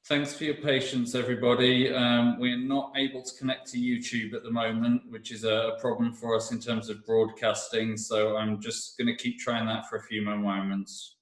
Thanks for your patience, everybody. We're not able to connect to YouTube at the moment, which is a problem for us in terms of broadcasting. So I'm just going to keep trying that for a few more moments.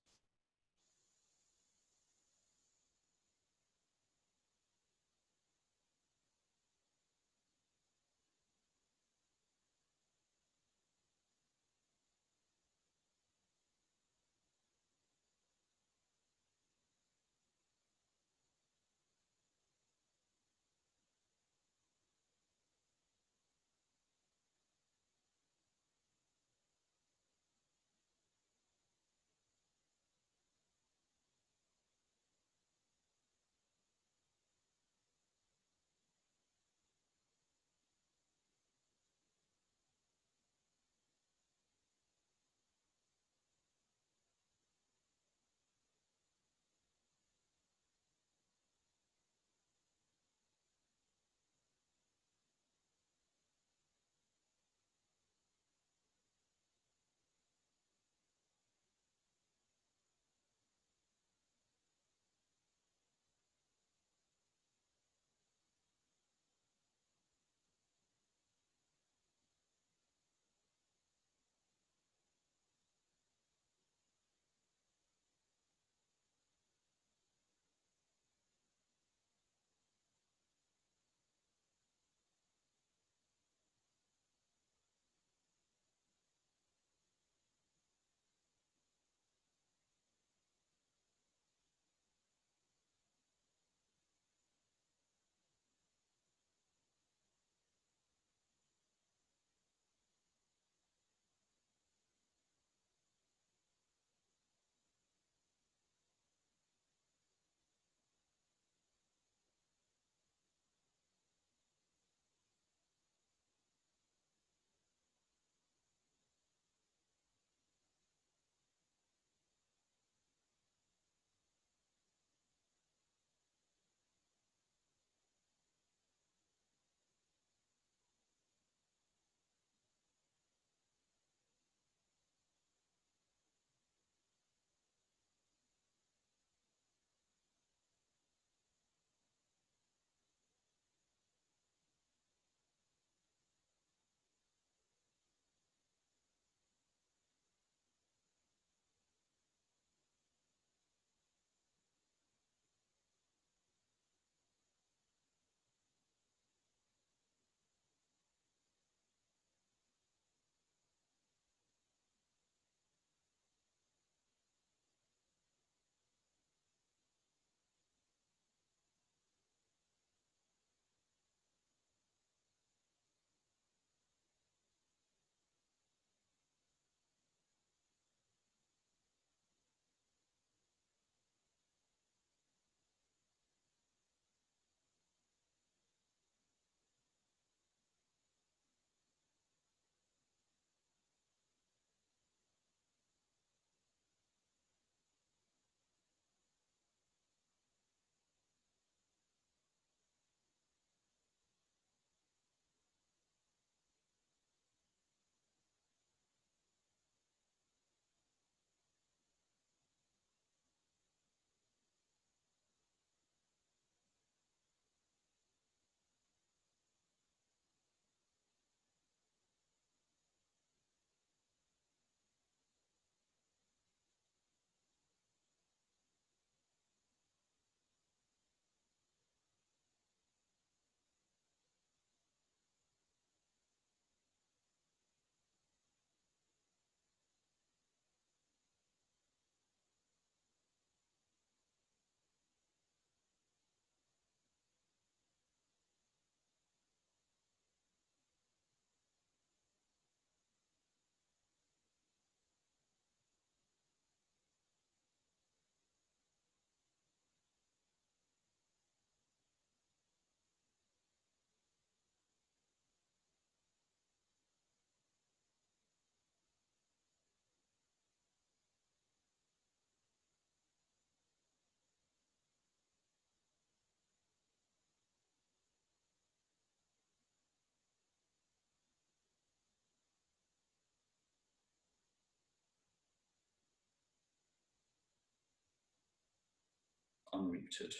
Unmuted.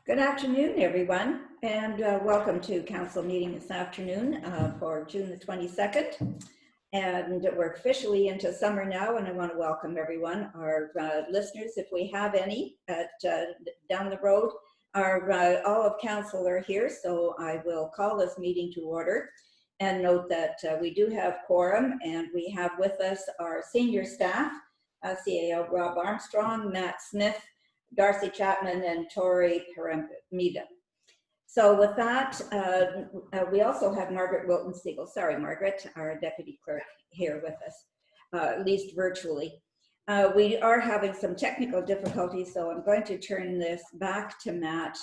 Good afternoon, everyone, and welcome to council meeting this afternoon for June the 22nd. And we're officially into summer now, and I want to welcome everyone, our listeners, if we have any, down the road. All of council are here, so I will call this meeting to order and note that we do have quorum, and we have with us our senior staff, CAO Rob Armstrong, Matt Smith, Darcy Chapman, and Tori Paramida. So with that, we also have Margaret Wilton-Siegel. Sorry, Margaret, our deputy clerk here with us, at least virtually. We are having some technical difficulties, so I'm going to turn this back to Matt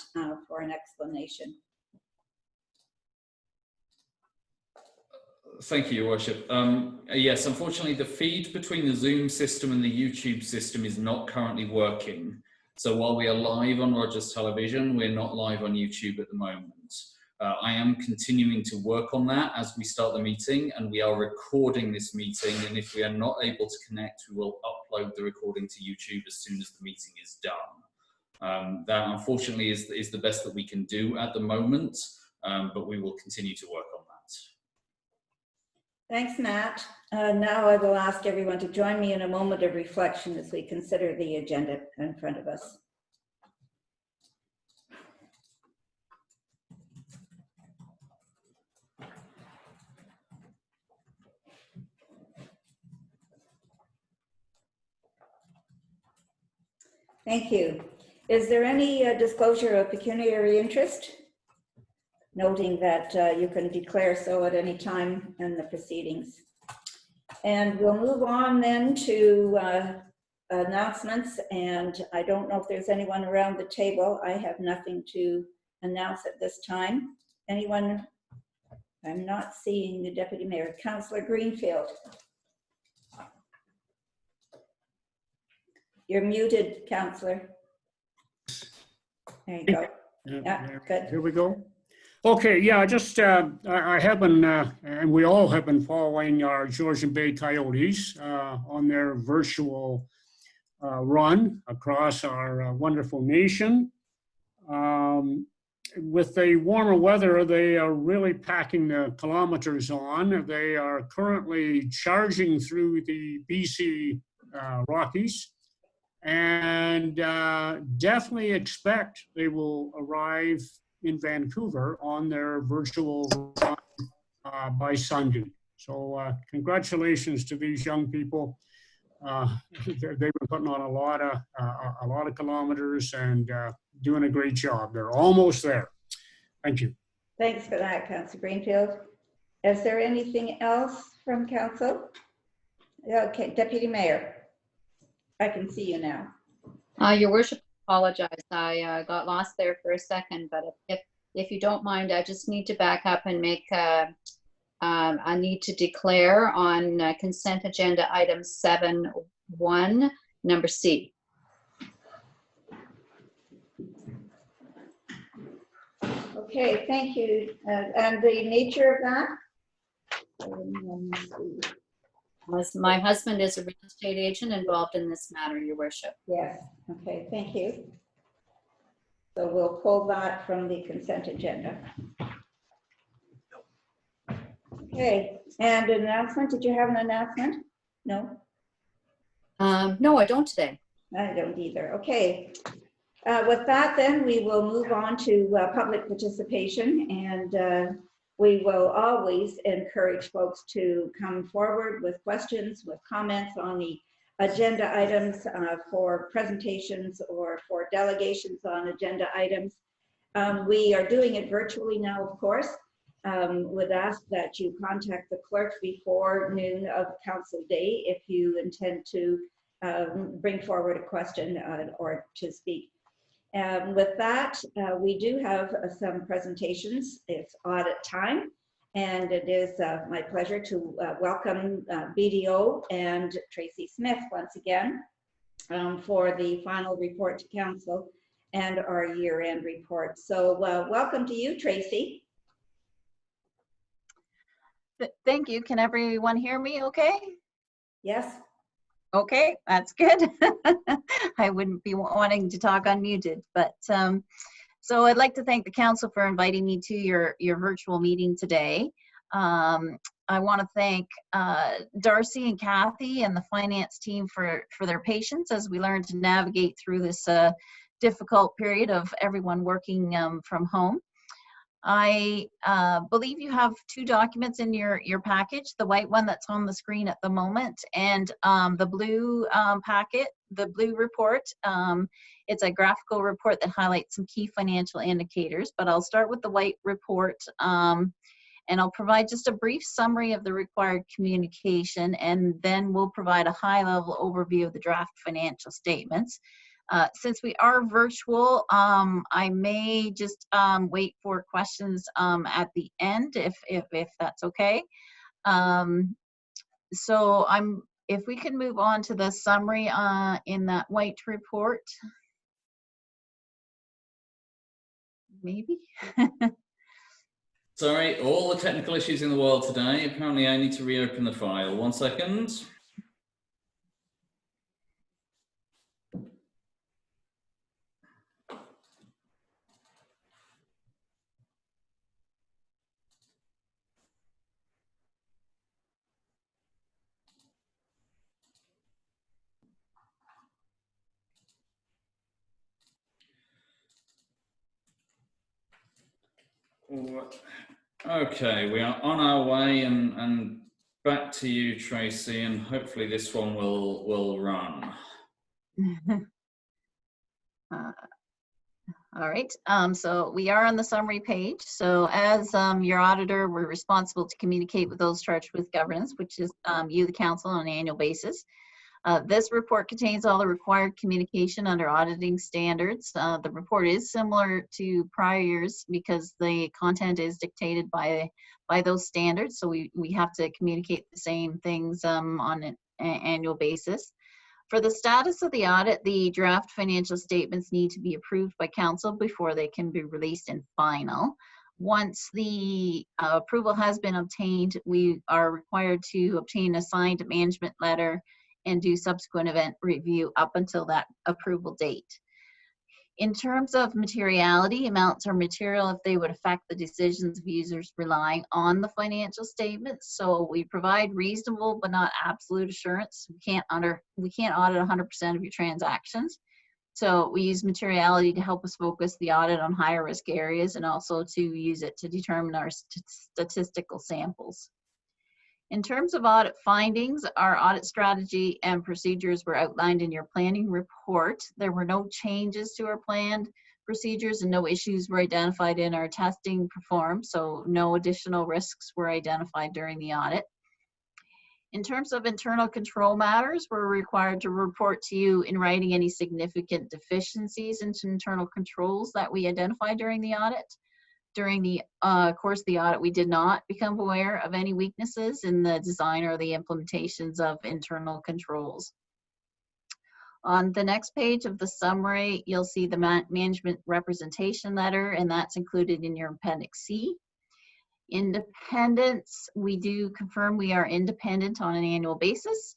for an explanation. Thank you, Your Worship. Yes, unfortunately, the feed between the Zoom system and the YouTube system is not currently working. So while we are live on Rogers Television, we're not live on YouTube at the moment. I am continuing to work on that as we start the meeting, and we are recording this meeting. And if we are not able to connect, we will upload the recording to YouTube as soon as the meeting is done. That unfortunately is the best that we can do at the moment, but we will continue to work on that. Thanks, Matt. Now I will ask everyone to join me in a moment of reflection as we consider the agenda in front of us. Thank you. Is there any disclosure of pecuniary interest? Noting that you can declare so at any time in the proceedings. And we'll move on then to announcements, and I don't know if there's anyone around the table. I have nothing to announce at this time. Anyone? I'm not seeing the Deputy Mayor. Councillor Greenfield. You're muted, Councillor. There you go. Yeah, good. Here we go. Okay, yeah, just I have been, and we all have been following our Georgian Bay Coyotes on their virtual run across our wonderful nation. With the warmer weather, they are really packing the kilometers on. They are currently charging through the BC Rockies, and definitely expect they will arrive in Vancouver on their virtual run by Sunday. So congratulations to these young people. They've been putting on a lot of kilometers and doing a great job. They're almost there. Thank you. Thanks for that, Councillor Greenfield. Is there anything else from council? Okay, Deputy Mayor, I can see you now. Your Worship, apologize. I got lost there for a second, but if you don't mind, I just need to back up and make I need to declare on consent agenda item 7.1, number C. Okay, thank you. And the nature of that? My husband is a real estate agent involved in this matter, Your Worship. Yes, okay, thank you. So we'll pull that from the consent agenda. Okay, and an announcement. Did you have an announcement? No? No, I don't today. I don't either. Okay. With that, then, we will move on to public participation, and we will always encourage folks to come forward with questions, with comments on the agenda items for presentations or for delegations on agenda items. We are doing it virtually now, of course. Would ask that you contact the clerk before noon of council day if you intend to bring forward a question or to speak. With that, we do have some presentations. It's audit time, and it is my pleasure to welcome BDO and Tracy Smith once again for the final report to council and our year-end report. So welcome to you, Tracy. Thank you. Can everyone hear me okay? Yes. Okay, that's good. I wouldn't be wanting to talk unmuted, but So I'd like to thank the council for inviting me to your virtual meeting today. I want to thank Darcy and Kathy and the finance team for their patience as we learn to navigate through this difficult period of everyone working from home. I believe you have two documents in your package, the white one that's on the screen at the moment, and the blue packet, the blue report. It's a graphical report that highlights some key financial indicators, but I'll start with the white report, and I'll provide just a brief summary of the required communication, and then we'll provide a high-level overview of the draft financial statements. Since we are virtual, I may just wait for questions at the end, if that's okay. So if we can move on to the summary in that white report, maybe. Sorry, all the technical issues in the world today. Apparently I need to reopen the file. 1 second. Okay, we are on our way, and back to you, Tracy, and hopefully this one will run. All right, so we are on the summary page. So as your auditor, we're responsible to communicate with those charged with governance, which is you, the council, on an annual basis. This report contains all the required communication under auditing standards. The report is similar to prior years because the content is dictated by those standards. So we have to communicate the same things on an annual basis. For the status of the audit, the draft financial statements need to be approved by council before they can be released in final. Once the approval has been obtained, we are required to obtain a signed management letter and do subsequent event review up until that approval date. In terms of materiality, amounts are material if they would affect the decisions of users relying on the financial statements. So we provide reasonable but not absolute assurance. We can't audit 100% of your transactions. So we use materiality to help us focus the audit on higher risk areas and also to use it to determine our statistical samples. In terms of audit findings, our audit strategy and procedures were outlined in your planning report. There were no changes to our planned procedures and no issues were identified in our testing performed, so no additional risks were identified during the audit. In terms of internal control matters, we're required to report to you in writing any significant deficiencies in internal controls that we identified during the audit. During the course of the audit, we did not become aware of any weaknesses in the design or the implementations of internal controls. On the next page of the summary, you'll see the management representation letter, and that's included in your Appendix C. Independence, we do confirm we are independent on an annual basis.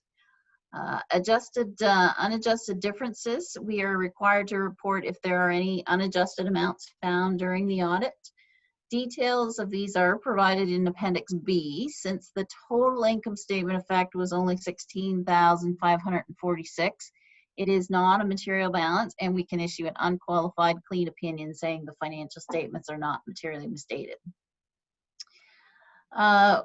Unadjusted differences, we are required to report if there are any unadjusted amounts found during the audit. Details of these are provided in Appendix B. Since the total income statement effect was only $16,546, it is not a material balance, and we can issue an unqualified clean opinion saying the financial statements are not materially misstated.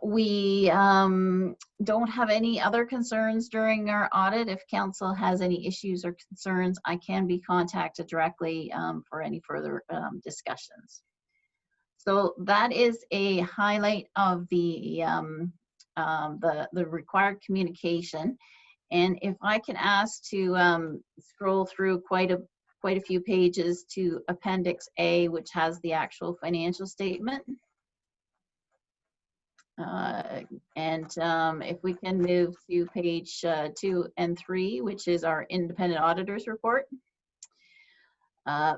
We don't have any other concerns during our audit. If council has any issues or concerns, I can be contacted directly for any further discussions. So that is a highlight of the required communication. And if I can ask to scroll through quite a few pages to Appendix A, which has the actual financial statement. If we can move to page 2 and 3, which is our independent auditors report.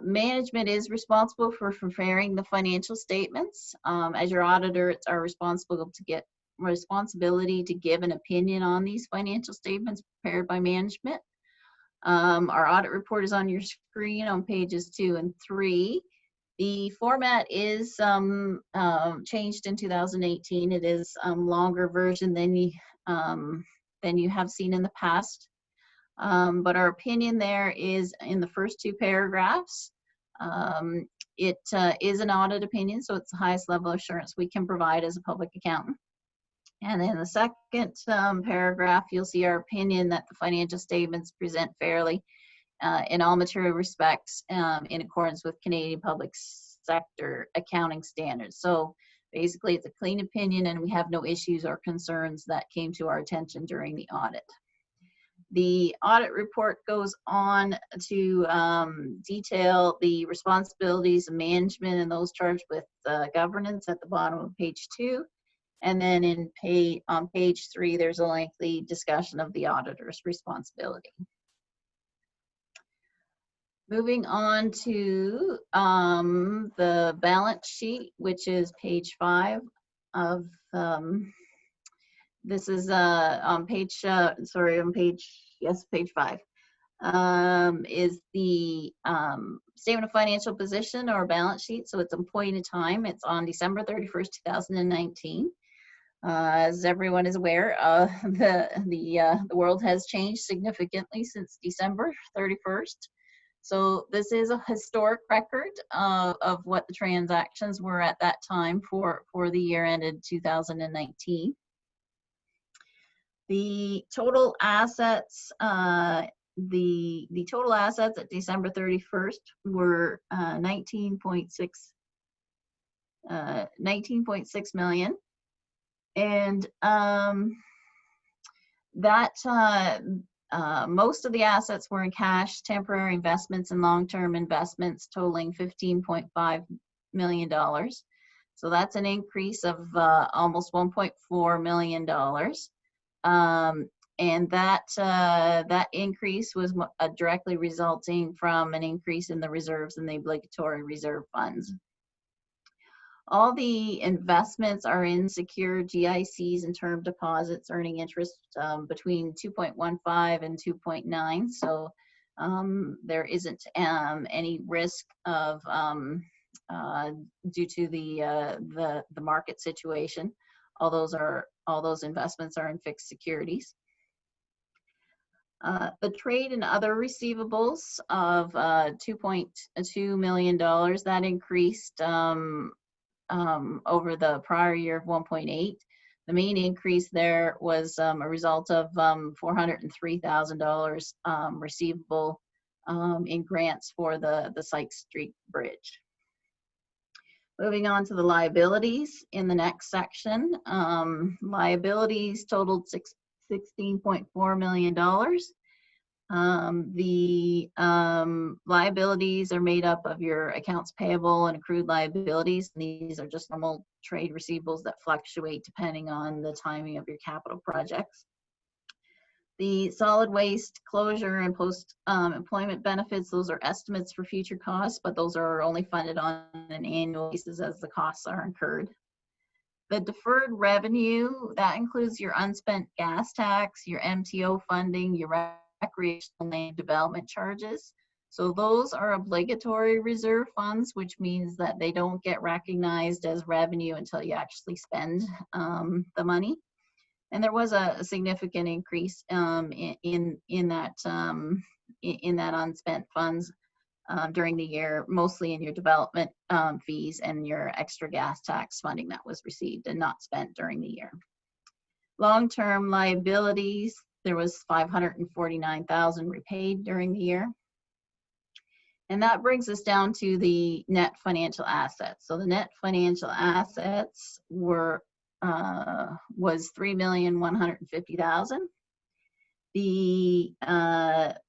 Management is responsible for preparing the financial statements. As your auditor, it's our responsibility to give an opinion on these financial statements prepared by management. Our audit report is on your screen on pages 2 and 3. The format is changed in 2018. It is longer version than you have seen in the past. But our opinion there is in the first two paragraphs. It is an audit opinion, so it's the highest level of assurance we can provide as a public accountant. And in the second paragraph, you'll see our opinion that the financial statements present fairly in all material respects in accordance with Canadian public sector accounting standards. So basically, it's a clean opinion, and we have no issues or concerns that came to our attention during the audit. The audit report goes on to detail the responsibilities of management and those charged with governance at the bottom of page 2. And then on page 3, there's a lengthy discussion of the auditor's responsibility. Moving on to the balance sheet, which is page 5 of this is on page page 5 is the statement of financial position or balance sheet. So it's a point in time. It's on December 31st, 2019. As everyone is aware, the world has changed significantly since December 31st. So this is a historic record of what the transactions were at that time for the year ended 2019. The total assets, the total assets at December 31st were 19.6 million, and most of the assets were in cash, temporary investments, and long-term investments totaling $15.5 million. So that's an increase of almost $1.4 million. And that increase was directly resulting from an increase in the reserves and the obligatory reserve funds. All the investments are in secure GICs and term deposits, earning interest between 2.15 and 2.9. So there isn't any risk of due to the market situation. All those investments are in fixed securities. The trade and other receivables of $2.2 million, that increased over the prior year of 1.8. The main increase there was a result of $403,000 receivable in grants for the Sykes Street Bridge. Moving on to the liabilities in the next section. Liabilities totaled $16.4 million. The liabilities are made up of your accounts payable and accrued liabilities. These are just normal trade receivables that fluctuate depending on the timing of your capital projects. The solid waste closure and post-employment benefits, those are estimates for future costs, but those are only funded on an annual basis as the costs are incurred. The deferred revenue, that includes your unspent gas tax, your MTO funding, your recreational land development charges. So those are obligatory reserve funds, which means that they don't get recognized as revenue until you actually spend the money. And there was a significant increase in that unspent funds during the year, mostly in your development fees and your extra gas tax funding that was received and not spent during the year. Long-term liabilities, there was $549,000 repaid during the year. And that brings us down to the net financial assets. So the net financial assets was $3,150,000. The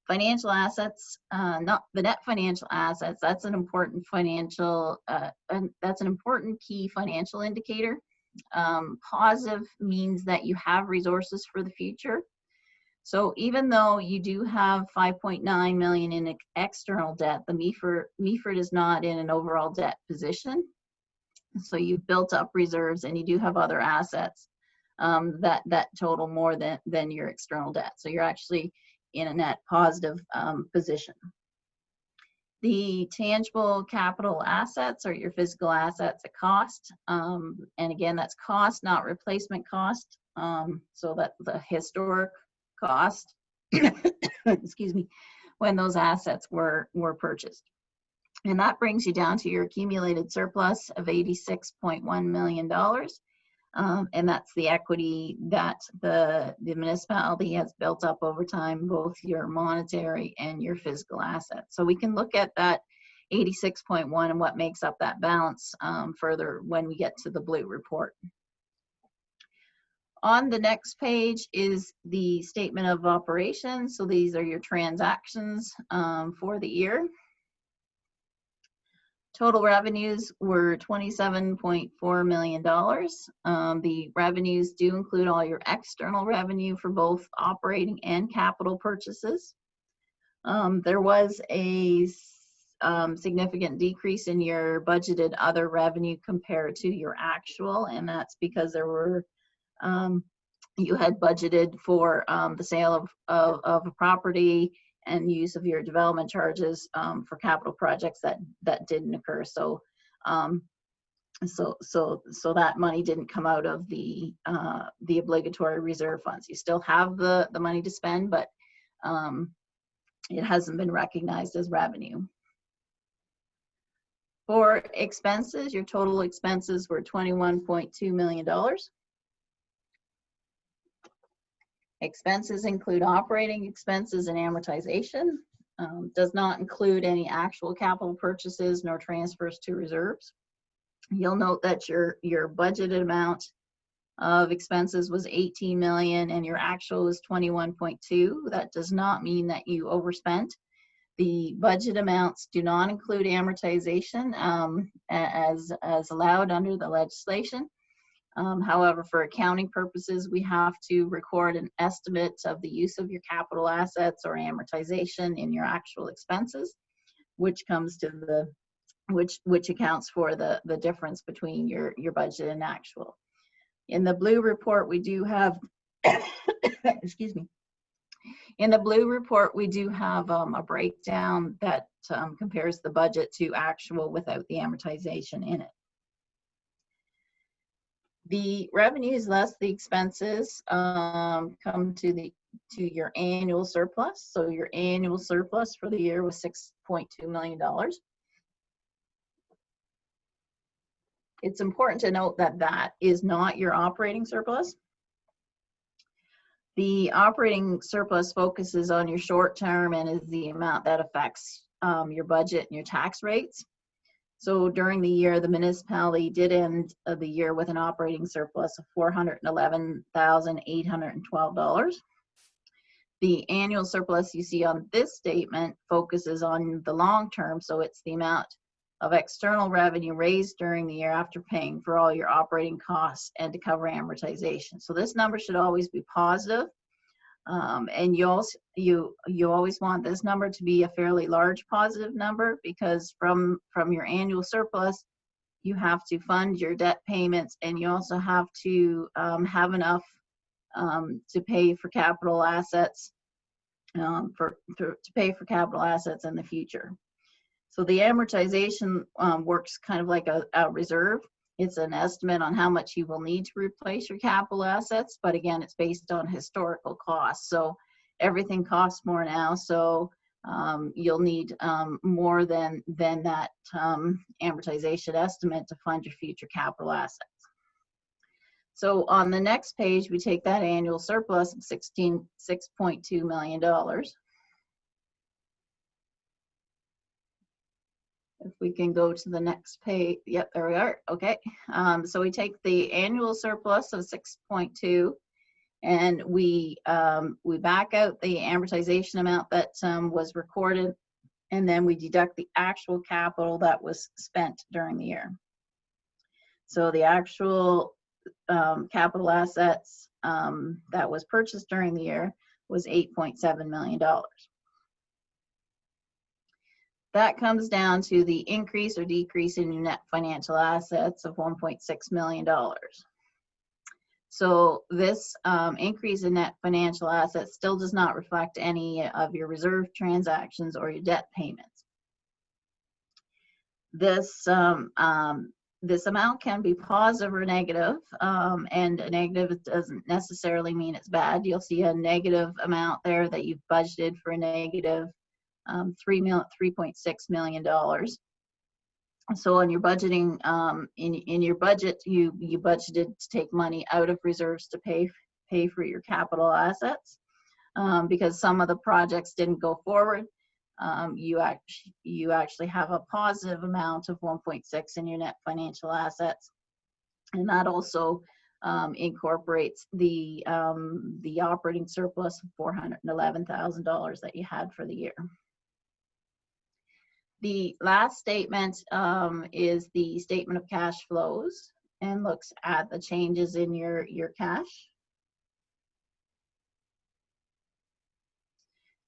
financial assets, not the net financial assets, that's an important financial, that's an important key financial indicator. Positive means that you have resources for the future. So even though you do have $5.9 million in external debt, the Meaford is not in an overall debt position. So you've built up reserves and you do have other assets that total more than your external debt. So you're actually in a net positive position. The tangible capital assets are your physical assets at cost. And again, that's cost, not replacement cost. So that the historic cost, excuse me, when those assets were purchased. And that brings you down to your accumulated surplus of $86.1 million. And that's the equity that the municipality has built up over time, both your monetary and your physical assets. So we can look at that 86.1 and what makes up that balance further when we get to the blue report. On the next page is the statement of operations. So these are your transactions for the year. Total revenues were $27.4 million. The revenues do include all your external revenue for both operating and capital purchases. There was a significant decrease in your budgeted other revenue compared to your actual, and that's because there were you had budgeted for the sale of a property and use of your development charges for capital projects that didn't occur. So so that money didn't come out of the obligatory reserve funds. You still have the money to spend, but it hasn't been recognized as revenue. For expenses, your total expenses were $21.2 million. Expenses include operating expenses and amortization. Does not include any actual capital purchases nor transfers to reserves. You'll note that your budgeted amount of expenses was 18 million and your actual was 21.2. That does not mean that you overspent. The budget amounts do not include amortization as allowed under the legislation. However, for accounting purposes, we have to record an estimate of the use of your capital assets or amortization in your actual expenses, which comes to the which accounts for the difference between your budget and actual. In the blue report, we do have excuse me. In the blue report, we do have a breakdown that compares the budget to actual without the amortization in it. The revenues less the expenses come to your annual surplus. So your annual surplus for the year was $6.2 million. It's important to note that that is not your operating surplus. The operating surplus focuses on your short term and is the amount that affects your budget and your tax rates. So during the year, the municipality did end the year with an operating surplus of $411,812. The annual surplus you see on this statement focuses on the long term, so it's the amount of external revenue raised during the year after paying for all your operating costs and to cover amortization. So this number should always be positive. And you always want this number to be a fairly large positive number, because from your annual surplus, you have to fund your debt payments, and you also have to have enough to pay for capital assets to pay for capital assets in the future. So the amortization works kind of like a reserve. It's an estimate on how much you will need to replace your capital assets, but again, it's based on historical costs. So everything costs more now, so you'll need more than that amortization estimate to fund your future capital assets. So on the next page, we take that annual surplus of $6.2 million. If we can go to the next page, yep, there we are. Okay, so we take the annual surplus of 6.2, and we back out the amortization amount that was recorded, and then we deduct the actual capital that was spent during the year. So the actual capital assets that was purchased during the year was $8.7 million. That comes down to the increase or decrease in your net financial assets of $1.6 million. So this increase in net financial assets still does not reflect any of your reserve transactions or your debt payments. this amount can be positive or negative, and a negative doesn't necessarily mean it's bad. You'll see a negative amount there that you've budgeted for a negative $3.6 million. So on your budgeting, in your budget, you budgeted to take money out of reserves to pay for your capital assets, because some of the projects didn't go forward. You actually have a positive amount of 1.6 in your net financial assets, and that also incorporates the operating surplus of $411,000 that you had for the year. The last statement is the statement of cash flows and looks at the changes in your cash.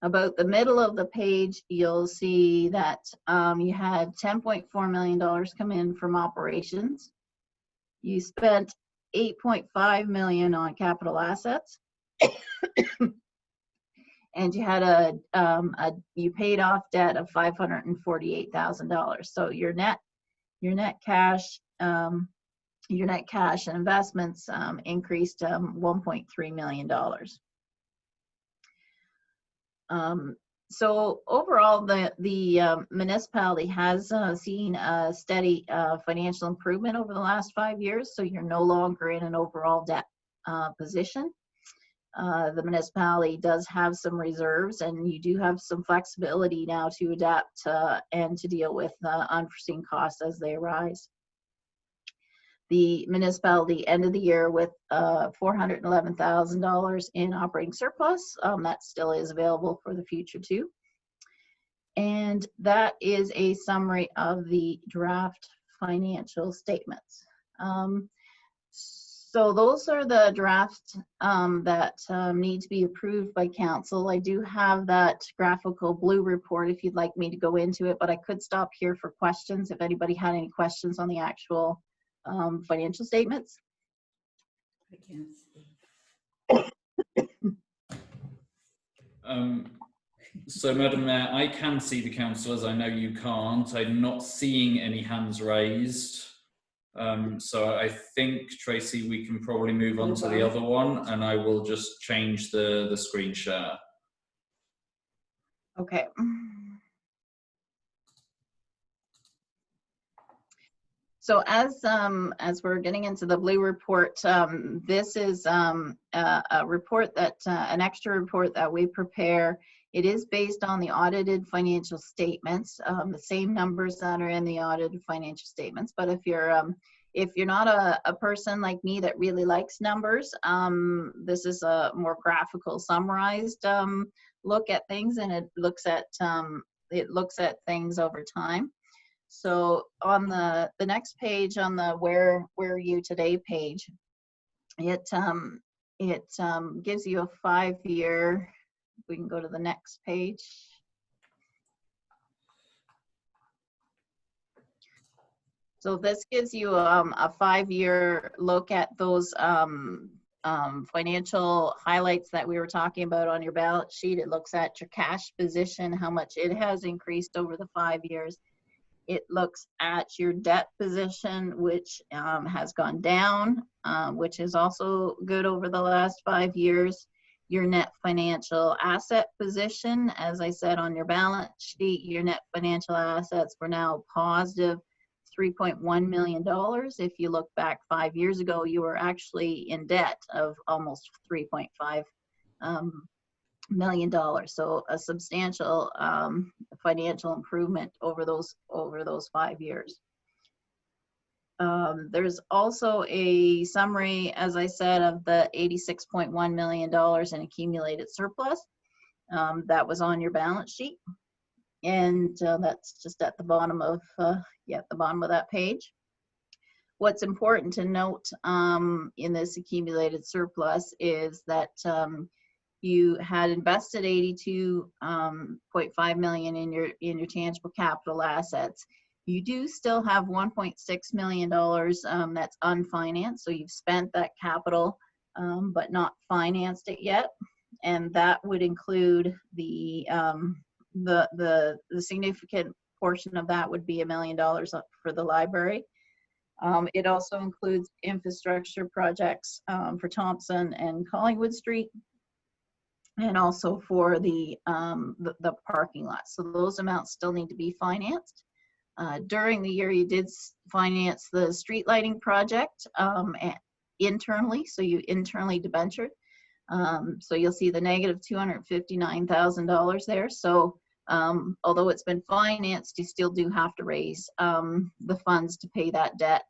About the middle of the page, you'll see that you had $10.4 million come in from operations. You spent $8.5 million on capital assets. And you had you paid off debt of $548,000. So your net cash and investments increased $1.3 million. So overall, the municipality has seen a steady financial improvement over the last 5 years. So you're no longer in an overall debt position. The municipality does have some reserves, and you do have some flexibility now to adapt and to deal with unforeseen costs as they arise. The municipality ended the year with $411,000 in operating surplus. That still is available for the future too. And that is a summary of the draft financial statements. So those are the drafts that need to be approved by council. I do have that graphical blue report if you'd like me to go into it, but I could stop here for questions if anybody had any questions on the actual financial statements. I can't see. So, Madam Mayor, I can see the councillors. I know you can't. I'm not seeing any hands raised. So I think, Tracy, we can probably move on to the other one, and I will just change the screen share. Okay. So as we're getting into the blue report, this is a report that an extra report that we prepare. It is based on the audited financial statements, the same numbers that are in the audited financial statements. But if you're not a person like me that really likes numbers, this is a more graphical, summarized look at things, and it looks at things over time. So on the next page, on the Where Are You Today page, it gives you a 5-year. We can go to the next page. So this gives you a 5-year look at those financial highlights that we were talking about on your balance sheet. It looks at your cash position, how much it has increased over the 5 years. It looks at your debt position, which has gone down, which is also good over the last 5 years. Your net financial asset position, as I said on your balance sheet, your net financial assets were now positive $3.1 million. If you look back 5 years ago, you were actually in debt of almost $3.5 million. So a substantial financial improvement over those 5 years. There's also a summary, as I said, of the $86.1 million in accumulated surplus that was on your balance sheet, and that's just at the bottom of that page. What's important to note in this accumulated surplus is that you had invested $82.5 million in your tangible capital assets. You do still have $1.6 million that's unfinanced, so you've spent that capital but not financed it yet, and that would include the significant portion of that would be $1 million for the library. It also includes infrastructure projects for Thompson and Collingwood Street, and also for the parking lot. So those amounts still need to be financed. During the year, you did finance the street lighting project internally, so you internally debentured. So you'll see the negative $259,000 there. So although it's been financed, you still do have to raise the funds to pay that debt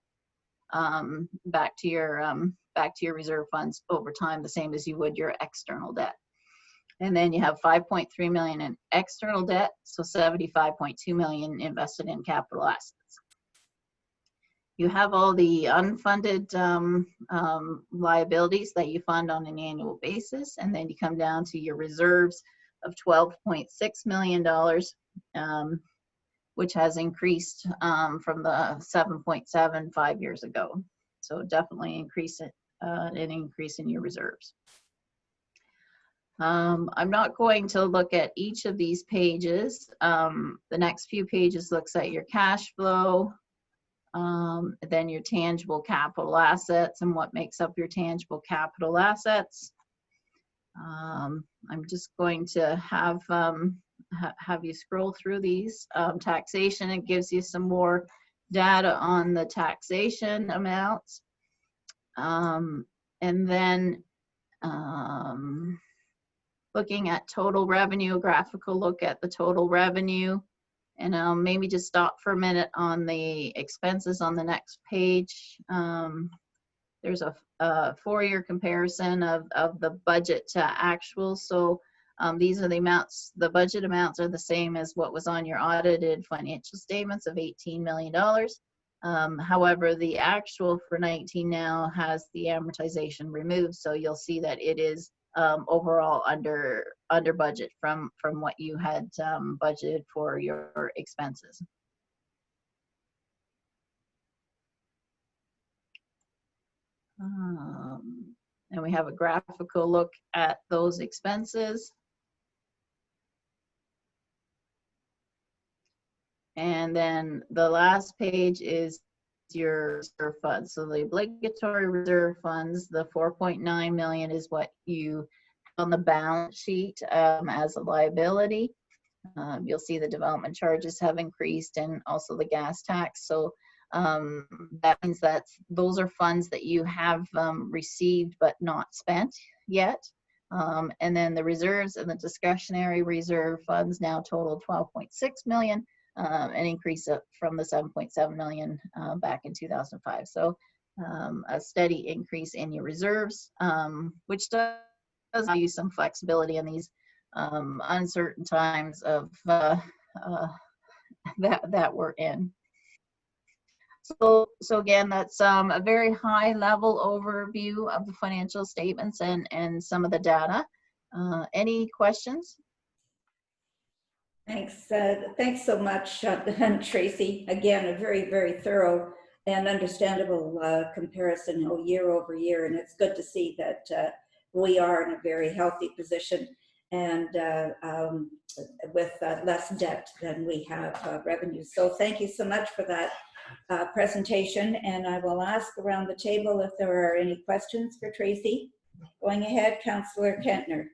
back to your reserve funds over time, the same as you would your external debt. And then you have $5.3 million in external debt, so $75.2 million invested in capital assets. You have all the unfunded liabilities that you fund on an annual basis, and then you come down to your reserves of $12.6 million, which has increased from the 7.7 5 years ago. So definitely an increase in your reserves. I'm not going to look at each of these pages. The next few pages looks at your cash flow, then your tangible capital assets and what makes up your tangible capital assets. I'm just going to have you scroll through these. Taxation, it gives you some more data on the taxation amounts. And then looking at total revenue, a graphical look at the total revenue. And I'll maybe just stop for a minute on the expenses on the next page. There's a 4-year comparison of the budget to actual. So these are the amounts, the budget amounts are the same as what was on your audited financial statements of $18 million. However, the actual for 19 now has the amortization removed. So you'll see that it is overall under budget from what you had budgeted for your expenses. And we have a graphical look at those expenses. And then the last page is your reserve funds. So the obligatory reserve funds, the 4.9 million is what you on the balance sheet as a liability. You'll see the development charges have increased and also the gas tax. So that means that those are funds that you have received but not spent yet. And then the reserves and the discretionary reserve funds now total 12.6 million, an increase from the 7.7 million back in 2005. So a steady increase in your reserves, which does give you some flexibility in these uncertain times of that we're in. So again, that's a very high level overview of the financial statements and some of the data. Any questions? Thanks. Thanks so much, Tracy. Again, a very, very thorough and understandable comparison year over year. And it's good to see that we are in a very healthy position and with less debt than we have revenue. So thank you so much for that presentation. And I will ask around the table if there are any questions for Tracy. Going ahead, Councillor Kentner.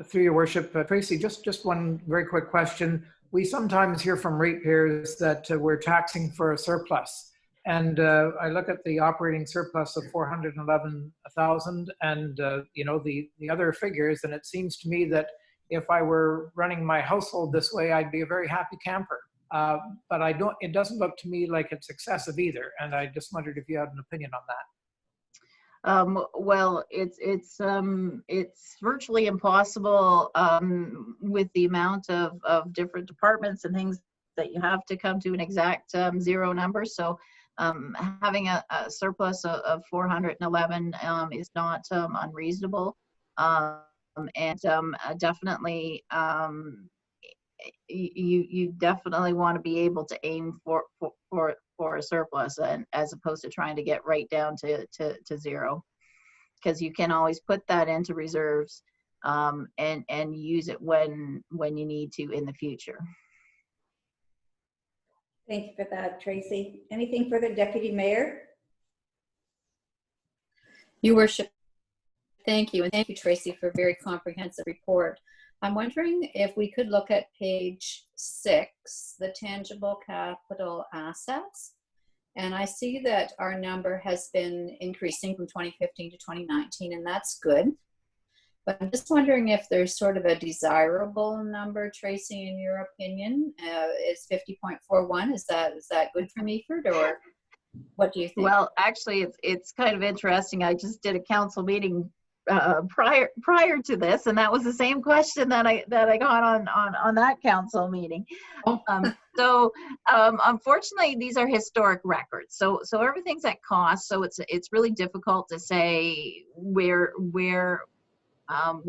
Through your worship, Tracy, just one very quick question. We sometimes hear from ratepayers that we're taxing for a surplus. And I look at the operating surplus of 411,000 and you know, the other figures, and it seems to me that if I were running my household this way, I'd be a very happy camper. But it doesn't look to me like it's excessive either. And I just wondered if you had an opinion on that. Well, it's virtually impossible with the amount of different departments and things that you have to come to an exact zero number. So having a surplus of 411 is not unreasonable, and definitely you definitely want to be able to aim for a surplus, and as opposed to trying to get right down to zero. because you can always put that into reserves and use it when you need to in the future. Thank you for that, Tracy. Anything further, Deputy Mayor? Your Worship, thank you. And thank you, Tracy, for a very comprehensive report. I'm wondering if we could look at page 6, the tangible capital assets. And I see that our number has been increasing from 2015 to 2019, and that's good. But I'm just wondering if there's sort of a desirable number, Tracy, in your opinion. Is 50.41, is that good for Meaford, or what do you think? Well, actually, it's kind of interesting. I just did a council meeting prior to this, and that was the same question that I got on that council meeting. So unfortunately, these are historic records. So everything's at cost. So it's really difficult to say where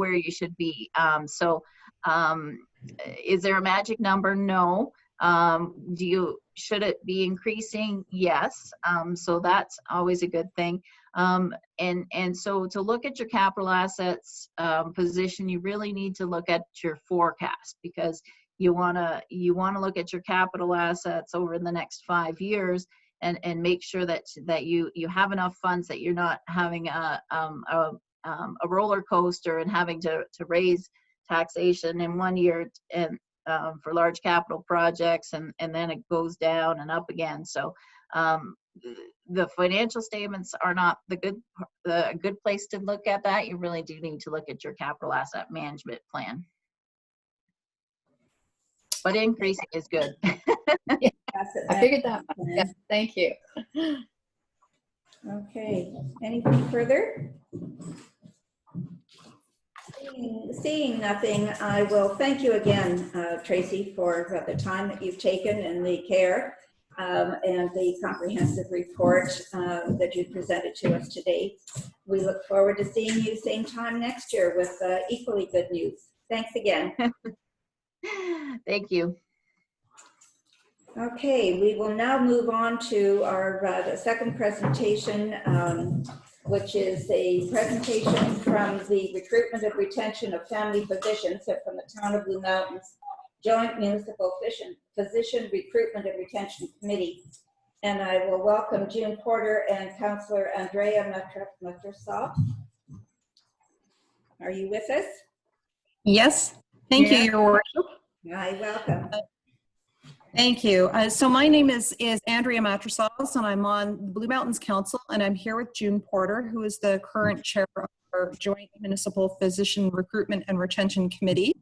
you should be. Is there a magic number? No. Should it be increasing? Yes. So that's always a good thing. And so to look at your capital assets position, you really need to look at your forecast, because you want to look at your capital assets over the next 5 years and make sure that you have enough funds, that you're not having a roller coaster and having to raise taxation in 1 year and for large capital projects, and then it goes down and up again. So the financial statements are not the good place to look at that. You really do need to look at your capital asset management plan. But increasing is good. Yeah, I figured that. Yeah, thank you. Okay, anything further? Seeing nothing, I will thank you again, Tracy, for the time that you've taken and the care and the comprehensive report that you presented to us today. We look forward to seeing you same time next year with equally good news. Thanks again. Thank you. Okay, we will now move on to our second presentation, which is a presentation from the Recruitment and Retention of Family Physicians from the Town of Blue Mountains Joint Municipal Physician Recruitment and Retention Committee. And I will welcome June Porter and Councillor Andrea Matrasov. Are you with us? Yes, thank you, Your Worship. Hi, welcome. Thank you. So my name is Andrea Matrasov, and I'm on the Blue Mountains Council, and I'm here with June Porter, who is the current chair of our Joint Municipal Physician Recruitment and Retention Committee.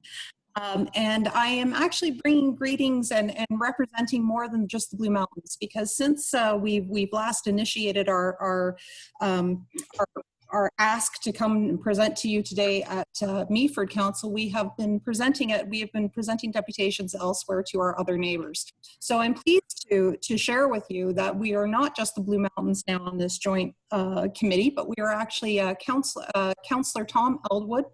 And I am actually bringing greetings and representing more than just the Blue Mountains, because since we've last initiated our ask to come and present to you today at Meaford Council, we have been presenting deputations elsewhere to our other neighbors. So I'm pleased to share with you that we are not just the Blue Mountains now on this joint committee, but we are actually Councillor Tom Eldwood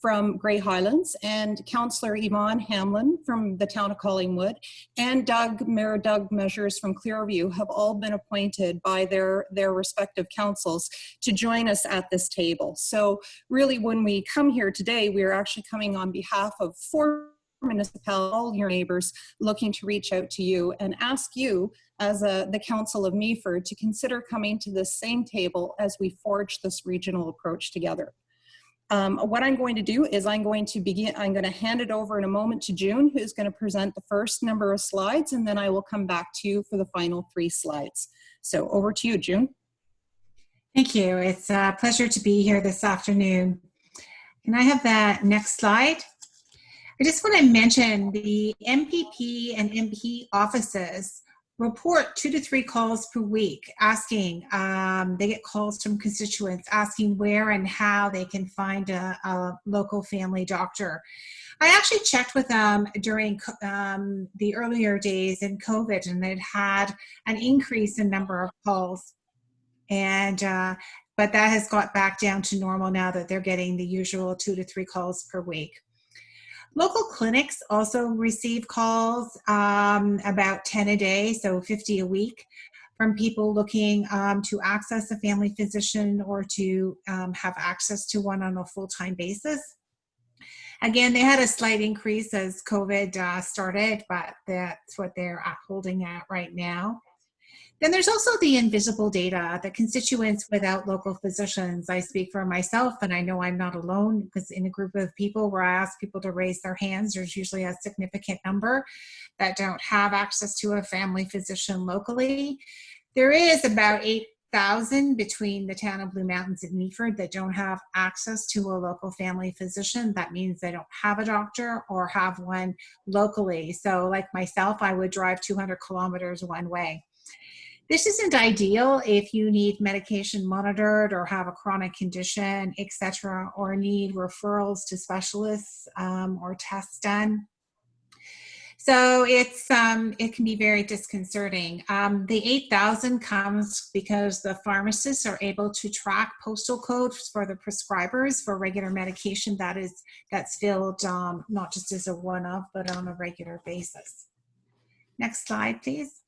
from Grey Highlands, and Councillor Yvonne Hamlin from the town of Collingwood, and Mayor Doug Measures from Clearview have all been appointed by their respective councils to join us at this table. So really, when we come here today, we are actually coming on behalf of 4 municipalities, all your neighbors, looking to reach out to you and ask you as the Council of Meaford to consider coming to this same table as we forge this regional approach together. What I'm going to do is I'm going to hand it over in a moment to June, who's going to present the first number of slides, and then I will come back to you for the final 3 slides. So over to you, June. Thank you. It's a pleasure to be here this afternoon. Can I have that next slide? I just want to mention the MPP and MP offices report 2 to 3 calls per week asking, they get calls from constituents asking where and how they can find a local family doctor. I actually checked with them during the earlier days in COVID, and they'd had an increase in number of calls. And but that has got back down to normal now that they're getting the usual 2 to 3 calls per week. Local clinics also receive calls, about 10 a day, so 50 a week, from people looking to access a family physician or to have access to one on a full-time basis. Again, they had a slight increase as COVID started, but that's what they're holding at right now. Then there's also the invisible data, the constituents without local physicians. I speak for myself, and I know I'm not alone, because in a group of people where I ask people to raise their hands, there's usually a significant number that don't have access to a family physician locally. There is about 8,000 between the town of Blue Mountains and Meaford that don't have access to a local family physician. That means they don't have a doctor or have one locally. So like myself, I would drive 200 kilometers one way. This isn't ideal if you need medication monitored or have a chronic condition, etc., or need referrals to specialists or tests done. So it can be very disconcerting. The 8,000 comes because the pharmacists are able to track postal codes for the prescribers for regular medication that's filled not just as a one-off, but on a regular basis. Next slide, please.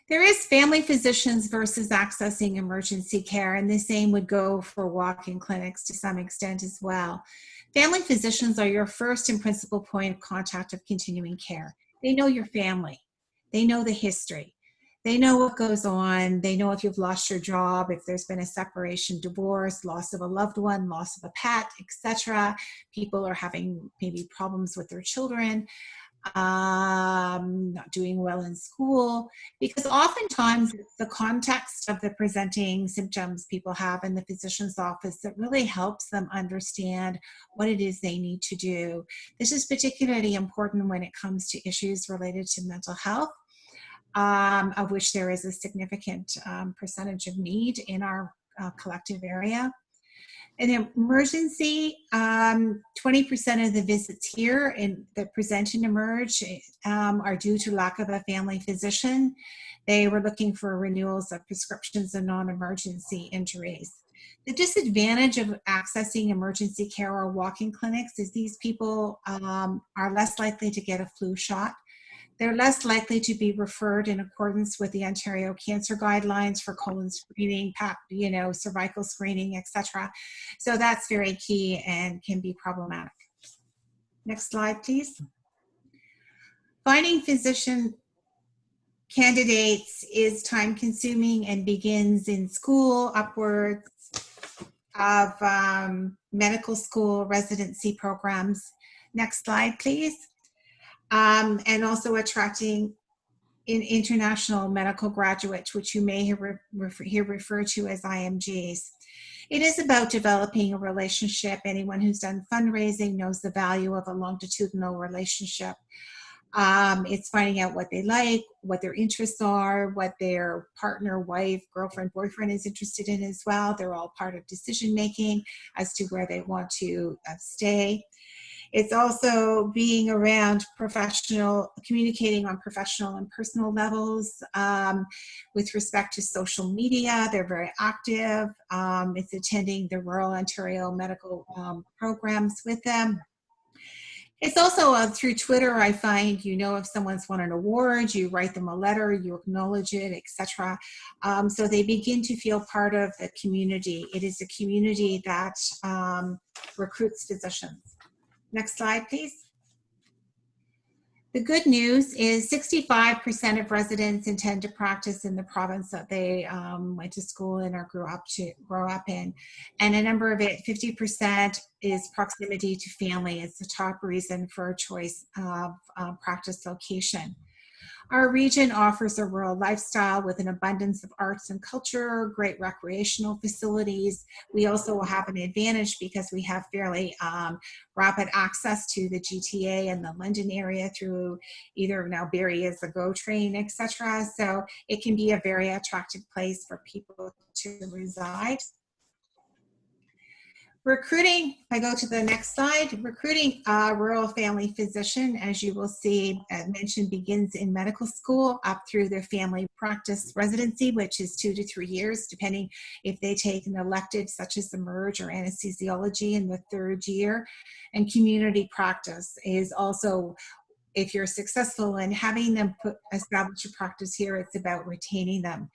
There is family physicians versus accessing emergency care, and the same would go for walk-in clinics to some extent as well. Family physicians are your first and principal point of contact of continuing care. They know your family. They know the history. They know what goes on. They know if you've lost your job, if there's been a separation, divorce, loss of a loved one, loss of a pet, etc. People are having maybe problems with their children. Not doing well in school, because oftentimes it's the context of the presenting symptoms people have in the physician's office that really helps them understand what it is they need to do. This is particularly important when it comes to issues related to mental health, of which there is a significant percentage of need in our collective area. In emergency, 20% of the visits here that present and emerge are due to lack of a family physician. They were looking for renewals of prescriptions and non-emergency injuries. The disadvantage of accessing emergency care or walk-in clinics is these people are less likely to get a flu shot. They're less likely to be referred in accordance with the Ontario Cancer Guidelines for colon screening, cervical screening, etc. So that's very key and can be problematic. Next slide, please. Finding physician candidates is time consuming and begins in school, upwards of medical school residency programs. Next slide, please. And also attracting international medical graduates, which you may hear referred to as IMGs. It is about developing a relationship. Anyone who's done fundraising knows the value of a longitudinal relationship. It's finding out what they like, what their interests are, what their partner, wife, girlfriend, boyfriend is interested in as well. They're all part of decision making as to where they want to stay. It's also being around communicating on professional and personal levels. With respect to social media, they're very active. It's attending the Royal Ontario medical programs with them. It's also through Twitter, I find, if someone's won an award, you write them a letter, you acknowledge it, etc. So they begin to feel part of the community. It is a community that recruits physicians. Next slide, please. The good news is 65% of residents intend to practice in the province that they went to school in or grew up in. And a number of it, 50%, is proximity to family. It's the top reason for a choice of practice location. Our region offers a rural lifestyle with an abundance of arts and culture, great recreational facilities. We also have an advantage because we have fairly rapid access to the GTA and the London area through either now Barrie as a GO train, etc. So it can be a very attractive place for people to reside. Recruiting, if I go to the next slide, recruiting a rural family physician, as you will see, mentioned, begins in medical school up through their family practice residency, which is 2 to 3 years, depending if they take an elective such as emerge or anesthesiology in the 3rd year. And community practice is also if you're successful in having them establish a practice here, it's about retaining them.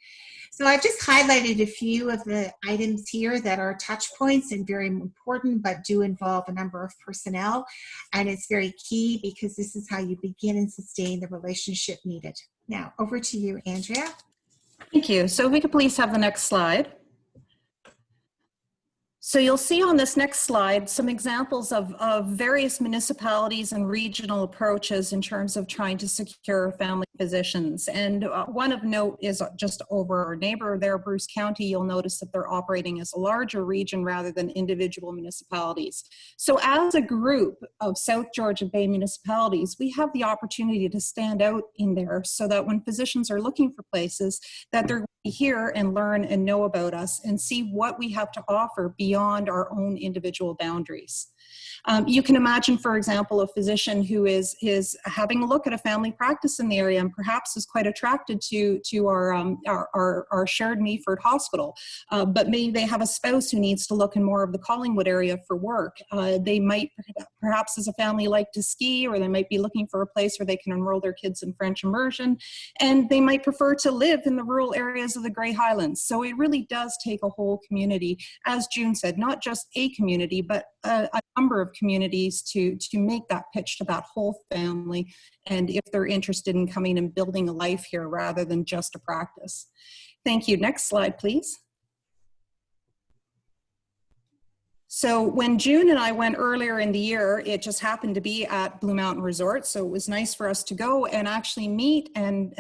So I've just highlighted a few of the items here that are touch points and very important, but do involve a number of personnel. And it's very key because this is how you begin and sustain the relationship needed. Now, over to you, Andrea. Thank you. So if we could please have the next slide. So you'll see on this next slide some examples of various municipalities and regional approaches in terms of trying to secure family physicians. And one of note is just over our neighbor there, Bruce County. You'll notice that they're operating as a larger region rather than individual municipalities. So as a group of South Georgian Bay municipalities, we have the opportunity to stand out in there so that when physicians are looking for places, that they're hear and learn and know about us and see what we have to offer beyond our own individual boundaries. You can imagine, for example, a physician who is having a look at a family practice in the area and perhaps is quite attracted to our shared Meaford Hospital, but maybe they have a spouse who needs to look in more of the Collingwood area for work. They might perhaps as a family like to ski, or they might be looking for a place where they can enroll their kids in French immersion, and they might prefer to live in the rural areas of the Grey Highlands. So it really does take a whole community, as June said, not just a community, but a number of communities to make that pitch to that whole family, and if they're interested in coming and building a life here rather than just a practice. Thank you. Next slide, please. So when June and I went earlier in the year, it just happened to be at Blue Mountain Resort. So it was nice for us to go and actually meet and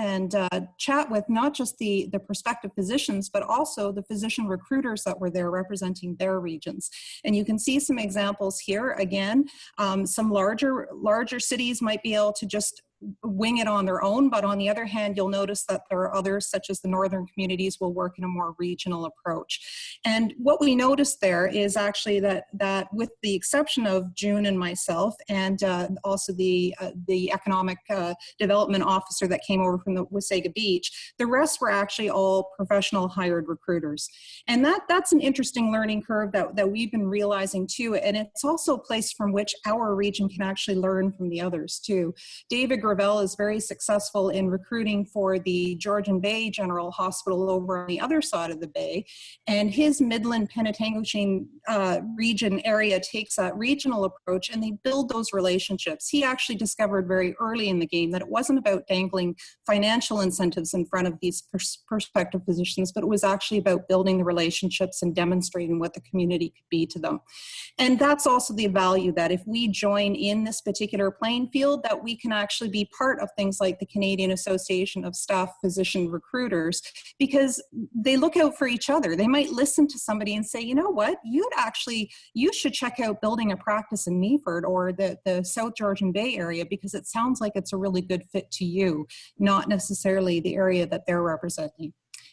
chat with not just the prospective physicians, but also the physician recruiters that were there representing their regions. And you can see some examples here. Again, some larger cities might be able to just wing it on their own, but on the other hand, you'll notice that there are others, such as the northern communities, will work in a more regional approach. And what we noticed there is actually that with the exception of June and myself, and also the economic development officer that came over from the Wasaga Beach, the rest were actually all professional hired recruiters. And that's an interesting learning curve that we've been realizing too, and it's also a place from which our region can actually learn from the others too. David Gravel is very successful in recruiting for the Georgian Bay General Hospital over on the other side of the bay, and his Midland Penetanguishene region area takes that regional approach, and they build those relationships. He actually discovered very early in the game that it wasn't about dangling financial incentives in front of these prospective physicians, but it was actually about building the relationships and demonstrating what the community could be to them. And that's also the value that if we join in this particular playing field, that we can actually be part of things like the Canadian Association of Staff Physician Recruiters, because they look out for each other. They might listen to somebody and say, you know what, you should check out building a practice in Meaford or the South Georgian Bay area, because it sounds like it's a really good fit to you, not necessarily the area that they're representing.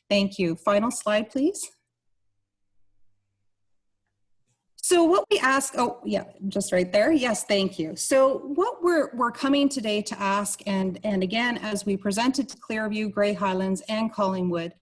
Thank you. Final slide, please. So what we ask, oh yeah, just right there. Yes, thank you. So what we're coming today to ask, and again, as we presented to Clearview, Grey Highlands, and Collingwood,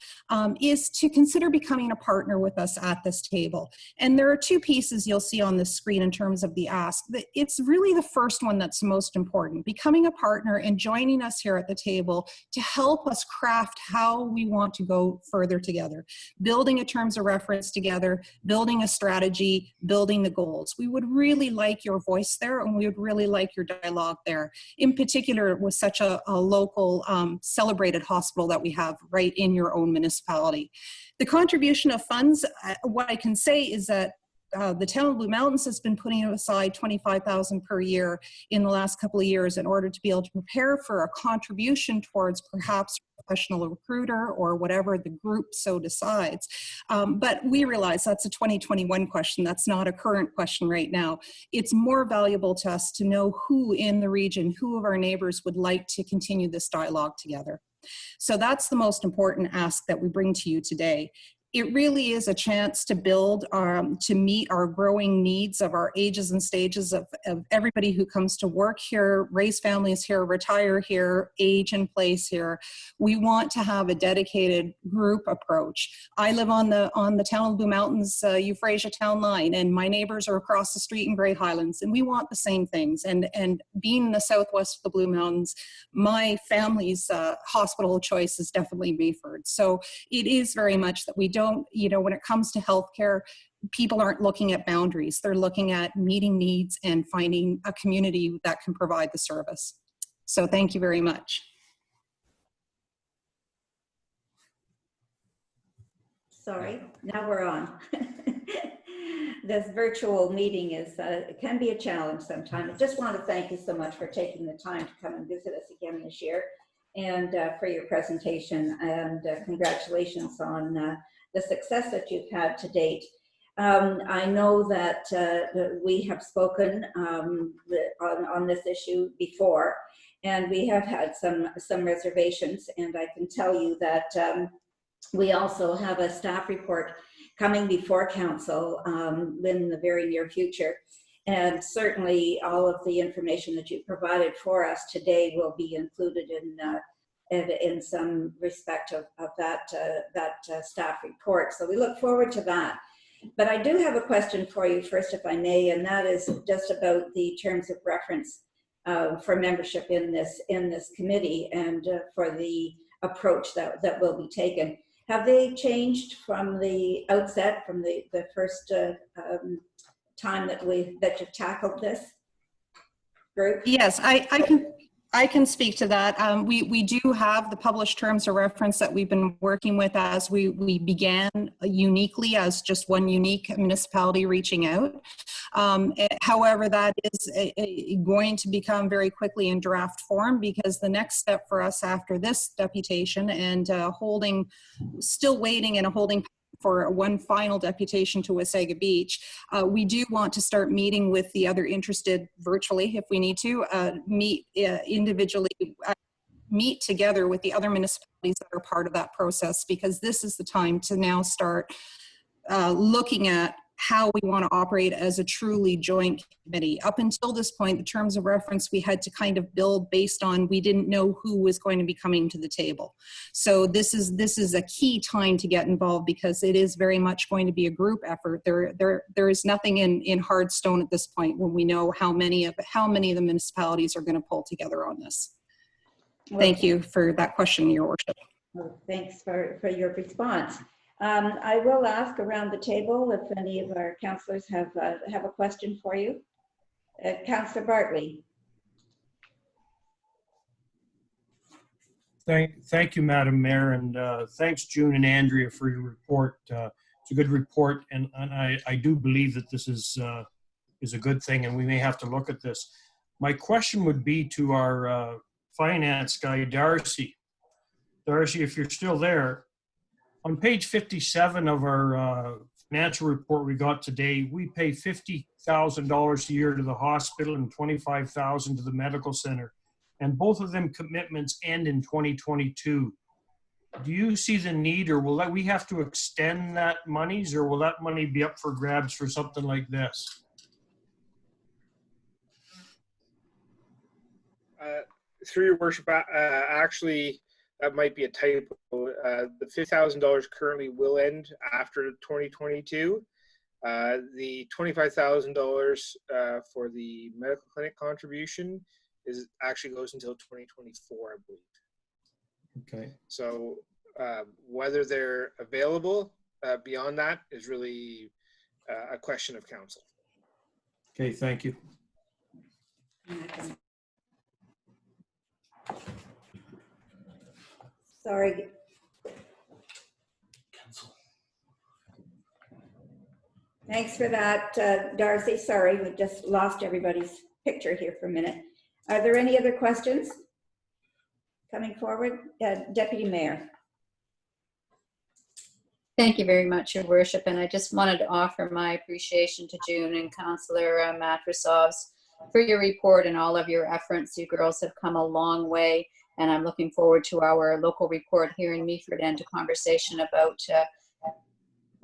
is to consider becoming a partner with us at this table. And there are two pieces you'll see on the screen in terms of the ask. It's really the first one that's most important, becoming a partner and joining us here at the table to help us craft how we want to go further together, building a terms of reference together, building a strategy, building the goals. We would really like your voice there, and we would really like your dialogue there. In particular, with such a local celebrated hospital that we have right in your own municipality. The contribution of funds, what I can say is that the town of Blue Mountains has been putting aside $25,000 per year in the last couple of years in order to be able to prepare for a contribution towards perhaps a professional recruiter or whatever the group so decides. But we realize that's a 2021 question. That's not a current question right now. It's more valuable to us to know who in the region, who of our neighbors would like to continue this dialogue together. So that's the most important ask that we bring to you today. it really is a chance to build, to meet our growing needs of our ages and stages of everybody who comes to work here, raise families here, retire here, age in place here. We want to have a dedicated group approach. I live on the Town of Blue Mountains, Euphrasia town line, and my neighbors are across the street in Grey Highlands, and we want the same things. And being in the southwest of the Blue Mountains, my family's hospital of choice is definitely Meaford. So it is very much that we don't, when it comes to healthcare, people aren't looking at boundaries. They're looking at meeting needs and finding a community that can provide the service. So thank you very much. Sorry, now we're on. This virtual meeting it can be a challenge sometimes. I just want to thank you so much for taking the time to come and visit us again this year, and for your presentation, and congratulations on the success that you've had to date. I know that we have spoken on this issue before, and we have had some reservations, and I can tell you that we also have a staff report coming before council in the very near future. And certainly all of the information that you provided for us today will be included in some respect of that staff report. So we look forward to that. But I do have a question for you first, if I may, and that is just about the terms of reference for membership in this committee, and for the approach that will be taken. Have they changed from the outset, from the first time that you've tackled this group? Yes, I can speak to that. We do have the published terms of reference that we've been working with as we began uniquely as just one unique municipality reaching out. However, that is going to become very quickly in draft form, because the next step for us after this deputation and still waiting and holding for one final deputation to Wasaga Beach, we do want to start meeting with the other interested virtually, if we need to, meet individually, meet together with the other municipalities that are part of that process, because this is the time to now start looking at how we want to operate as a truly joint committee. Up until this point, the terms of reference we had to kind of build based on, we didn't know who was going to be coming to the table. So this is a key time to get involved, because it is very much going to be a group effort. There is nothing in hard stone at this point when we know how many of the municipalities are going to pull together on this. Well, thank you for that question, Your Worship. Well, thanks for your response. I will ask around the table if any of our councillors have a question for you. Councillor Bartley. Thank you, Madam Mayor, and thanks, June and Andrea, for your report. It's a good report, and I do believe that this is a good thing, and we may have to look at this. My question would be to our finance guy, Darcy. Darcy, if you're still there, on page 57 of our financial report we got today, we pay $50,000 a year to the hospital and $25,000 to the medical center. And both of them commitments end in 2022. Do you see the need, or will we have to extend that monies, or will that money be up for grabs for something like this? Through your worship, actually, that might be a typo. The $50,000 currently will end after 2022. The $25,000 for the medical clinic contribution actually goes until 2024, I believe. Okay. So whether they're available beyond that is really a question of council. Okay, thank you. Sorry. Thanks for that, Darcy. Sorry, we just lost everybody's picture here for a minute. Are there any other questions coming forward? Deputy Mayor. Thank you very much, Your Worship. And I just wanted to offer my appreciation to June and Councillor Matrasovs for your report and all of your efforts. You girls have come a long way, and I'm looking forward to our local report here in Meaford and a conversation about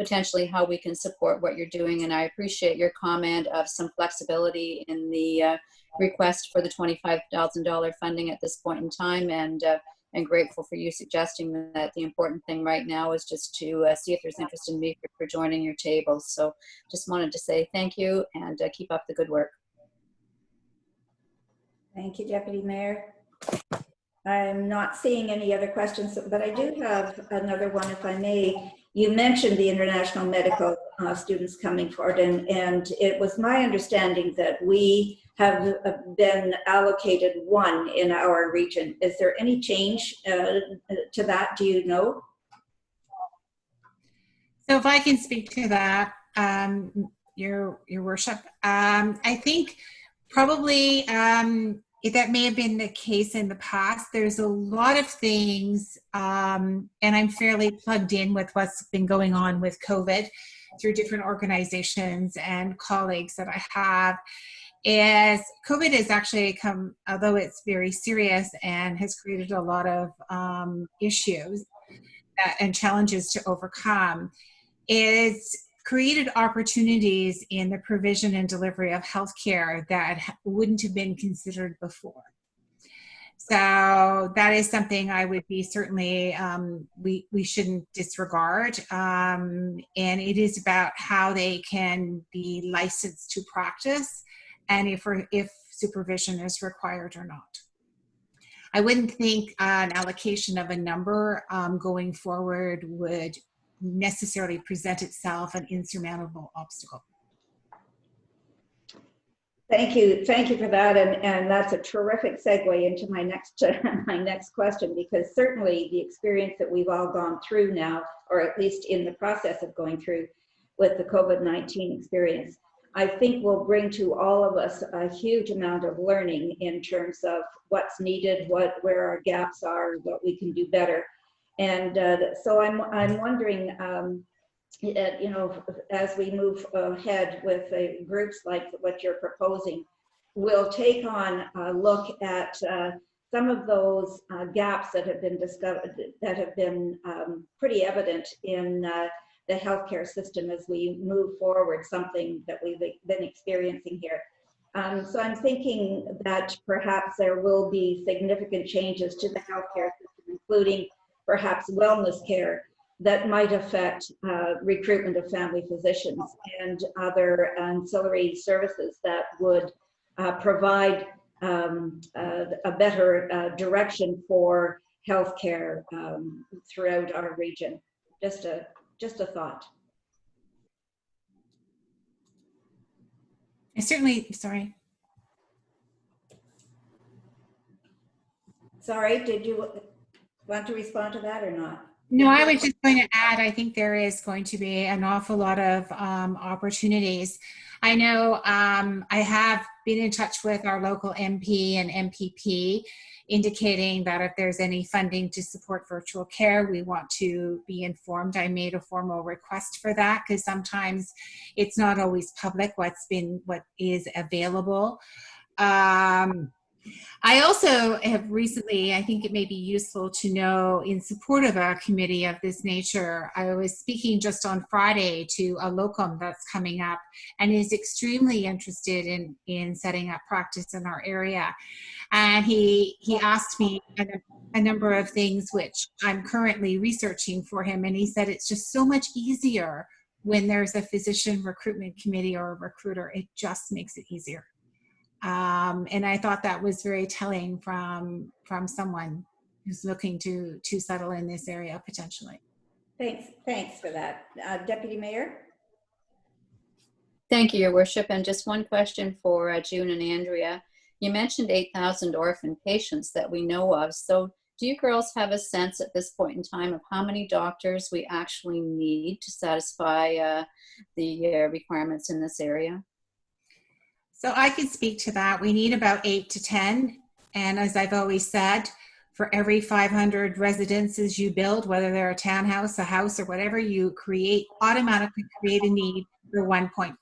potentially how we can support what you're doing. And I appreciate your comment of some flexibility in the request for the $25,000 funding at this point in time, and grateful for you suggesting that the important thing right now is just to see if there's interest in Meaford for joining your table. So just wanted to say thank you, and keep up the good work. Thank you, Deputy Mayor. I'm not seeing any other questions, but I do have another one, if I may. You mentioned the international medical students coming forward, and it was my understanding that we have been allocated one in our region. Is there any change to that? Do you know? So if I can speak to that, Your Worship, I think probably that may have been the case in the past. There's a lot of things, and I'm fairly plugged in with what's been going on with COVID through different organizations and colleagues that I have. Is COVID has actually come, although it's very serious and has created a lot of issues and challenges to overcome, it's created opportunities in the provision and delivery of healthcare that wouldn't have been considered before. So that is something I would be certainly, we shouldn't disregard. And it is about how they can be licensed to practice and if supervision is required or not. I wouldn't think an allocation of a number going forward would necessarily present itself an insurmountable obstacle. Thank you for that, and that's a terrific segue into my next question, because certainly the experience that we've all gone through now, or at least in the process of going through with the COVID-19 experience, I think will bring to all of us a huge amount of learning in terms of what's needed, where our gaps are, what we can do better. And so I'm wondering, you know, as we move ahead with groups like what you're proposing, we'll take on a look at some of those gaps that have been discovered, that have been pretty evident in the healthcare system as we move forward, something that we've been experiencing here. So I'm thinking that perhaps there will be significant changes to the healthcare system, including perhaps wellness care, that might affect recruitment of family physicians and other ancillary services that would provide a better direction for healthcare throughout our region. Just a thought. I certainly, sorry. Sorry, did you want to respond to that or not? No, I was just going to add, I think there is going to be an awful lot of opportunities. I know I have been in touch with our local MP and MPP, indicating that if there's any funding to support virtual care, we want to be informed. I made a formal request for that because sometimes it's not always public what is available. I also have recently, I think it may be useful to know, in support of a committee of this nature, I was speaking just on Friday to a locum that's coming up and is extremely interested in setting up practice in our area. And he asked me a number of things which I'm currently researching for him. And he said it's just so much easier when there's a physician recruitment committee or a recruiter. It just makes it easier. And I thought that was very telling from someone who's looking to settle in this area potentially. Thanks for that. Deputy Mayor? Thank you, Your Worship. And just one question for June and Andrea. You mentioned 8,000 orphan patients that we know of. So do you girls have a sense at this point in time of how many doctors we actually need to satisfy the requirements in this area? So I can speak to that. We need about 8 to 10. And as I've always said, for every 500 residences you build, whether they're a townhouse, a house, or whatever, you automatically create a need for 1.5.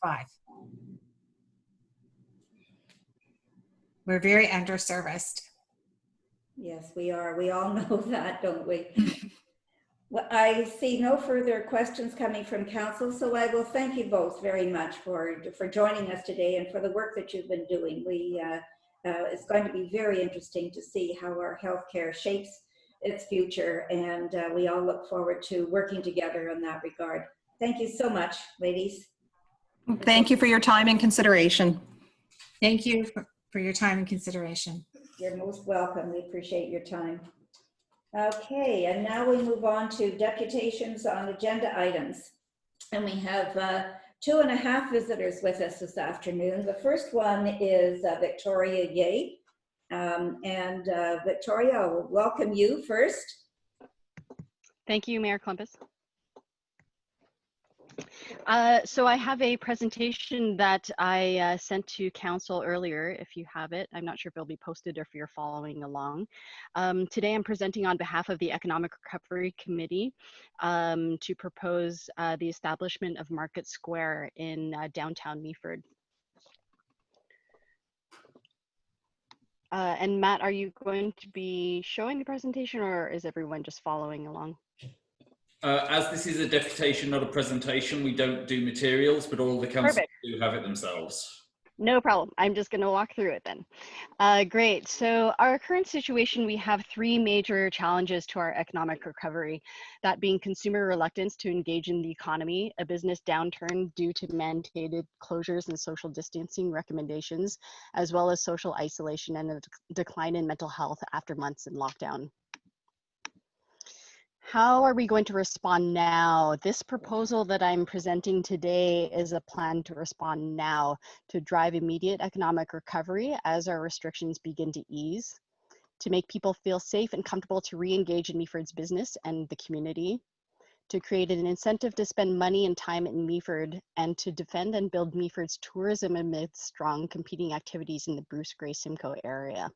We're very underserviced. Yes, we are. We all know that, don't we? Well, I see no further questions coming from council, so I will thank you both very much for joining us today and for the work that you've been doing. It's going to be very interesting to see how our healthcare shapes its future, and we all look forward to working together in that regard. Thank you so much, ladies. Thank you for your time and consideration. Thank you for your time and consideration. You're most welcome. We appreciate your time. Okay, and now we move on to deputations on agenda items. And we have 2.5 visitors with us this afternoon. The first one is Victoria Ye. Victoria, I will welcome you first. Thank you, Mayor Klumpus. So I have a presentation that I sent to council earlier, if you have it. I'm not sure if it'll be posted or if you're following along. Today I'm presenting on behalf of the Economic Recovery Committee to propose the establishment of Market Square in downtown Meaford. And Matt, are you going to be showing the presentation or is everyone just following along? As this is a deputation, not a presentation, we don't do materials, but all the councils do have it themselves. No problem. I'm just going to walk through it then. Great. So our current situation, we have 3 major challenges to our economic recovery, that being consumer reluctance to engage in the economy, a business downturn due to mandated closures and social distancing recommendations, as well as social isolation and a decline in mental health after months in lockdown. How are we going to respond now? This proposal that I'm presenting today is a plan to respond now to drive immediate economic recovery as our restrictions begin to ease, to make people feel safe and comfortable to re-engage in Meaford's business and the community, to create an incentive to spend money and time in Meaford, and to defend and build Meaford's tourism amidst strong competing activities in the Bruce Grey Simcoe area.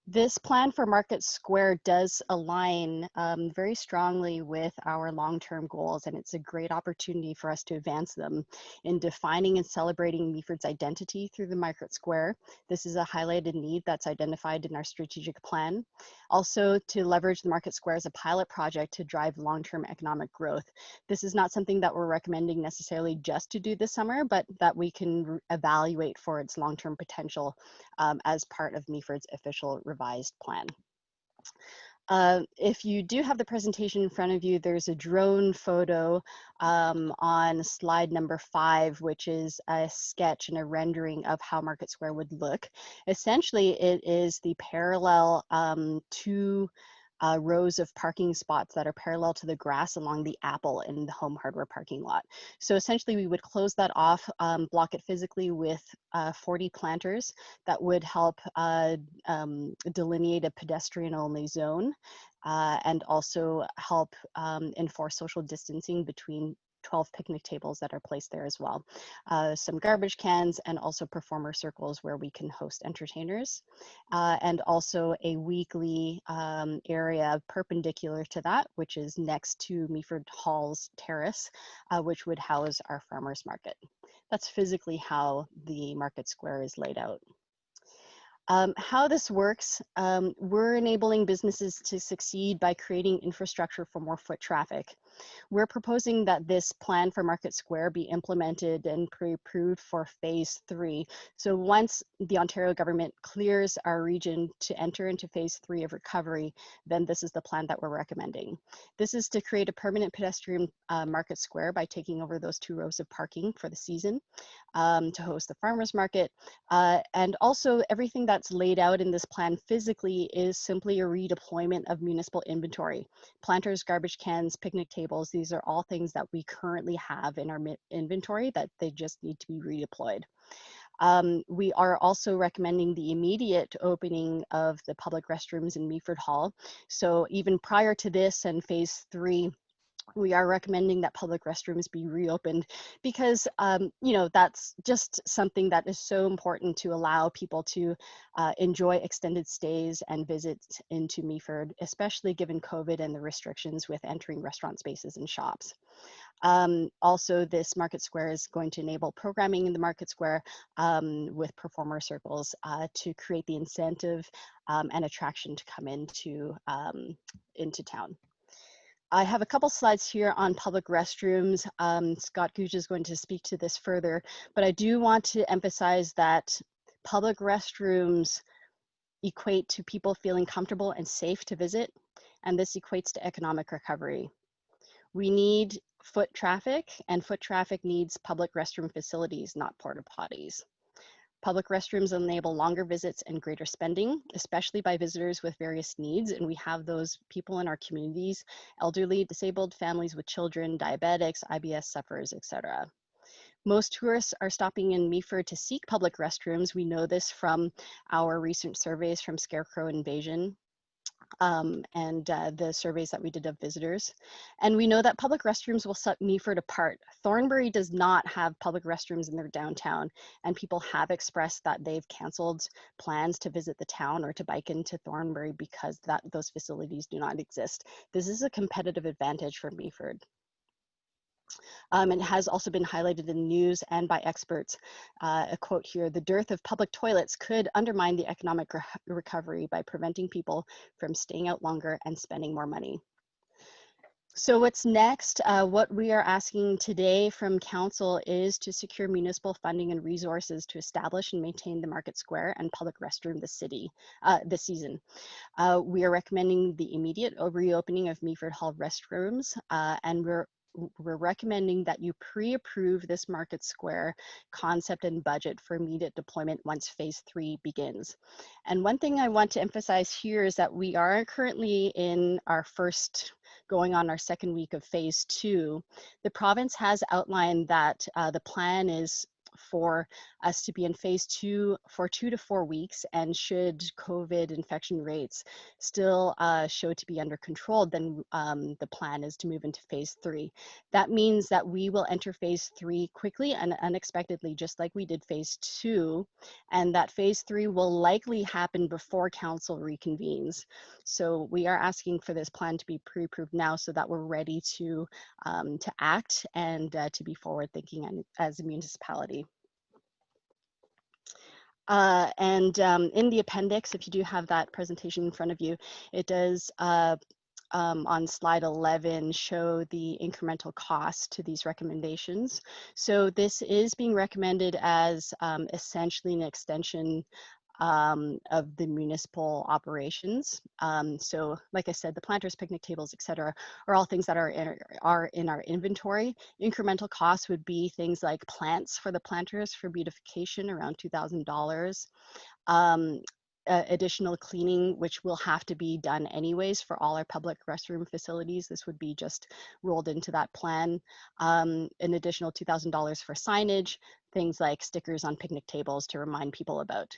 This plan for Market Square does align very strongly with our long-term goals, and it's a great opportunity for us to advance them in defining and celebrating Meaford's identity through the Market Square. This is a highlighted need that's identified in our strategic plan. Also, to leverage the Market Square as a pilot project to drive long-term economic growth. This is not something that we're recommending necessarily just to do this summer, but that we can evaluate for its long-term potential as part of Meaford's official revised plan. If you do have the presentation in front of you, there's a drone photo on slide number 5, which is a sketch and a rendering of how Market Square would look. Essentially, it is the parallel two rows of parking spots that are parallel to the grass along the Apple in the Home Hardware parking lot. So essentially we would close that off, block it physically with 40 planters that would help delineate a pedestrian only zone and also help enforce social distancing between 12 picnic tables that are placed there as well. Some garbage cans and also performer circles where we can host entertainers. And also a weekly area perpendicular to that, which is next to Meaford Hall's terrace, which would house our farmers market. That's physically how the Market Square is laid out. How this works, we're enabling businesses to succeed by creating infrastructure for more foot traffic. We're proposing that this plan for Market Square be implemented and pre-approved for phase 3. So once the Ontario government clears our region to enter into phase 3 of recovery, then this is the plan that we're recommending. This is to create a permanent pedestrian Market Square by taking over those 2 rows of parking for the season, to host the farmers market, and also everything that's laid out in this plan physically is simply a redeployment of municipal inventory. Planters, garbage cans, picnic tables, these are all things that we currently have in our inventory that they just need to be redeployed. We are also recommending the immediate opening of the public restrooms in Meaford Hall. So even prior to this and phase 3, we are recommending that public restrooms be reopened because, you know, that's just something that is so important to allow people to enjoy extended stays and visits into Meaford, especially given COVID and the restrictions with entering restaurant spaces and shops. Also, this Market Square is going to enable programming in the Market Square with performer circles to create the incentive and attraction to come into town. I have a couple slides here on public restrooms. Scott Gouge is going to speak to this further, but I do want to emphasize that public restrooms equate to people feeling comfortable and safe to visit, and this equates to economic recovery. We need foot traffic, and foot traffic needs public restroom facilities, not porta potties. Public restrooms enable longer visits and greater spending, especially by visitors with various needs. And we have those people in our communities, elderly, disabled, families with children, diabetics, IBS sufferers, etc. Most tourists are stopping in Meaford to seek public restrooms. We know this from our recent surveys from Scarecrow Invasion. And the surveys that we did of visitors. And we know that public restrooms will set Meaford apart. Thornbury does not have public restrooms in their downtown, and people have expressed that they've canceled plans to visit the town or to bike into Thornbury because those facilities do not exist. This is a competitive advantage for Meaford. It has also been highlighted in the news and by experts. A quote here, "The dearth of public toilets could undermine the economic recovery by preventing people from staying out longer and spending more money." So what's next? What we are asking today from council is to secure municipal funding and resources to establish and maintain the Market Square and public restroom this season. We are recommending the immediate reopening of Meaford Hall restrooms, and we're recommending that you pre-approve this Market Square concept and budget for immediate deployment once phase 3 begins. And one thing I want to emphasize here is that we are currently in going on our second week of phase 2. The province has outlined that the plan is for us to be in phase 2 for 2 to 4 weeks, and should COVID infection rates still show to be under control, then the plan is to move into phase 3. That means that we will enter phase 3 quickly and unexpectedly, just like we did phase 2, and that phase 3 will likely happen before council reconvenes. So we are asking for this plan to be pre-approved now so that we're ready to act and to be forward thinking as a municipality. In the appendix, if you do have that presentation in front of you, it does on slide 11 show the incremental cost to these recommendations. So this is being recommended as essentially an extension of the municipal operations. So like I said, the planters, picnic tables, etc., are all things that are in our inventory. Incremental costs would be things like plants for the planters for beautification, around $2,000. Additional cleaning, which will have to be done anyways for all our public restroom facilities. This would be just rolled into that plan. An additional $2,000 for signage, things like stickers on picnic tables to remind people about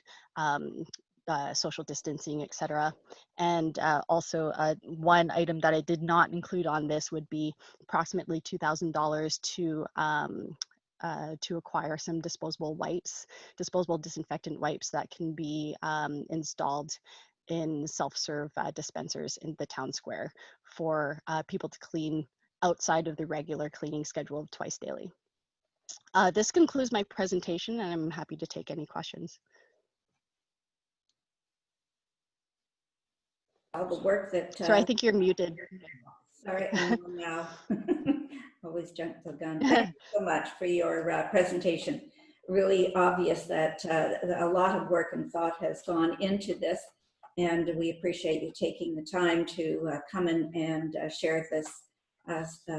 social distancing, etc. And also one item that I did not include on this would be approximately $2,000 to acquire some disposable disinfectant wipes that can be installed in self-serve dispensers in the town square for people to clean outside of the regular cleaning schedule of twice daily. This concludes my presentation, and I'm happy to take any questions. All the work that... Sorry, I think you're muted. Sorry, I know now. Always jump the gun. Thank you so much for your presentation. Really obvious that a lot of work and thought has gone into this, and we appreciate you taking the time to come in and share this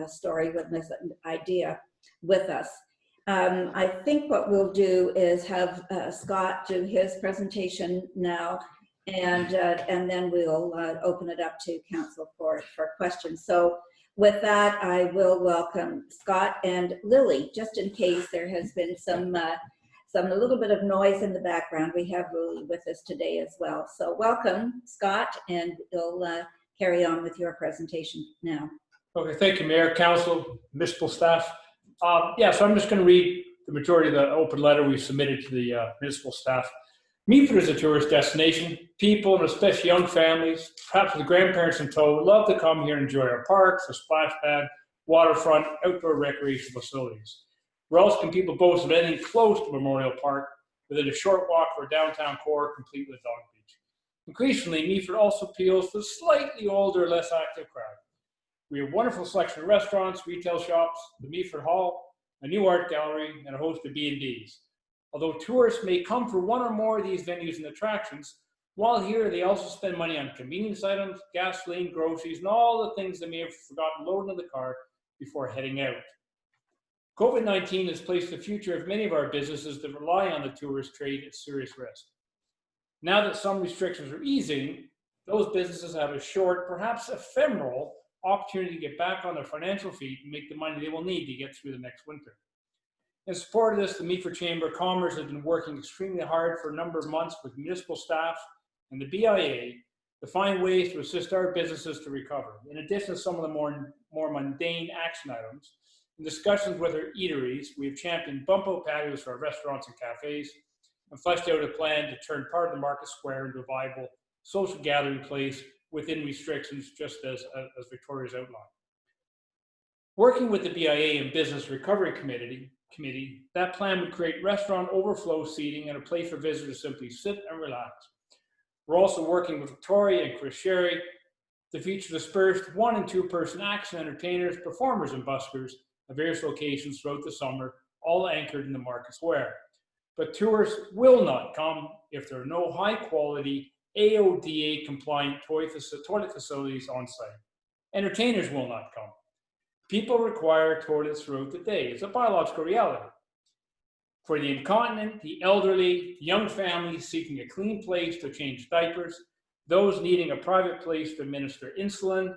story with this idea with us. I think what we'll do is have Scott do his presentation now, and then we'll open it up to council for questions. So with that, I will welcome Scott and Lily, just in case there has been a little bit of noise in the background. We have Lily with us today as well. So welcome, Scott, and you'll carry on with your presentation now. Okay, thank you, Mayor, Council, municipal staff. Yeah, so I'm just going to read the majority of the open letter we submitted to the municipal staff. Meaford is a tourist destination. People, and especially young families, perhaps with grandparents in tow, love to come here and enjoy our parks, our splash pad, waterfront, outdoor recreation facilities. Where else can people boast of anything close to Memorial Park, within a short walk for a downtown core, complete with dog beach? Increasingly, Meaford also appeals to a slightly older, less active crowd. We have a wonderful selection of restaurants, retail shops, the Meaford Hall, a new art gallery, and a host of B&Bs. Although tourists may come for one or more of these venues and attractions, while here, they also spend money on convenience items, gasoline, groceries, and all the things they may have forgotten loading in the car before heading out. COVID-19 has placed the future of many of our businesses that rely on the tourist trade at serious risk. Now that some restrictions are easing, those businesses have a short, perhaps ephemeral, opportunity to get back on their financial feet and make the money they will need to get through the next winter. In support of this, the Meaford Chamber of Commerce has been working extremely hard for a number of months with municipal staff and the BIA to find ways to assist our businesses to recover. In addition to some of the more mundane action items, in discussions with our eateries, we have championed bump-out patios for our restaurants and cafes and fleshed out a plan to turn part of the market square into a viable social gathering place within restrictions, just as Victoria's outlined. Working with the BIA and Business Recovery Committee, that plan would create restaurant overflow seating and a place for visitors to simply sit and relax. We're also working with Victoria and Chris Sherry to feature dispersed 1- and 2-person action entertainers, performers, and buskers at various locations throughout the summer, all anchored in the market square. But tourists will not come if there are no high-quality AODA compliant toilet facilities on site. Entertainers will not come. People require toilets throughout the day. It's a biological reality. For the incontinent, the elderly, young families seeking a clean place to change diapers, those needing a private place to administer insulin,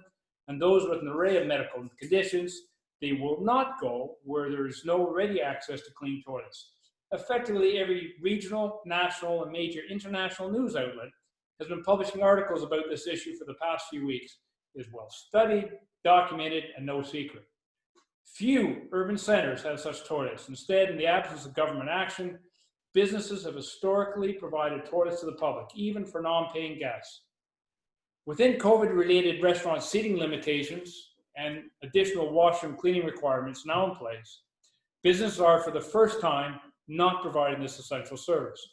and those with an array of medical conditions, they will not go where there is no ready access to clean toilets. Effectively, every regional, national, and major international news outlet has been publishing articles about this issue for the past few weeks. It is well studied, documented, and no secret. Few urban centers have such toilets. Instead, in the absence of government action, businesses have historically provided toilets to the public, even for non-paying guests. Within COVID-related restaurant seating limitations and additional washroom cleaning requirements now in place, businesses are, for the first time, not providing this essential service.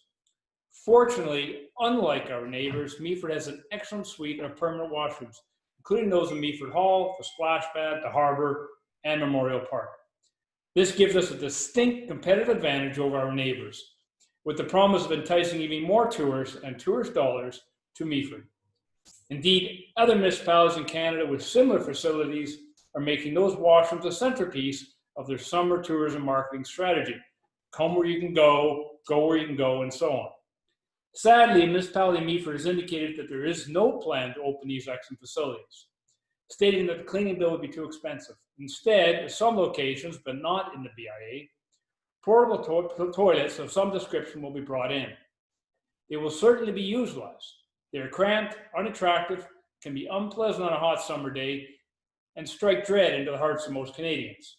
Fortunately, unlike our neighbors, Meaford has an excellent suite of permanent washrooms, including those in Meaford Hall, the Splash Pad, the Harbor, and Memorial Park. This gives us a distinct competitive advantage over our neighbors, with the promise of enticing even more tourists and tourist dollars to Meaford. Indeed, other municipalities in Canada with similar facilities are making those washrooms a centerpiece of their summer tourism marketing strategy. Come where you can go where you can go, and so on. Sadly, the municipality of Meaford has indicated that there is no plan to open these excellent facilities, stating that the cleaning bill would be too expensive. Instead, at some locations, but not in the BIA, portable toilets of some description will be brought in. They will certainly be utilized. They are cramped, unattractive, can be unpleasant on a hot summer day, and strike dread into the hearts of most Canadians.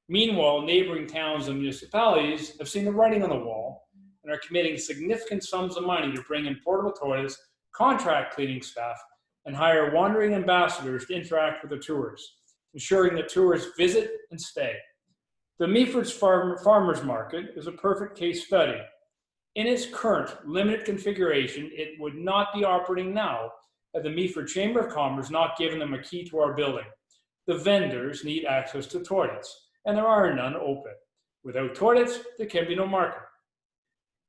Meanwhile, neighboring towns and municipalities have seen the writing on the wall and are committing significant sums of money to bring in portable toilets, contract cleaning staff, and hire wandering ambassadors to interact with the tourists, ensuring that tourists visit and stay. The Meaford's Farmers Market is a perfect case study. In its current limited configuration, it would not be operating now had the Meaford Chamber of Commerce not given them a key to our building. The vendors need access to toilets, and there are none open. Without toilets, there can be no market.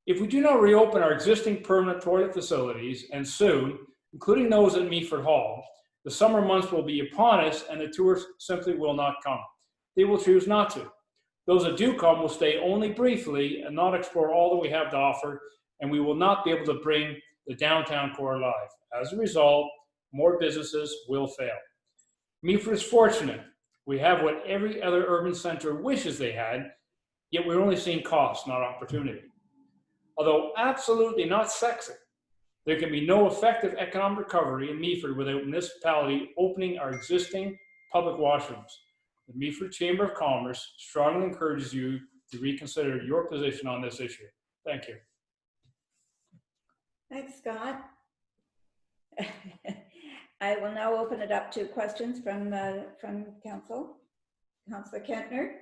If we do not reopen our existing permanent toilet facilities, and soon, including those at Meaford Hall, the summer months will be upon us and the tourists simply will not come. They will choose not to. Those that do come will stay only briefly and not explore all that we have to offer, and we will not be able to bring the downtown core alive. As a result, more businesses will fail. Meaford is fortunate. We have what every other urban center wishes they had, yet we're only seeing cost, not opportunity. Although absolutely not sexy, there can be no effective economic recovery in Meaford without municipality opening our existing public washrooms. The Meaford Chamber of Commerce strongly encourages you to reconsider your position on this issue. Thank you. Thanks, Scott. I will now open it up to questions from council. Councillor Kentner.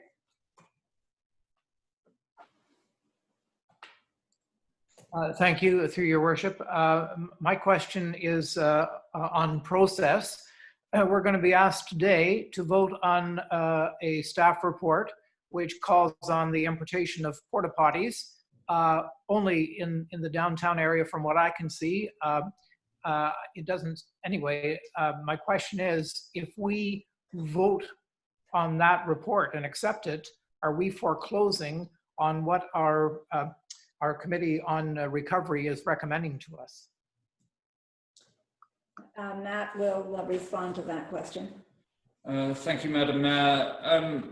Thank you, through your worship. My question is on process. we're going to be asked today to vote on a staff report which calls on the importation of porta potties only in the downtown area from what I can see. It doesn't, anyway, my question is, if we vote on that report and accept it, are we foreclosing on what our Committee on Recovery is recommending to us? Matt will respond to that question. Thank you, Madam Mayor.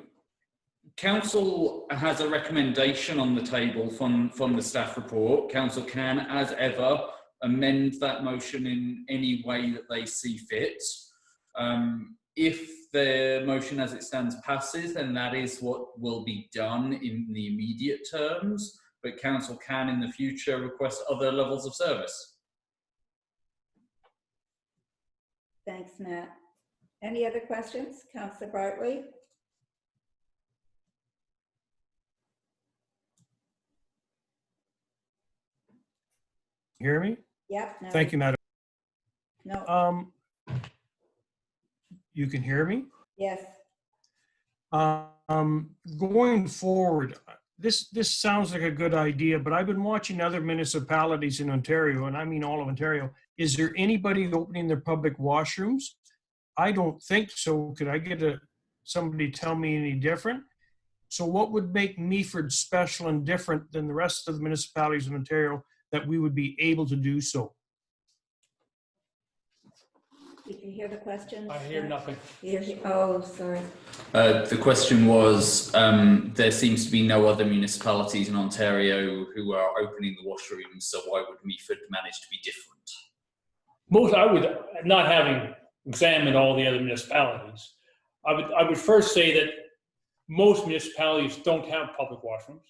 Council has a recommendation on the table from the staff report. Council can, as ever, amend that motion in any way that they see fit. If the motion as it stands passes, then that is what will be done in the immediate terms, but Council can in the future request other levels of service. Thanks, Matt. Any other questions? Councillor Bartley? Hear me? Yep. No. Thank you, Madam. No. You can hear me? Yes. Going forward, this sounds like a good idea, but I've been watching other municipalities in Ontario, and I mean all of Ontario. Is there anybody opening their public washrooms? I don't think so. Could I get somebody tell me any different? So what would make Meaford special and different than the rest of the municipalities in Ontario that we would be able to do so? Did you hear the question? I hear nothing. Oh, sorry. The question was, there seems to be no other municipalities in Ontario who are opening the washrooms, so why would Meaford manage to be different? I would, not having examined all the other municipalities, I would first say that most municipalities don't have public washrooms,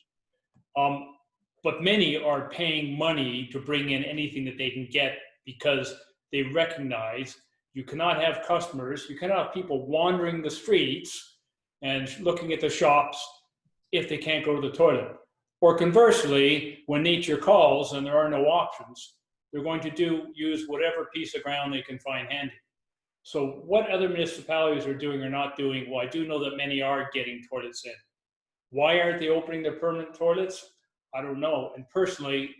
but many are paying money to bring in anything that they can get because they recognize you cannot have customers, you cannot have people wandering the streets and looking at the shops if they can't go to the toilet. Or conversely, when nature calls and there are no options, they're going to use whatever piece of ground they can find handy. So what other municipalities are doing or not doing, well, I do know that many are getting toilets in. Why aren't they opening their permanent toilets? I don't know. And personally,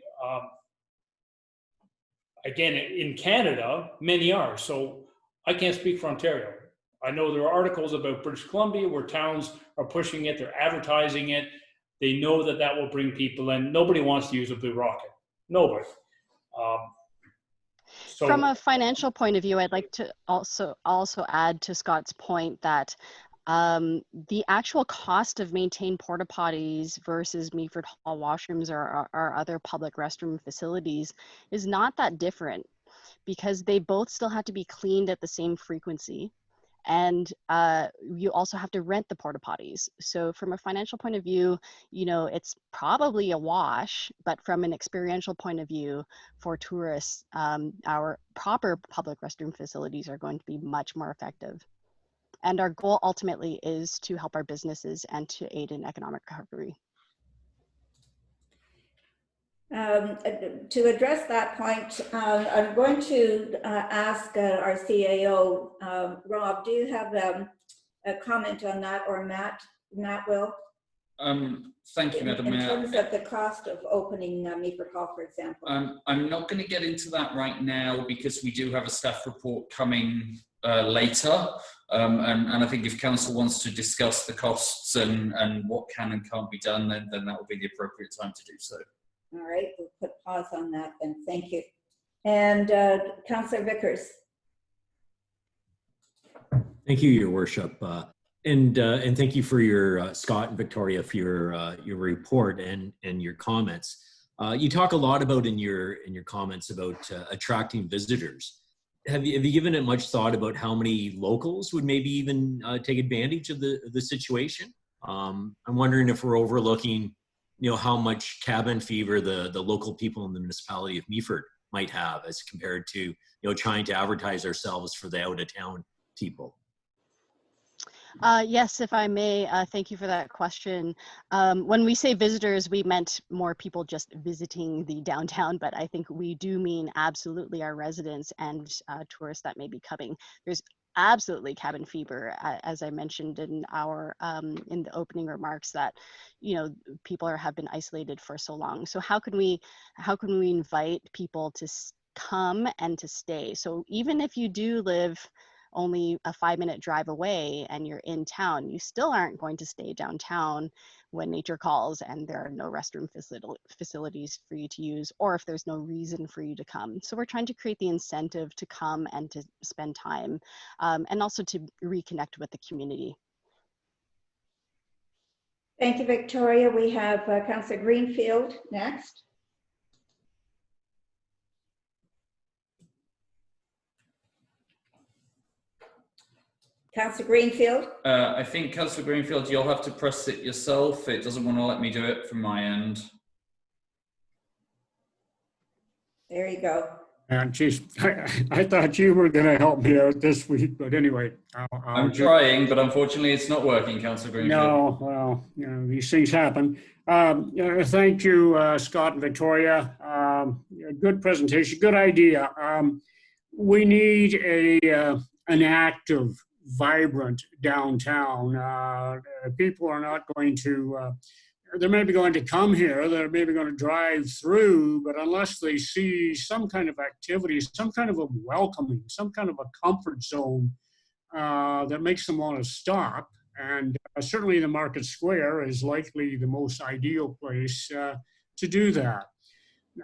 again, in Canada, many are. So I can't speak for Ontario. I know there are articles about British Columbia where towns are pushing it, they're advertising it. They know that that will bring people in. Nobody wants to use a Blue Rocket. Nobody. So, from a financial point of view, I'd like to also add to Scott's point that the actual cost of maintained porta potties versus Meaford Hall washrooms or other public restroom facilities is not that different, because they both still have to be cleaned at the same frequency, and you also have to rent the porta potties. So from a financial point of view, you know, it's probably a wash, but from an experiential point of view for tourists, our proper public restroom facilities are going to be much more effective. And our goal ultimately is to help our businesses and to aid in economic recovery. To address that point, I'm going to ask our CAO, Rob, do you have a comment on that, or Matt will? Thank you, Madam Mayor. In terms of the cost of opening Meaford Hall, for example. I'm not going to get into that right now because we do have a staff report coming later. And I think if council wants to discuss the costs and what can and can't be done, then that will be the appropriate time to do so. All right, we'll put pause on that then. Thank you. And Councillor Vickers. Thank you, Your Worship, and thank you for your Scott and Victoria for your report and your comments. You talk a lot about in your comments about attracting visitors. Have you given it much thought about how many locals would maybe even take advantage of the situation? I'm wondering if we're overlooking, you know, how much cabin fever the local people in the municipality of Meaford might have as compared to, you know, trying to advertise ourselves for the out of town people. Yes, if I may, thank you for that question. When we say visitors, we meant more people just visiting the downtown, but I think we do mean absolutely our residents and tourists that may be coming. There's absolutely cabin fever, as I mentioned in our in the opening remarks, that people have been isolated for so long. So how can we invite people to come and to stay? So even if you do live only a 5-minute drive away and you're in town, you still aren't going to stay downtown when nature calls and there are no restroom facilities for you to use, or if there's no reason for you to come. So we're trying to create the incentive to come and to spend time, and also to reconnect with the community. Thank you, Victoria. We have Councillor Greenfield next. Councillor Greenfield. I think, Councillor Greenfield, you'll have to press it yourself. It doesn't want to let me do it from my end. There you go. Geez, I thought you were going to help me out this week, but anyway. I'm trying, but unfortunately it's not working, Councillor Greenfield. No, well, these things happen. Thank you, Scott and Victoria. Good presentation, good idea. We need an active, vibrant downtown. People are not going to, they may be going to come here, they're maybe going to drive through, but unless they see some kind of activity, some kind of a welcoming, some kind of a comfort zone that makes them want to stop. And certainly the Market Square is likely the most ideal place to do that.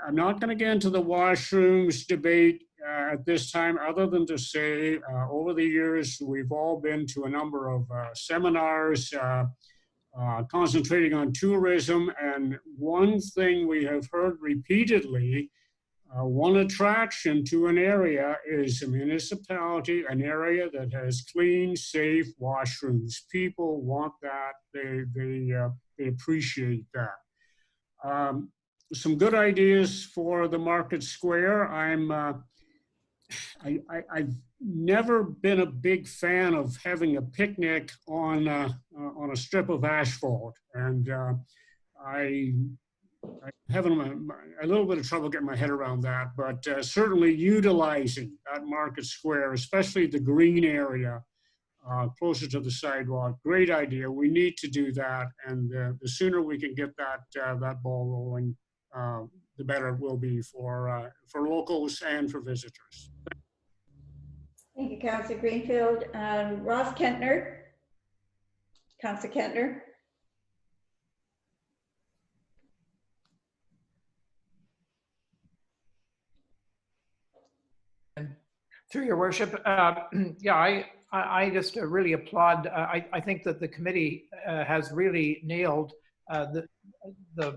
I'm not going to get into the washrooms debate at this time, other than to say over the years, we've all been to a number of seminars concentrating on tourism. And one thing we have heard repeatedly, one attraction to an area is a municipality, an area that has clean, safe washrooms. People want that. They appreciate that. Some good ideas for the Market Square. I've never been a big fan of having a picnic on a strip of asphalt, and I'm having a little bit of trouble getting my head around that. But certainly utilizing that Market Square, especially the green area closer to the sidewalk, great idea. We need to do that, and the sooner we can get that ball rolling, the better it will be for locals and for visitors. Thank you, Councillor Greenfield. Ross Kentner. Councillor Kentner. Through your worship, yeah, I just really applaud. I think that the committee has really nailed the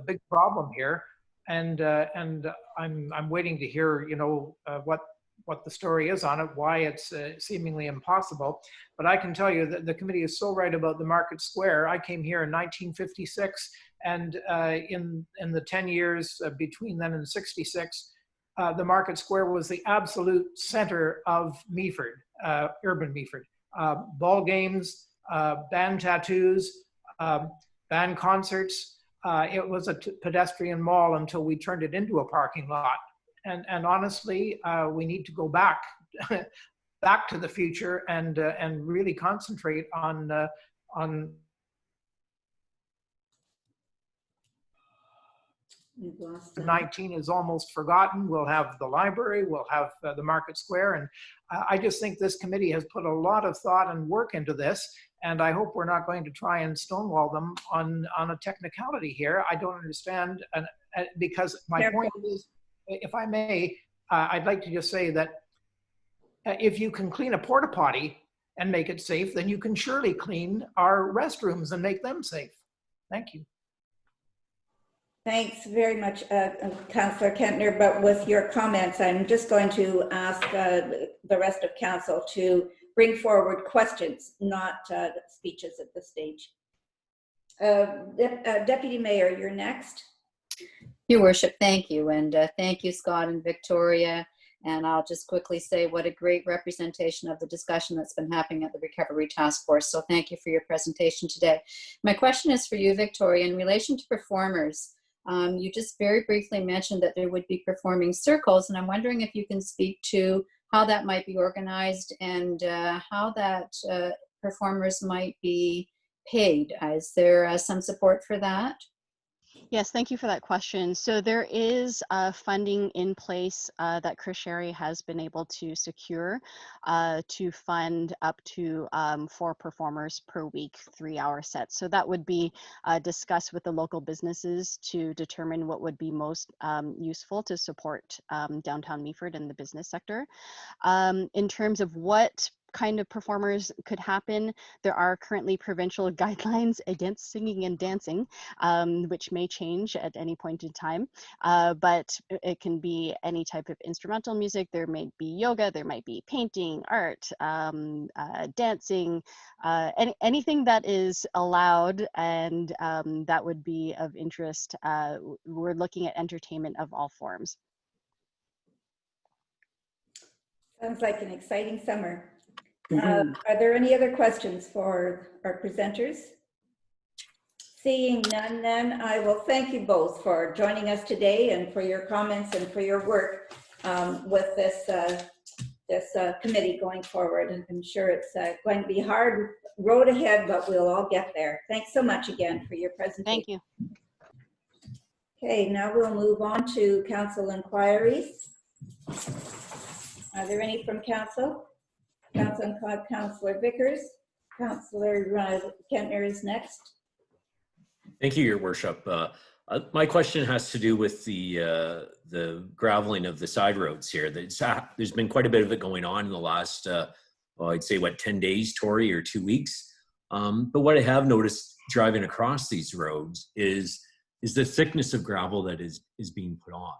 big problem here, and I'm waiting to hear what the story is on it, why it's seemingly impossible. But I can tell you that the committee is so right about the Market Square. I came here in 1956, and in the 10 years between then and 66. The Market Square was the absolute center of Meaford, urban Meaford. Ball games, band tattoos, band concerts. It was a pedestrian mall until we turned it into a parking lot. And honestly, we need to go back to the future and really concentrate on 19 is almost forgotten. We'll have the library, we'll have the Market Square, and I just think this committee has put a lot of thought and work into this, and I hope we're not going to try and stonewall them on a technicality here. I don't understand, because my point is, if I may, I'd like to just say that if you can clean a porta potty and make it safe, then you can surely clean our restrooms and make them safe. Thank you. Thanks very much, Councillor Kentner. But with your comments, I'm just going to ask the rest of council to bring forward questions, not speeches at this stage. Deputy Mayor, you're next. Your Worship, thank you. And thank you, Scott and Victoria. And I'll just quickly say what a great representation of the discussion that's been happening at the Recovery Task Force. So thank you for your presentation today. My question is for you, Victoria, in relation to performers. You just very briefly mentioned that there would be performing circles, and I'm wondering if you can speak to how that might be organized and how that performers might be paid. Is there some support for that? Yes, thank you for that question. So there is funding in place that Chris Sherry has been able to secure to fund up to 4 performers per week, 3-hour sets. So that would be discussed with the local businesses to determine what would be most useful to support downtown Meaford and the business sector. In terms of what kind of performers could happen, there are currently provincial guidelines against singing and dancing, which may change at any point in time, but it can be any type of instrumental music. There may be yoga, there might be painting, art, dancing, anything that is allowed and that would be of interest. We're looking at entertainment of all forms. Sounds like an exciting summer. Are there any other questions for our presenters? Seeing none, then I will thank you both for joining us today and for your comments and for your work with this committee going forward. And I'm sure it's going to be a hard road ahead, but we'll all get there. Thanks so much again for your presentation. Thank you. Okay, now we'll move on to council inquiries. Are there any from council? Councillor Vickers. Councillor Kentner is next. Thank you, Your Worship. My question has to do with the graveling of the side roads here. There's been quite a bit of it going on in the last, well, I'd say, 10 days, Tori, or 2 weeks. But what I have noticed driving across these roads is the thickness of gravel that is being put on.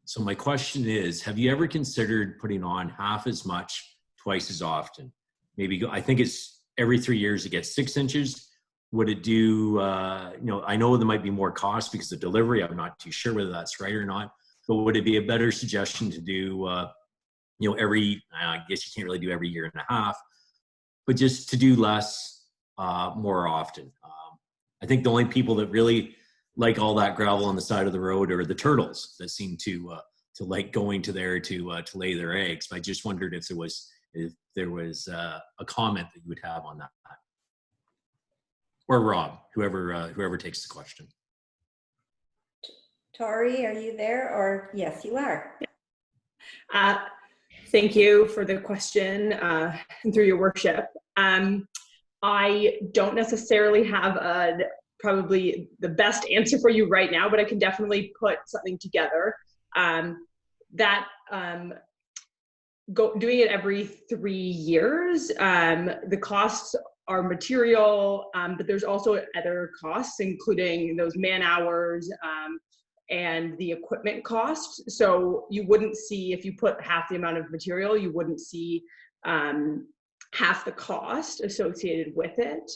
So my question is, have you ever considered putting on half as much, twice as often? Maybe, I think it's every 3 years it gets 6 inches. Would it do, I know there might be more cost because of delivery. I'm not too sure whether that's right or not, but would it be a better suggestion to do, every, I guess you can't really do every year and a half, but just to do less more often? I think the only people that really like all that gravel on the side of the road are the turtles that seem to like going to there to lay their eggs. But I just wondered if there was a comment that you would have on that. Or Rob, whoever takes the question. Tori, are you there? Or yes, you are. Thank you for the question and through your worship. I don't necessarily have probably the best answer for you right now, but I can definitely put something together. Doing it every 3 years, the costs are material, but there's also other costs, including those man hours and the equipment cost. So you wouldn't see, if you put half the amount of material, you wouldn't see half the cost associated with it.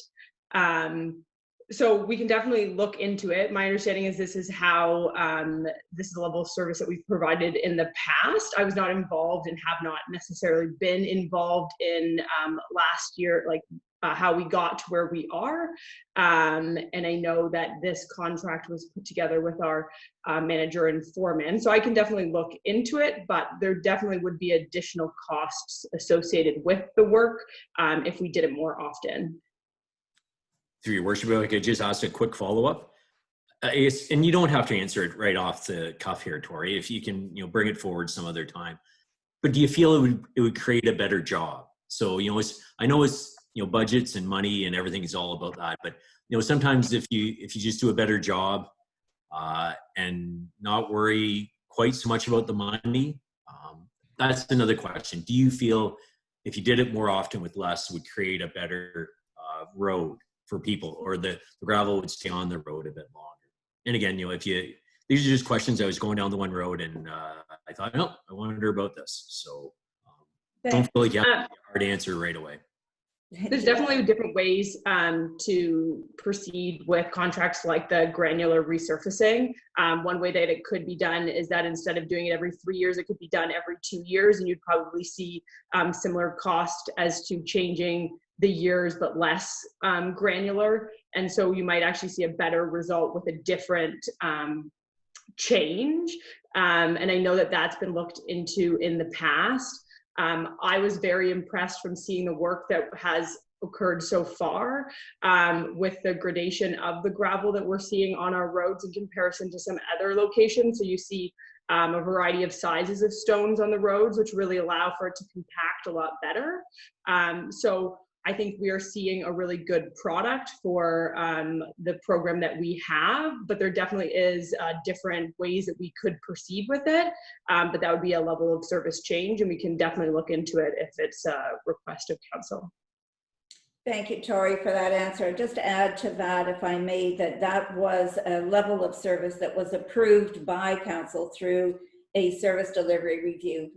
So we can definitely look into it. My understanding is this is how, this is the level of service that we've provided in the past. I was not involved and have not necessarily been involved in last year, like how we got to where we are. And I know that this contract was put together with our manager and foreman. So I can definitely look into it, but there definitely would be additional costs associated with the work if we did it more often. Through your worship, I could just ask a quick follow-up. And you don't have to answer it right off the cuff here, Tori, if you can, bring it forward some other time. But do you feel it would create a better job? So, I know it's, budgets and money and everything is all about that. But, sometimes if you just do a better job and not worry quite so much about the money, that's another question. Do you feel if you did it more often with less would create a better road for people, or the gravel would stay on the road a bit longer? And again, these are just questions. I was going down the one road and I thought, I wonder about this. So don't feel like you have a hard answer right away. There's definitely different ways to proceed with contracts like the granular resurfacing. One way that it could be done is that instead of doing it every 3 years, it could be done every 2 years, and you'd probably see similar cost as to changing the years, but less granular. And so you might actually see a better result with a different change. And I know that that's been looked into in the past. I was very impressed from seeing the work that has occurred so far with the gradation of the gravel that we're seeing on our roads in comparison to some other locations. So you see a variety of sizes of stones on the roads, which really allow for it to compact a lot better. So I think we are seeing a really good product for the program that we have, but there definitely is different ways that we could proceed with it. But that would be a level of service change, and we can definitely look into it if it's a request of council. Thank you, Tori, for that answer. Just to add to that, if I may, that was a level of service that was approved by council through a service delivery review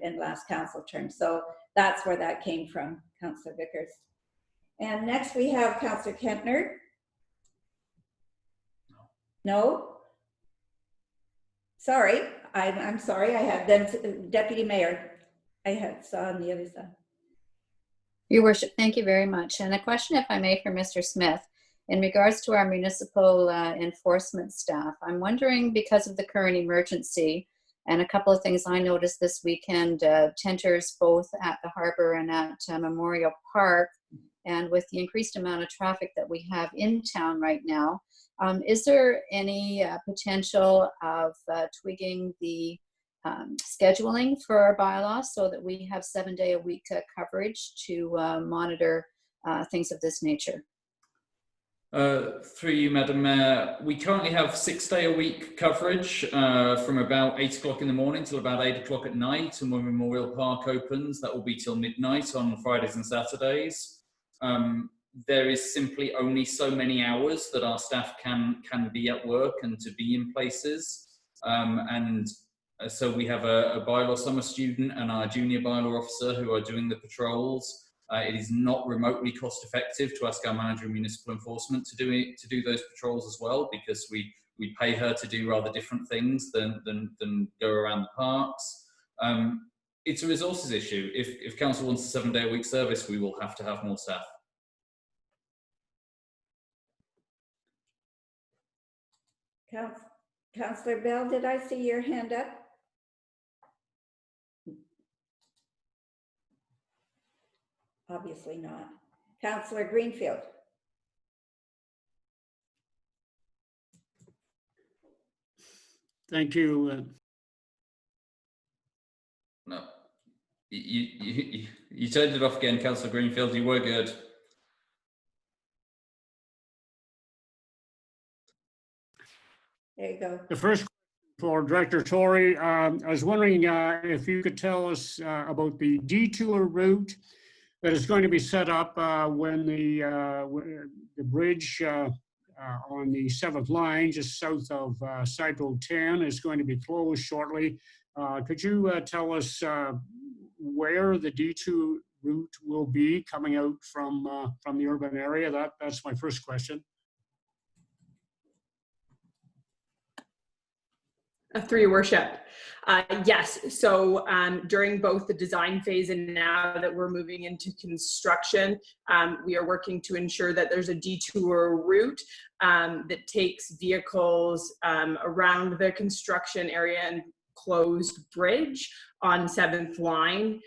in last council term. So that's where that came from, Councillor Vickers. And next we have Councillor Kentner. No? Sorry, I'm sorry. I had then Deputy Mayor. I had saw on the other side. Your Worship, thank you very much. And a question, if I may, for Mr. Smith. In regards to our municipal enforcement staff, I'm wondering, because of the current emergency and a couple of things I noticed this weekend, tenters both at the Harbor and at Memorial Park, and with the increased amount of traffic that we have in town right now, is there any potential of twigging the scheduling for our bylaws so that we have 7-day-a-week coverage to monitor things of this nature? Through you, Madam Mayor, we currently have 6-day-a-week coverage from about 8 o'clock in the morning till about 8 o'clock at night, and when Memorial Park opens, that will be till midnight on Fridays and Saturdays. There is simply only so many hours that our staff can be at work and to be in places, so we have a bylaw summer student and our junior bylaw officer who are doing the patrols. It is not remotely cost effective to ask our manager of municipal enforcement to do those patrols as well, because we pay her to do rather different things than go around the parks. It's a resources issue. If council wants a 7-day-a-week service, we will have to have more staff. Councillor Bell, did I see your hand up? Obviously not. Councillor Greenfield. Thank you. No, you turned it off again, Councillor Greenfield. You were good. There you go. The first for Director Tory, I was wondering if you could tell us about the detour route that is going to be set up when the bridge on the 7th line, just south of Side Road 10, is going to be closed shortly. Could you tell us where the detour route will be coming out from the urban area? That's my first question. Through your worship. Yes, so during both the design phase and now that we're moving into construction, we are working to ensure that there's a detour route that takes vehicles around the construction area and closed bridge on 7th line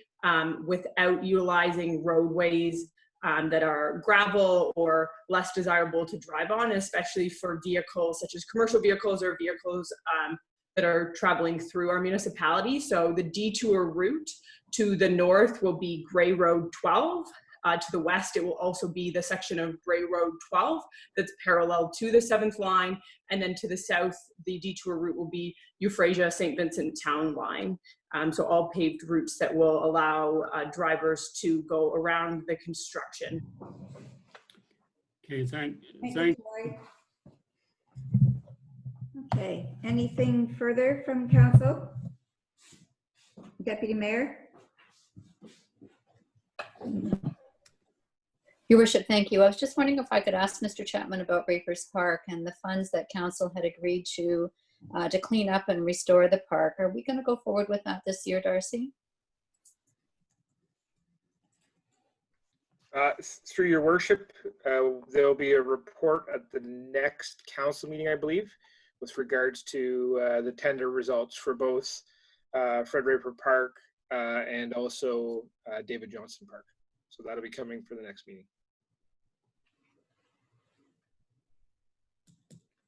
without utilizing roadways that are gravel or less desirable to drive on, especially for vehicles such as commercial vehicles or vehicles that are traveling through our municipality. So the detour route to the north will be Gray Road 12. To the west, it will also be the section of Gray Road 12 that's parallel to the 7th line. And then to the south, the detour route will be Euphrasia St. Vincent Town line. So all paved routes that will allow drivers to go around the construction. Okay, thank you. Okay, anything further from council? Deputy Mayor? Your Worship, thank you. I was just wondering if I could ask Mr. Chapman about Rakers Park and the funds that council had agreed to clean up and restore the park. Are we going to go forward with that this year, Darcy? Through your worship, there'll be a report at the next council meeting, I believe, with regards to the tender results for both Fred Raper Park and also David Johnston Park. So that'll be coming for the next meeting.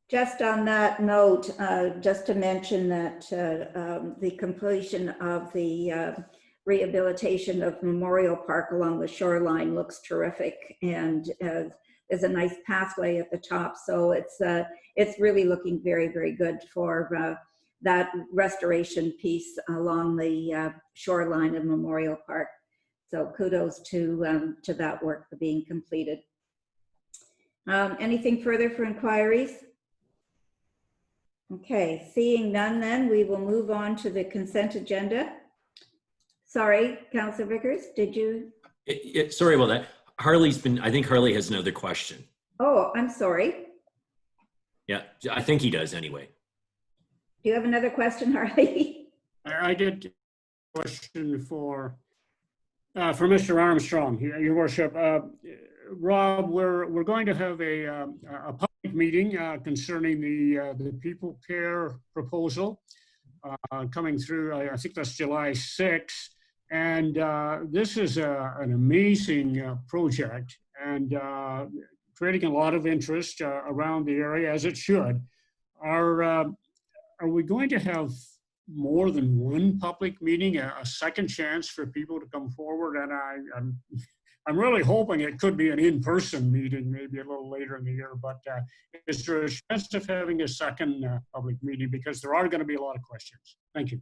Just on that note, just to mention that the completion of the rehabilitation of Memorial Park along the shoreline looks terrific, and there's a nice pathway at the top. So it's really looking very, very good for that restoration piece along the shoreline of Memorial Park. So kudos to that work for being completed. Anything further for inquiries? Okay, seeing none, then we will move on to the consent agenda. Sorry, Councillor Vickers, did you? Sorry about that. I think Harley has another question. Oh, I'm sorry. Yeah, I think he does anyway. Do you have another question, Harley? I did a question for Mr. Armstrong, Your Worship. Rob, we're going to have a public meeting concerning the people care proposal coming through. I think that's July 6th, and this is an amazing project and creating a lot of interest around the area, as it should. Are we going to have more than one public meeting, a second chance for people to come forward? And I'm really hoping it could be an in-person meeting, maybe a little later in the year, but is there a chance of having a second public meeting? Because there are going to be a lot of questions. Thank you.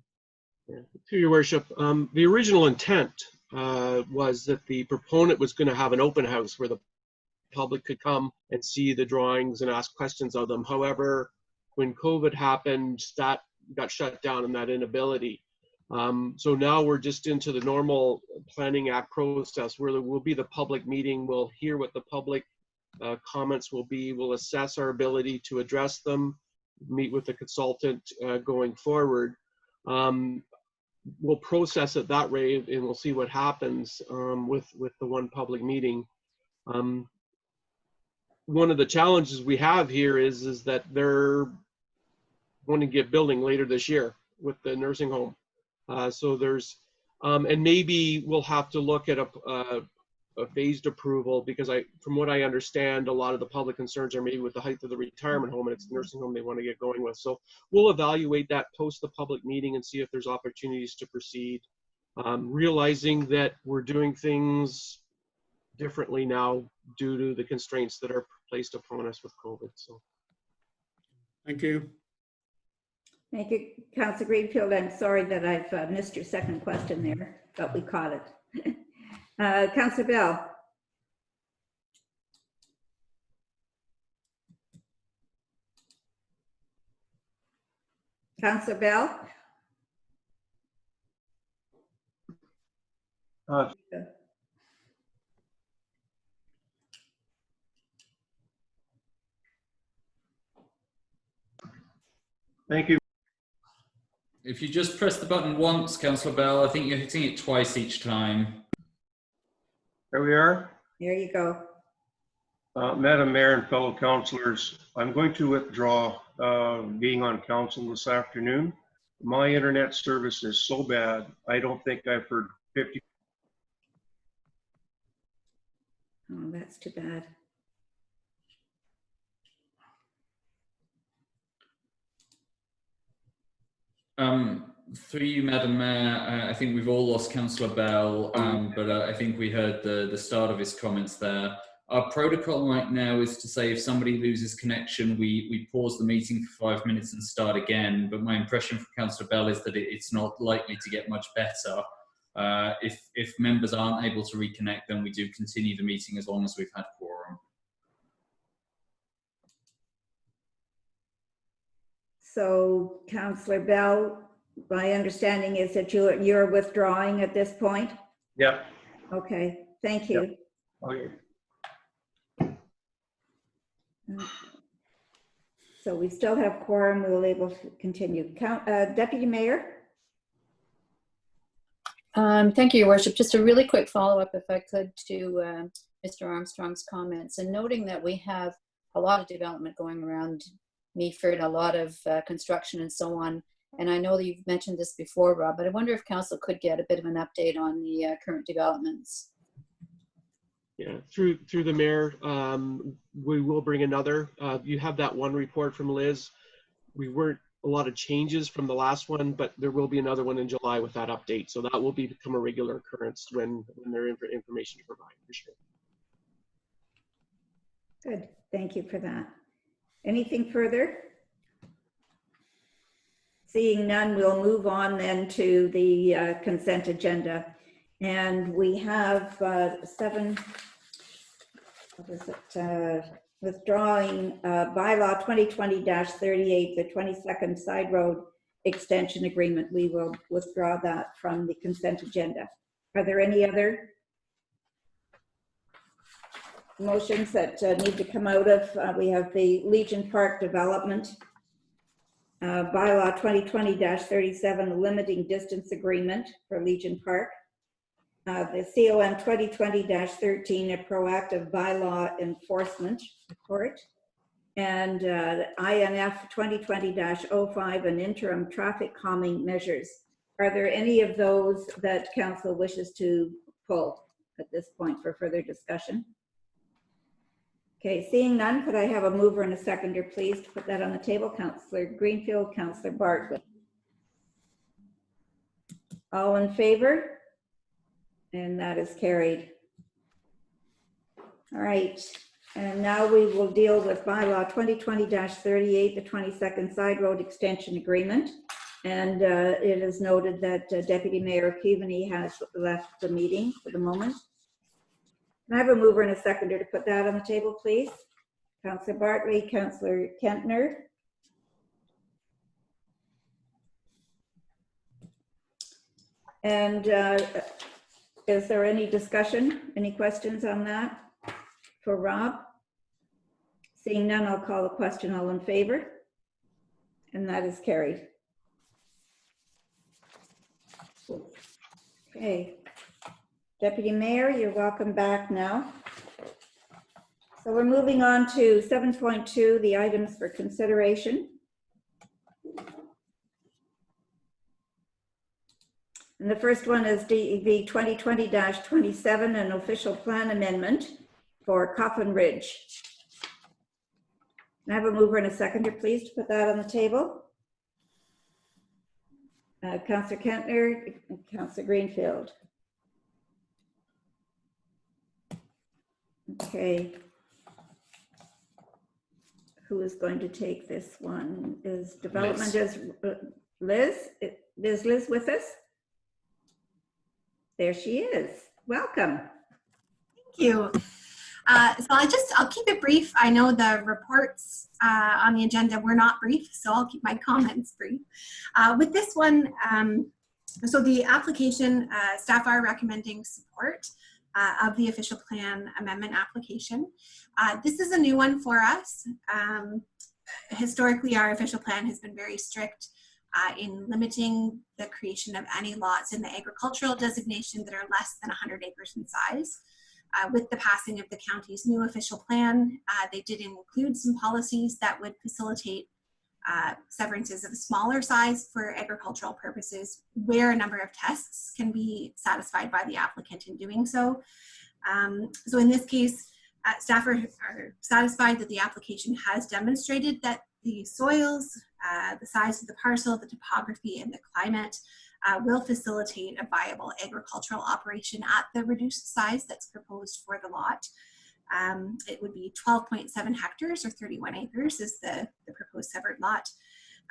To Your Worship, the original intent was that the proponent was going to have an open house where the public could come and see the drawings and ask questions of them. However, when COVID happened, that got shut down and that inability. So now we're just into the normal Planning Act process where there will be the public meeting. We'll hear what the public comments will be. We'll assess our ability to address them, meet with the consultant going forward. We'll process it that way and we'll see what happens with the one public meeting. One of the challenges we have here is that they're going to get building later this year with the nursing home. So there's, and maybe we'll have to look at a phased approval because from what I understand, a lot of the public concerns are maybe with the height of the retirement home and it's the nursing home they want to get going with. So we'll evaluate that post the public meeting and see if there's opportunities to proceed. Realizing that we're doing things differently now due to the constraints that are placed upon us with COVID. So. Thank you. Thank you, Councillor Greenfield. I'm sorry that I've missed your second question there, but we caught it. Councillor Bell. Councillor Bell. Thank you. If you just press the button once, Councillor Bell, I think you're hitting it twice each time. There we are. There you go. Madam Mayor and fellow councillors, I'm going to withdraw being on council this afternoon. My internet service is so bad, I don't think I've heard 50. Oh, that's too bad. Through you, Madam Mayor, I think we've all lost Councillor Bell, but I think we heard the start of his comments there. Our protocol right now is to say if somebody loses connection, we pause the meeting for 5 minutes and start again. But my impression from Councillor Bell is that it's not likely to get much better. If members aren't able to reconnect, then we do continue the meeting as long as we've had quorum. So, Councillor Bell, my understanding is that you're withdrawing at this point? Yep. Okay, thank you. Yep. Okay. So we still have quorum, we'll able to continue. Deputy Mayor? Thank you, Your Worship. Just a really quick follow-up, if I could, to Mr. Armstrong's comments, and noting that we have a lot of development going around Meaford, a lot of construction and so on. And I know that you've mentioned this before, Rob, but I wonder if council could get a bit of an update on the current developments. Yeah, through the mayor, we will bring another. You have that one report from Liz. We weren't a lot of changes from the last one, but there will be another one in July with that update. So that will become a regular occurrence when there's information to provide, for sure. Good, thank you for that. Anything further? Seeing none, we'll move on then to the consent agenda. And we have withdrawing bylaw 2020-38, the 22nd side road extension agreement. We will withdraw that from the consent agenda. Are there any other motions that need to come out of? We have the Legion Park development. Bylaw 2020-37, limiting distance agreement for Legion Park. The COM 2020-13, a proactive bylaw enforcement report. And INF 2020-05, an interim traffic calming measures. Are there any of those that council wishes to pull at this point for further discussion? Okay, seeing none, could I have a mover and a seconder, please, to put that on the table? Councillor Greenfield, Councillor Bartley. All in favor? And that is carried. All right, and now we will deal with bylaw 2020-38, the 22nd side road extension agreement. And it is noted that Deputy Mayor Keaveney has left the meeting for the moment. Can I have a mover and a seconder to put that on the table, please? Councillor Bartley, Councillor Kentner. And is there any discussion, any questions on that for Rob? Seeing none, I'll call the question. All in favor? And that is carried. Okay. Deputy Mayor, you're welcome back now. So we're moving on to 7.2, the items for consideration. And the first one is DEV 2020-27, an official plan amendment for Coffin Ridge. Can I have a mover and a seconder, please, to put that on the table? Councillor Kentner and Councillor Greenfield. Okay. Who is going to take this one? Is development is Liz? Is Liz with us? There she is. Welcome. Thank you. So I'll keep it brief. I know the reports on the agenda were not brief, so I'll keep my comments brief. With this one, so the application, staff are recommending support of the official plan amendment application. This is a new one for us. Historically, our official plan has been very strict in limiting the creation of any lots in the agricultural designation that are less than 100 acres in size. With the passing of the county's new official plan, they did include some policies that would facilitate severances of a smaller size for agricultural purposes where a number of tests can be satisfied by the applicant in doing so. So in this case, staff are satisfied that the application has demonstrated that the soils, the size of the parcel, the topography, and the climate will facilitate a viable agricultural operation at the reduced size that's proposed for the lot. It would be 12.7 hectares or 31 acres is the proposed severed lot.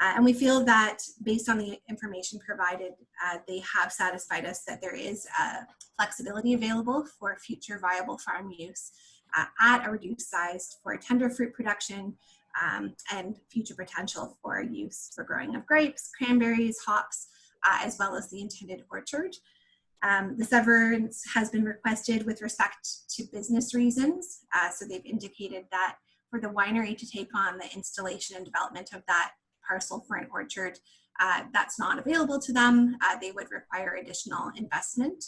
And we feel that based on the information provided, they have satisfied us that there is flexibility available for future viable farm use at a reduced size for tender fruit production and future potential for use for growing of grapes, cranberries, hops, as well as the intended orchard. The severance has been requested with respect to business reasons. So they've indicated that for the winery to take on the installation and development of that parcel for an orchard, that's not available to them. They would require additional investment.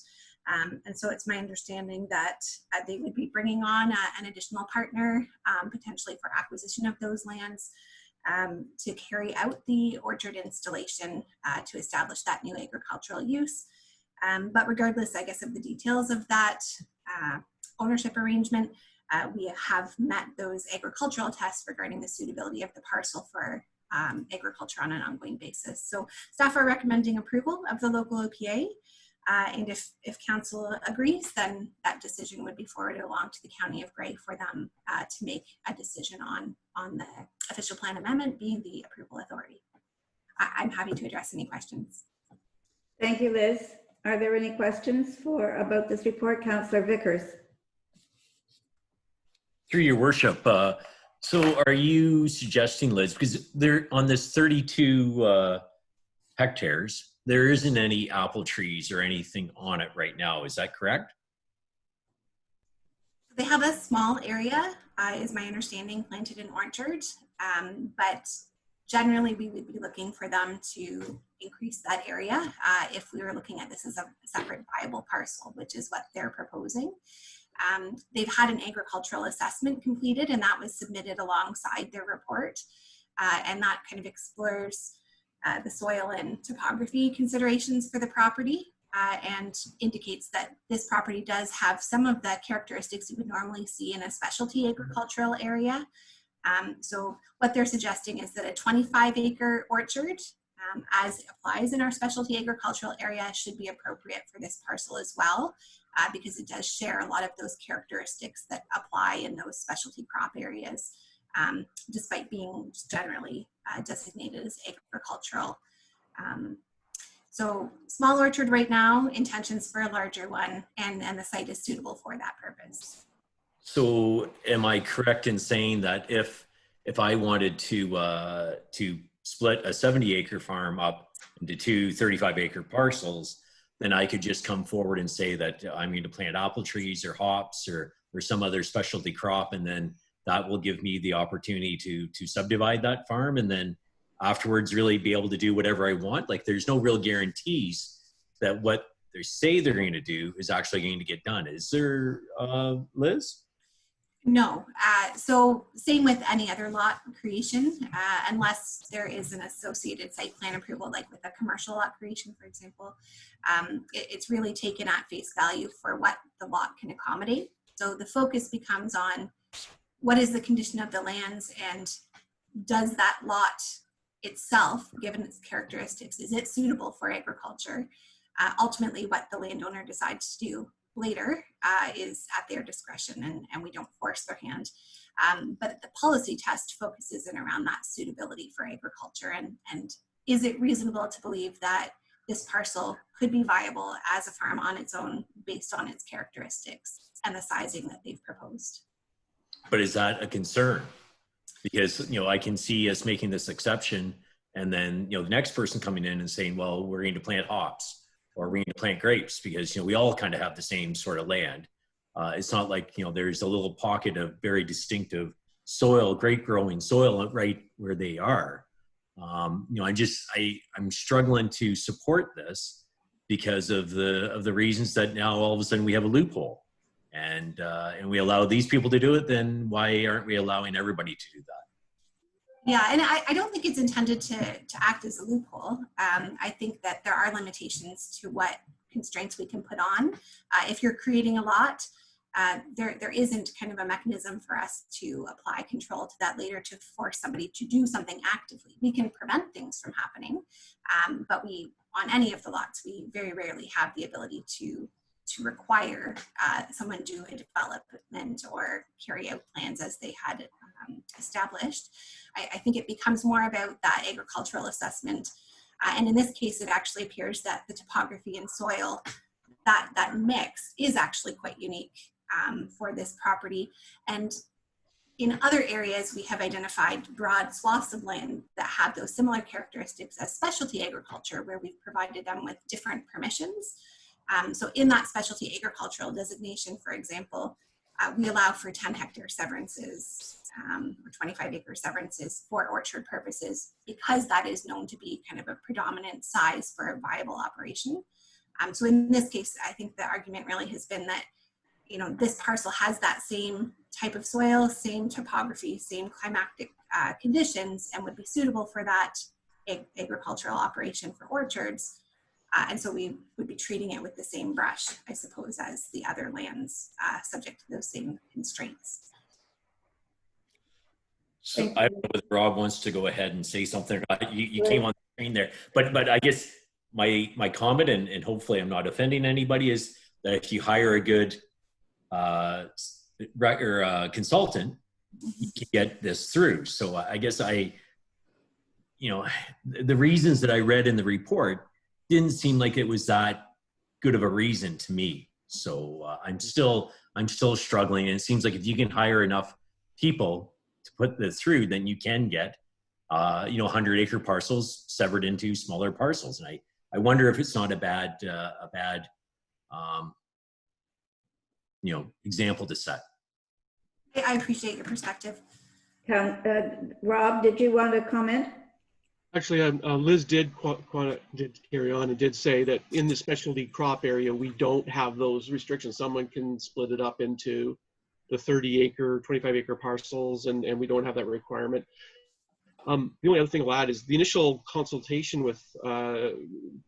And so it's my understanding that they would be bringing on an additional partner, potentially for acquisition of those lands. to carry out the orchard installation to establish that new agricultural use. But regardless, I guess, of the details of that ownership arrangement, we have met those agricultural tests regarding the suitability of the parcel for agriculture on an ongoing basis. So staff are recommending approval of the local OPA. And if council agrees, then that decision would be forwarded along to the County of Grey for them to make a decision on the official plan amendment being the approval authority. I'm happy to address any questions. Thank you, Liz. Are there any questions about this report? Councillor Vickers. Through your worship, so are you suggesting, Liz, because there on this 32 hectares, there isn't any apple trees or anything on it right now, is that correct? They have a small area, is my understanding, planted in orchard, but generally we would be looking for them to increase that area if we were looking at this as a separate viable parcel, which is what they're proposing. They've had an agricultural assessment completed, and that was submitted alongside their report, and that kind of explores the soil and topography considerations for the property, and indicates that this property does have some of the characteristics you would normally see in a specialty agricultural area. So what they're suggesting is that a 25-acre orchard, as it applies in our specialty agricultural area, should be appropriate for this parcel as well, because it does share a lot of those characteristics that apply in those specialty crop areas, despite being generally designated as agricultural. So small orchard right now, intentions for a larger one, and the site is suitable for that purpose. So am I correct in saying that if I wanted to split a 70-acre farm up into two 35-acre parcels, then I could just come forward and say that I'm going to plant apple trees or hops or some other specialty crop, and then that will give me the opportunity to subdivide that farm, and then afterwards really be able to do whatever I want? Like, there's no real guarantees that what they say they're going to do is actually going to get done. Is there, Liz? No. So same with any other lot creation, unless there is an associated site plan approval, like with a commercial lot creation, for example. It's really taken at face value for what the lot can accommodate. So the focus becomes on what is the condition of the lands, and does that lot itself, given its characteristics, is it suitable for agriculture? Ultimately, what the landowner decides to do later is at their discretion, and we don't force their hand. But the policy test focuses in around that suitability for agriculture, and is it reasonable to believe that this parcel could be viable as a farm on its own based on its characteristics and the sizing that they've proposed. But is that a concern? Because, I can see us making this exception, and then, the next person coming in and saying, well, we're going to plant hops, or we're going to plant grapes, because, we all kind of have the same sort of land. It's not like, there's a little pocket of very distinctive soil, grape growing soil right where they are. I'm struggling to support this because of the reasons that now all of a sudden we have a loophole. And we allow these people to do it, then why aren't we allowing everybody to do that? Yeah, and I don't think it's intended to act as a loophole. I think that there are limitations to what constraints we can put on. If you're creating a lot, there isn't kind of a mechanism for us to apply control to that later to force somebody to do something actively. We can prevent things from happening, but on any of the lots, we very rarely have the ability to require someone do a development or carry out plans as they had established. I think it becomes more about that agricultural assessment. And in this case, it actually appears that the topography and soil, that mix is actually quite unique for this property. And in other areas, we have identified broad swaths of land that have those similar characteristics as specialty agriculture, where we've provided them with different permissions. So in that specialty agricultural designation, for example, we allow for 10-hectare severances or 25-acre severances for orchard purposes, because that is known to be kind of a predominant size for a viable operation. So in this case, I think the argument really has been that this parcel has that same type of soil, same topography, same climatic conditions, and would be suitable for that agricultural operation for orchards. And so we would be treating it with the same brush, I suppose, as the other lands subject to those same constraints. So I don't know whether Rob wants to go ahead and say something or not. You came on the screen there, but I guess my comment, and hopefully I'm not offending anybody, is that if you hire a good consultant, you can get this through. So I guess the reasons that I read in the report didn't seem like it was that good of a reason to me. So I'm still struggling, and it seems like if you can hire enough people to put this through, then you can get 100-acre parcels severed into smaller parcels. And I wonder if it's not a bad example to set. I appreciate your perspective. Rob, did you want to comment? Actually, Liz did carry on and did say that in the specialty crop area, we don't have those restrictions. Someone can split it up into the 30-acre, 25-acre parcels, and we don't have that requirement. The only other thing I'll add is the initial consultation with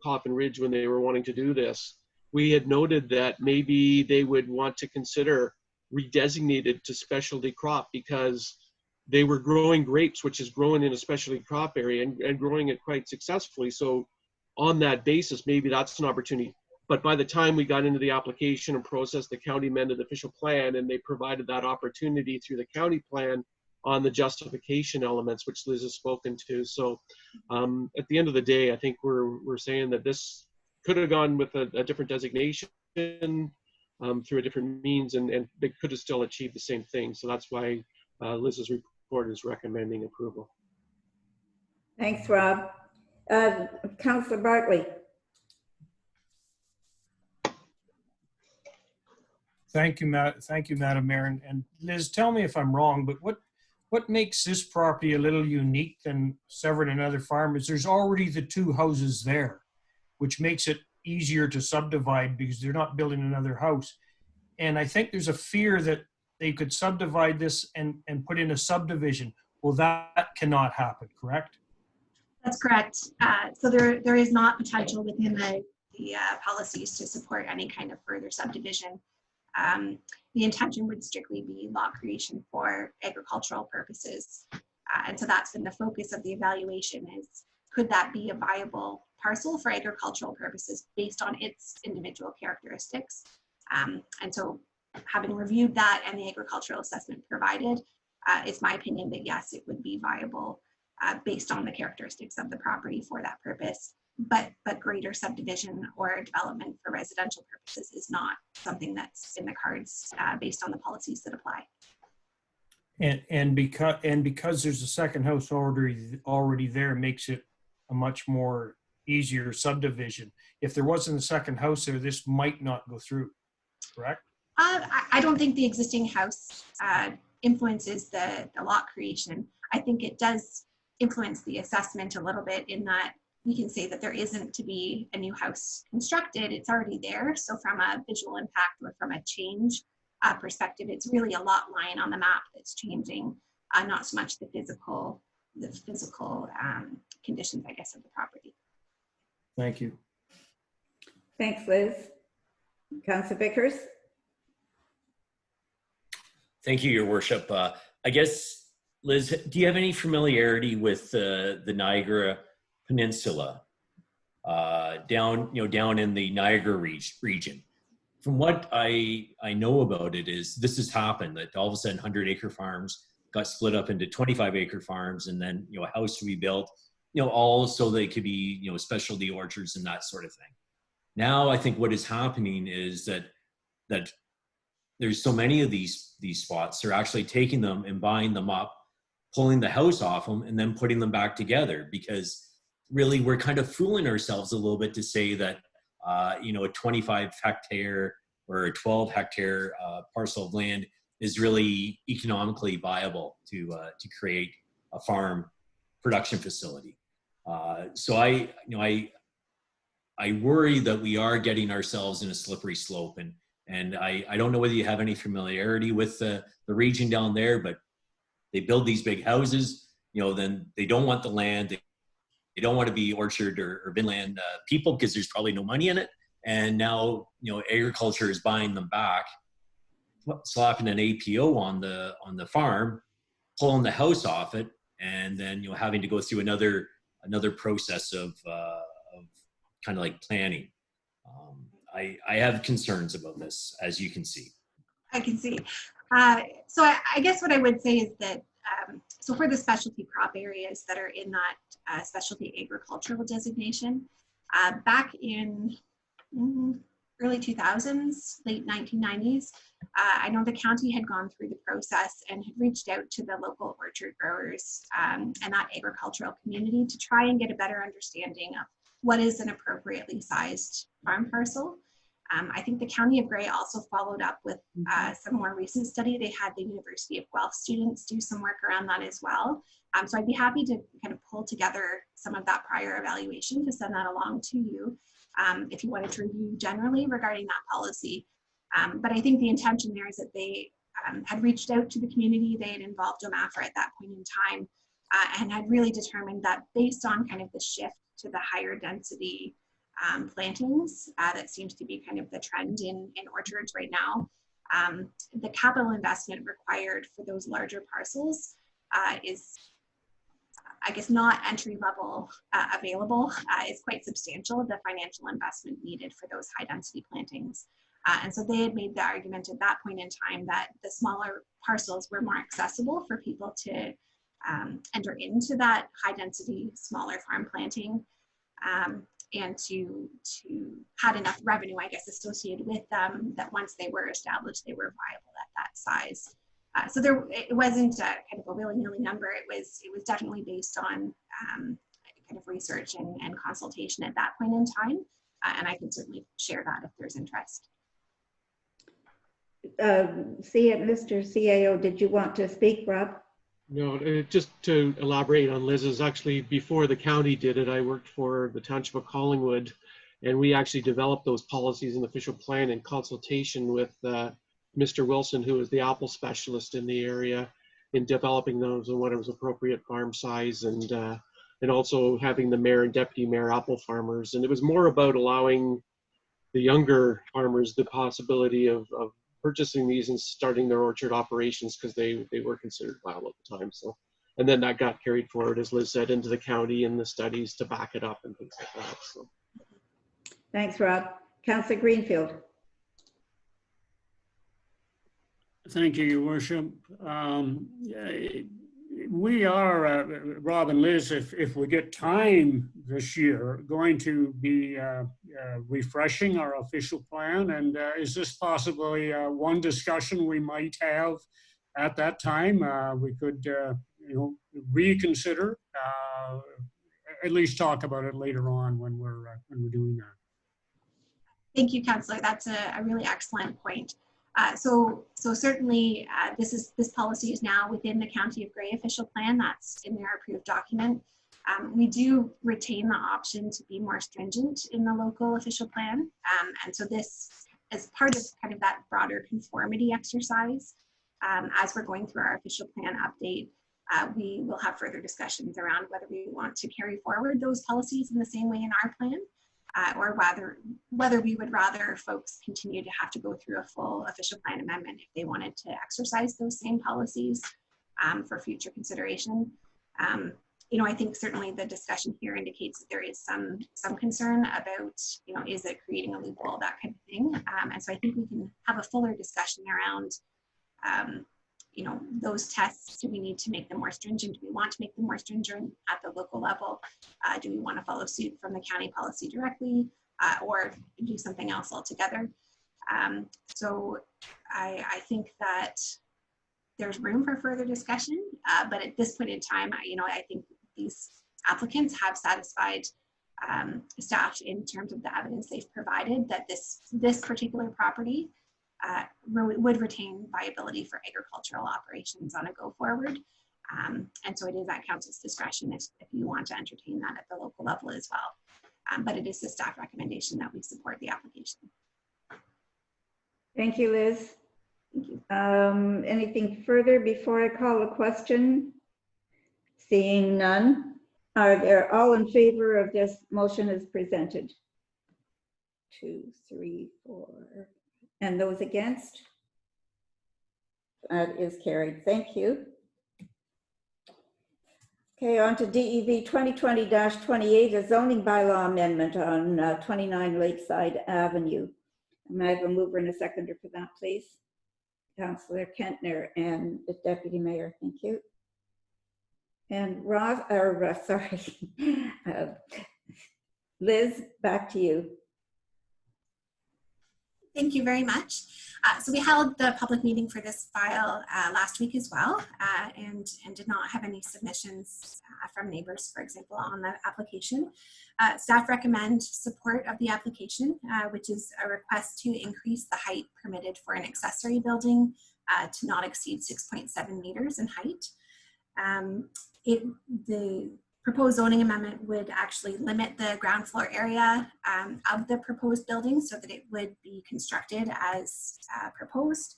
Coffin Ridge when they were wanting to do this, we had noted that maybe they would want to consider redesignated to specialty crop because they were growing grapes, which is growing in a specialty crop area and growing it quite successfully. So on that basis, maybe that's an opportunity. But by the time we got into the application and process, the county amended the official plan, and they provided that opportunity through the county plan on the justification elements, which Liz has spoken to. So at the end of the day, I think we're saying that this could have gone with a different designation through a different means, and they could have still achieved the same thing. So that's why Liz's report is recommending approval. Thanks, Rob. Councillor Bartley. Thank you, Madam Mayor. And Liz, tell me if I'm wrong, but what makes this property a little unique than Severn and other farms? There's already the two houses there, which makes it easier to subdivide because they're not building another house. And I think there's a fear that they could subdivide this and put in a subdivision. Well, that cannot happen, correct? That's correct. So there is not potential within the policies to support any kind of further subdivision. The intention would strictly be lot creation for agricultural purposes. And so that's been the focus of the evaluation is, could that be a viable parcel for agricultural purposes based on its individual characteristics? And so having reviewed that and the agricultural assessment provided, it's my opinion that yes, it would be viable based on the characteristics of the property for that purpose. But greater subdivision or development for residential purposes is not something that's in the cards based on the policies that apply. And because there's a second house already there, makes it a much more easier subdivision. If there wasn't a second house there, this might not go through, correct? I don't think the existing house influences the lot creation. I think it does influence the assessment a little bit in that we can say that there isn't to be a new house constructed. It's already there. So from a visual impact or from a change perspective, it's really a lot line on the map that's changing, not so much the physical conditions, I guess, of the property. Thank you. Thanks, Liz. Councillor Vickers. Thank you, Your Worship. I guess, Liz, do you have any familiarity with the Niagara Peninsula down in the Niagara region? From what I know about it is this has happened, that all of a sudden 100-acre farms got split up into 25-acre farms, and then a house to be built, all so they could be specialty orchards and that sort of thing. Now I think what is happening is that there's so many of these spots, they're actually taking them and buying them up, pulling the house off them, and then putting them back together, because really we're kind of fooling ourselves a little bit to say that a 25-hectare or a 12-hectare parcel of land is really economically viable to create a farm production facility. So I worry that we are getting ourselves in a slippery slope, and And I don't know whether you have any familiarity with the region down there, but they build these big houses, you know, then they don't want the land. They don't want to be orchard or vinland people because there's probably no money in it. And now, you know, agriculture is buying them back, slapping an APO on the farm, pulling the house off it, and then, you know, having to go through another process of kind of like planning. I have concerns about this, as you can see. I can see. So I guess what I would say is that, so for the specialty crop areas that are in that specialty agricultural designation, back in early 2000s, late 1990s, I know the county had gone through the process and had reached out to the local orchard growers and that agricultural community to try and get a better understanding of what is an appropriately sized farm parcel. I think the County of Grey also followed up with some more recent study. They had the University of Guelph students do some work around that as well. So I'd be happy to kind of pull together some of that prior evaluation to send that along to you if you wanted to review generally regarding that policy. But I think the intention there is that they had reached out to the community. They had involved OMAFRA at that point in time and had really determined that based on kind of the shift to the higher density plantings that seems to be kind of the trend in orchards right now. The capital investment required for those larger parcels is, I guess, not entry level available, is quite substantial, the financial investment needed for those high density plantings. And so they had made the argument at that point in time that the smaller parcels were more accessible for people to enter into that high density, smaller farm planting. And to had enough revenue, I guess, associated with them that once they were established, they were viable at that size. So it wasn't kind of a willy-nilly number. It was definitely based on kind of research and consultation at that point in time. And I can certainly share that if there's interest. Mr. CAO, did you want to speak, Rob? No, just to elaborate on Liz's, actually before the county did it, I worked for the Township of Collingwood, and we actually developed those policies and official plan in consultation with Mr. Wilson, who is the apple specialist in the area, in developing those and what was appropriate farm size, and also having the mayor and deputy mayor apple farmers. And it was more about allowing the younger farmers the possibility of purchasing these and starting their orchard operations because they were considered viable at the time. So, and then that got carried forward, as Liz said, into the county and the studies to back it up and things like that. So, thanks, Rob. Councillor Greenfield. Thank you, Your Worship. We are, Rob and Liz, if we get time this year, going to be refreshing our official plan. And is this possibly one discussion we might have at that time? We could, reconsider, at least talk about it later on when we're doing that. Thank you, Councillor. That's a really excellent point. So certainly this policy is now within the County of Grey official plan. That's in their approved document. We do retain the option to be more stringent in the local official plan. And so this, as part of kind of that broader conformity exercise, as we're going through our official plan update, we will have further discussions around whether we want to carry forward those policies in the same way in our plan. Or whether we would rather folks continue to have to go through a full official plan amendment if they wanted to exercise those same policies for future consideration. I think certainly the discussion here indicates that there is some concern about, is it creating a loophole, that kind of thing. And so I think we can have a fuller discussion around, those tests. Do we need to make them more stringent? Do we want to make them more stringent at the local level? Do we want to follow suit from the county policy directly or do something else altogether? So I think that there's room for further discussion, but at this point in time, I think these applicants have satisfied staff in terms of the evidence they've provided that this particular property would retain viability for agricultural operations on a go forward. And so it is at council's discretion if you want to entertain that at the local level as well. But it is the staff recommendation that we support the application. Thank you, Liz. Anything further before I call a question? Seeing none, are there all in favor of this motion as presented? 2, 3, 4. And those against? That is carried. Thank you. Okay, on to DEV 2020-28, a zoning bylaw amendment on 29 Lakeside Avenue. May I have a mover and a seconder for that, please? Councillor Kentner and the Deputy Mayor, thank you. And Liz, back to you. Thank you very much. So we held the public meeting for this file last week as well, and did not have any submissions from neighbors, for example, on the application. Staff recommend support of the application, which is a request to increase the height permitted for an accessory building to not exceed 6.7 meters in height. The proposed zoning amendment would actually limit the ground floor area of the proposed building so that it would be constructed as proposed.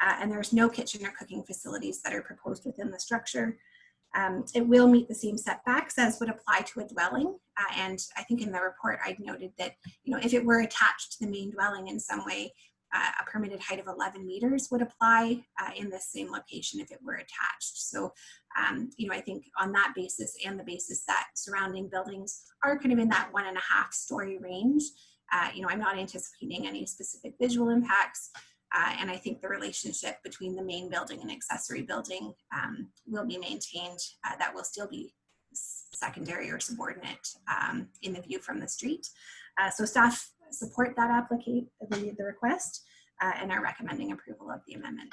And there's no kitchen or cooking facilities that are proposed within the structure. It will meet the same setbacks as would apply to a dwelling. And I think in the report I'd noted that, you know, if it were attached to the main dwelling in some way, a permitted height of 11 meters would apply in this same location if it were attached. So, you know, I think on that basis and the basis that surrounding buildings are kind of in that 1.5 story range, you know, I'm not anticipating any specific visual impacts. And I think the relationship between the main building and accessory building will be maintained. That will still be secondary or subordinate in the view from the street. So staff support that the request and are recommending approval of the amendment.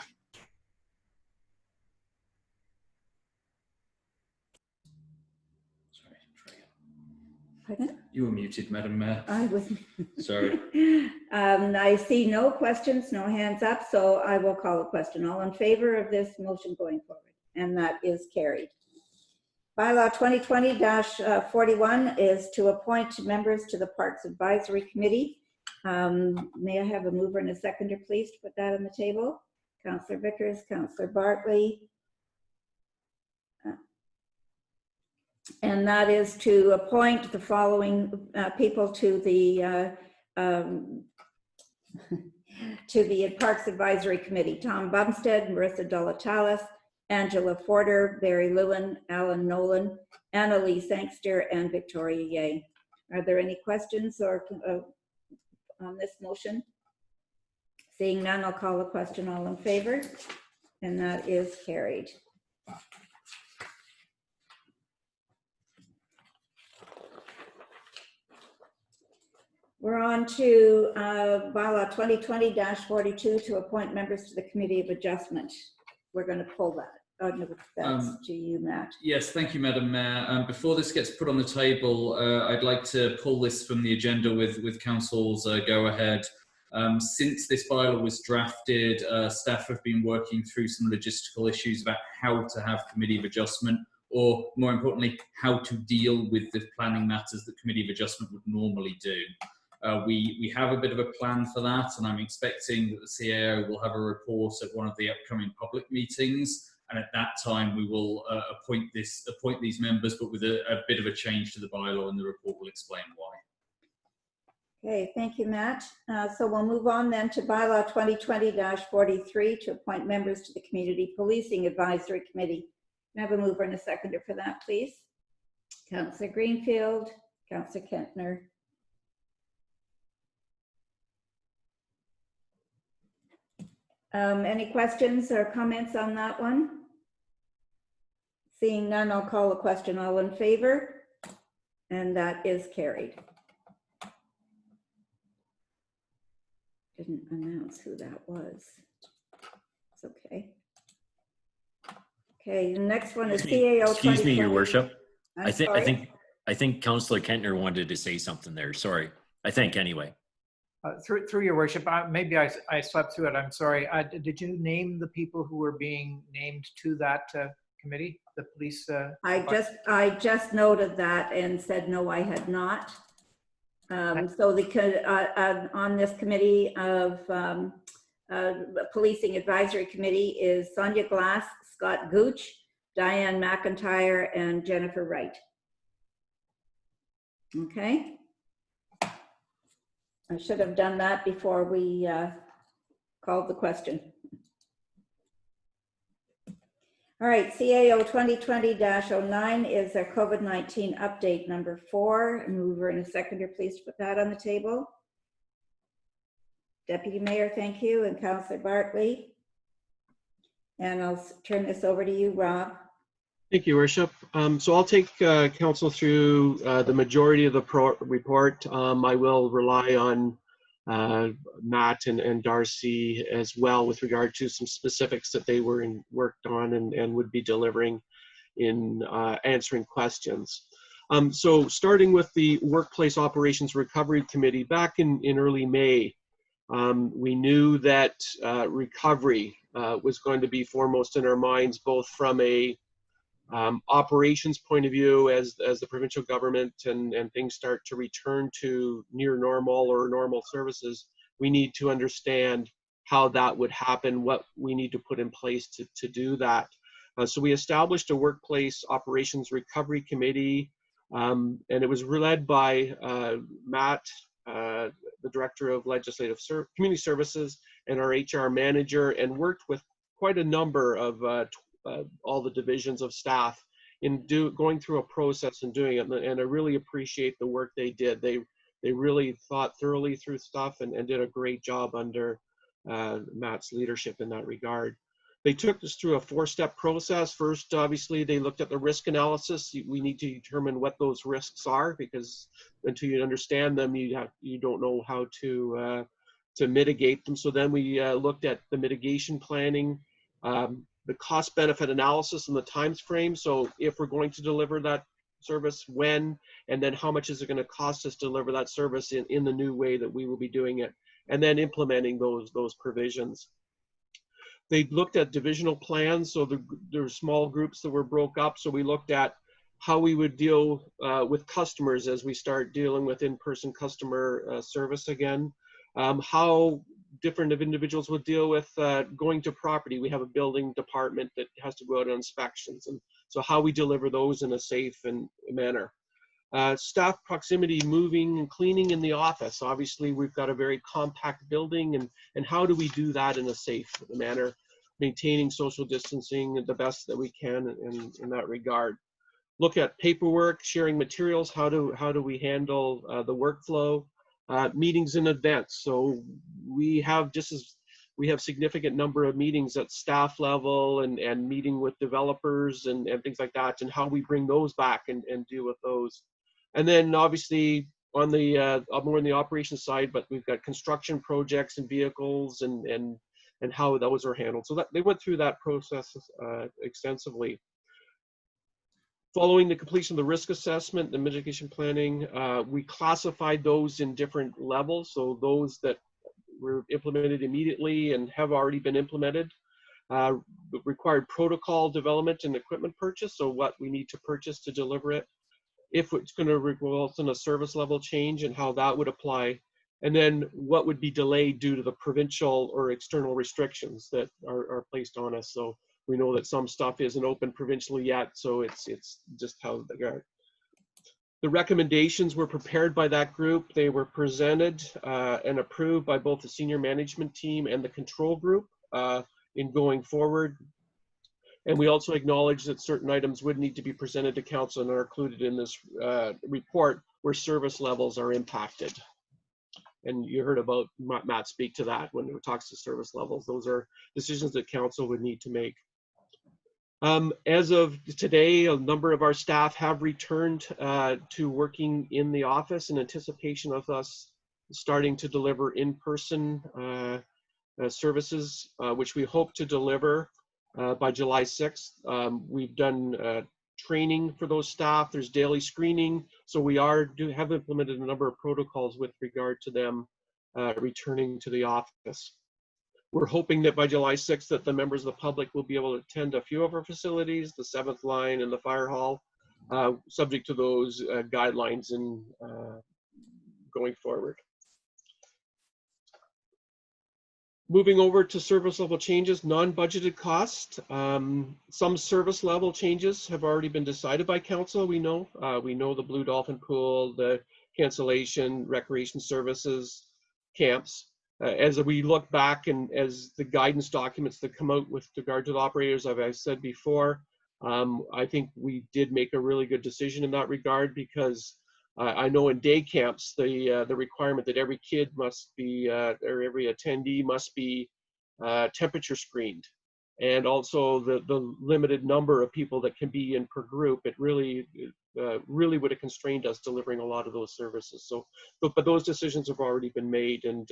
Pardon? You were muted, Madam Mayor. I was. Sorry. I see no questions, no hands up, so I will call a question. All in favor of this motion going forward? And that is carried. Bylaw 2020-41 is to appoint members to the Parks Advisory Committee. May I have a mover and a seconder, please, to put that on the table? Councillor Vickers, Councillor Bartley. And that is to appoint the following people to the Parks Advisory Committee: Tom Bumstead, Marissa Dolatalis, Angela Forder, Barry Lewin, Alan Nolan, Annalise Sangster, and Victoria Yeh. Are there any questions or on this motion? Seeing none, I'll call the question. All in favor? And that is carried. We're on to bylaw 2020-42 to appoint members to the Committee of Adjustment. We're going to pull that. Oh, no, that's to you, Matt. Yes, thank you, Madam Mayor. Before this gets put on the table, I'd like to pull this from the agenda with Council's go-ahead. Since this bylaw was drafted, staff have been working through some logistical issues about how to have Committee of Adjustment, or more importantly, how to deal with the planning matters that Committee of Adjustment would normally do. We have a bit of a plan for that, and I'm expecting that the CAO will have a report at one of the upcoming public meetings, and at that time we will appoint these members, but with a bit of a change to the bylaw, and the report will explain why. Okay, thank you, Matt. So we'll move on then to bylaw 2020-43 to appoint members to the Community Policing Advisory Committee. Can I have a mover and a seconder for that, please? Councillor Greenfield, Councillor Kentner. Any questions or comments on that one? Seeing none, I'll call a question. All in favor? And that is carried. Didn't announce who that was. It's okay. Okay, the next one is CAO. Excuse me, Your Worship. I think Councillor Kentner wanted to say something there. Sorry. I think anyway. Through Your Worship, maybe I slept through it. I'm sorry. Did you name the people who were being named to that committee, the police? I just noted that and said no, I had not. So on this committee of Policing Advisory Committee is Sonia Glass, Scott Gooch, Diane McIntyre, and Jennifer Wright. Okay. I should have done that before we called the question. All right, CAO 2020-09 is a COVID-19 update number 4. And mover and a seconder, please put that on the table. Deputy Mayor, thank you, and Councillor Bartley. And I'll turn this over to you, Rob. Thank you, Worship. So I'll take Council through the majority of the report. I will rely on Matt and Darcy as well with regard to some specifics that they were worked on and would be delivering in answering questions. So starting with the Workplace Operations Recovery Committee, back in early May, we knew that recovery was going to be foremost in our minds, both from a operations point of view as the provincial government and things start to return to near normal or normal services. We need to understand how that would happen, what we need to put in place to do that. So we established a Workplace Operations Recovery Committee, and it was led by Matt, the Director of Legislative Community Services, and our HR manager, and worked with quite a number of all the divisions of staff in going through a process and doing it. And I really appreciate the work they did. They really thought thoroughly through stuff and did a great job under Matt's leadership in that regard. They took us through a 4-step process. First, obviously, they looked at the risk analysis. We need to determine what those risks are, because until you understand them, you don't know how to mitigate them. So then we looked at the mitigation planning, the cost benefit analysis and the time frame. So if we're going to deliver that service, when, and then how much is it going to cost us to deliver that service in the new way that we will be doing it, and then implementing those provisions. They looked at divisional plans. So there were small groups that were broke up. So we looked at how we would deal with customers as we start dealing with in-person customer service again. How different individuals would deal with going to property. We have a building department that has to go out on inspections, and so how we deliver those in a safe manner. Staff proximity, moving and cleaning in the office. Obviously, we've got a very compact building, and how do we do that in a safe manner, maintaining social distancing the best that we can in that regard. Look at paperwork, sharing materials. How do we handle the workflow? Meetings in advance. So we have significant number of meetings at staff level and meeting with developers and things like that, and how we bring those back and deal with those. And then obviously on the more on the operations side, but we've got construction projects and vehicles and how those are handled. So that they went through that process extensively. Following the completion of the risk assessment and mitigation planning, we classified those in different levels. So those that were implemented immediately and have already been implemented, required protocol development and equipment purchase. So what we need to purchase to deliver it, if it's going to result in a service level change and how that would apply, and then what would be delayed due to the provincial or external restrictions that are placed on us. So we know that some stuff isn't open provincially yet, so it's just how they are. The recommendations were prepared by that group. They were presented and approved by both the senior management team and the control group in going forward. And we also acknowledge that certain items would need to be presented to council and are included in this report where service levels are impacted. And you heard about Matt speak to that when he talks to service levels. Those are decisions that council would need to make. As of today, a number of our staff have returned to working in the office in anticipation of us starting to deliver in-person services, which we hope to deliver by July 6th. We've done training for those staff. There's daily screening. So we have implemented a number of protocols with regard to them returning to the office. We're hoping that by July 6th that the members of the public will be able to attend a few of our facilities, the 7th line and the fire hall, subject to those guidelines and going forward. Moving over to service level changes, non-budgeted cost. Some service level changes have already been decided by council. We know the Blue Dolphin Pool, the cancellation, recreation services, camps. As we look back and as the guidance documents that come out with regard to the operators, as I said before, I think we did make a really good decision in that regard, because I know in day camps, the requirement that every kid must be, or every attendee must be temperature screened. And also the limited number of people that can be in per group, it really would have constrained us delivering a lot of those services. So, but those decisions have already been made, and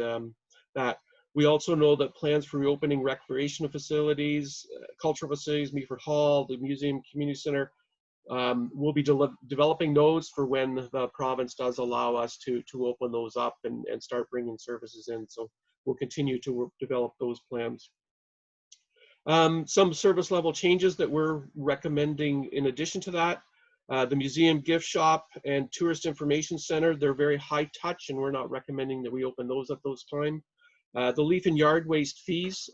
that we also know that plans for reopening recreational facilities, cultural facilities, Meaford Hall, the museum, community center, we'll be developing those for when the province does allow us to open those up and start bringing services in. So we'll continue to develop those plans. Some service level changes that we're recommending in addition to that, the museum gift shop and tourist information center, they're very high touch, and we're not recommending that we open those at those time. The leaf and yard waste fees,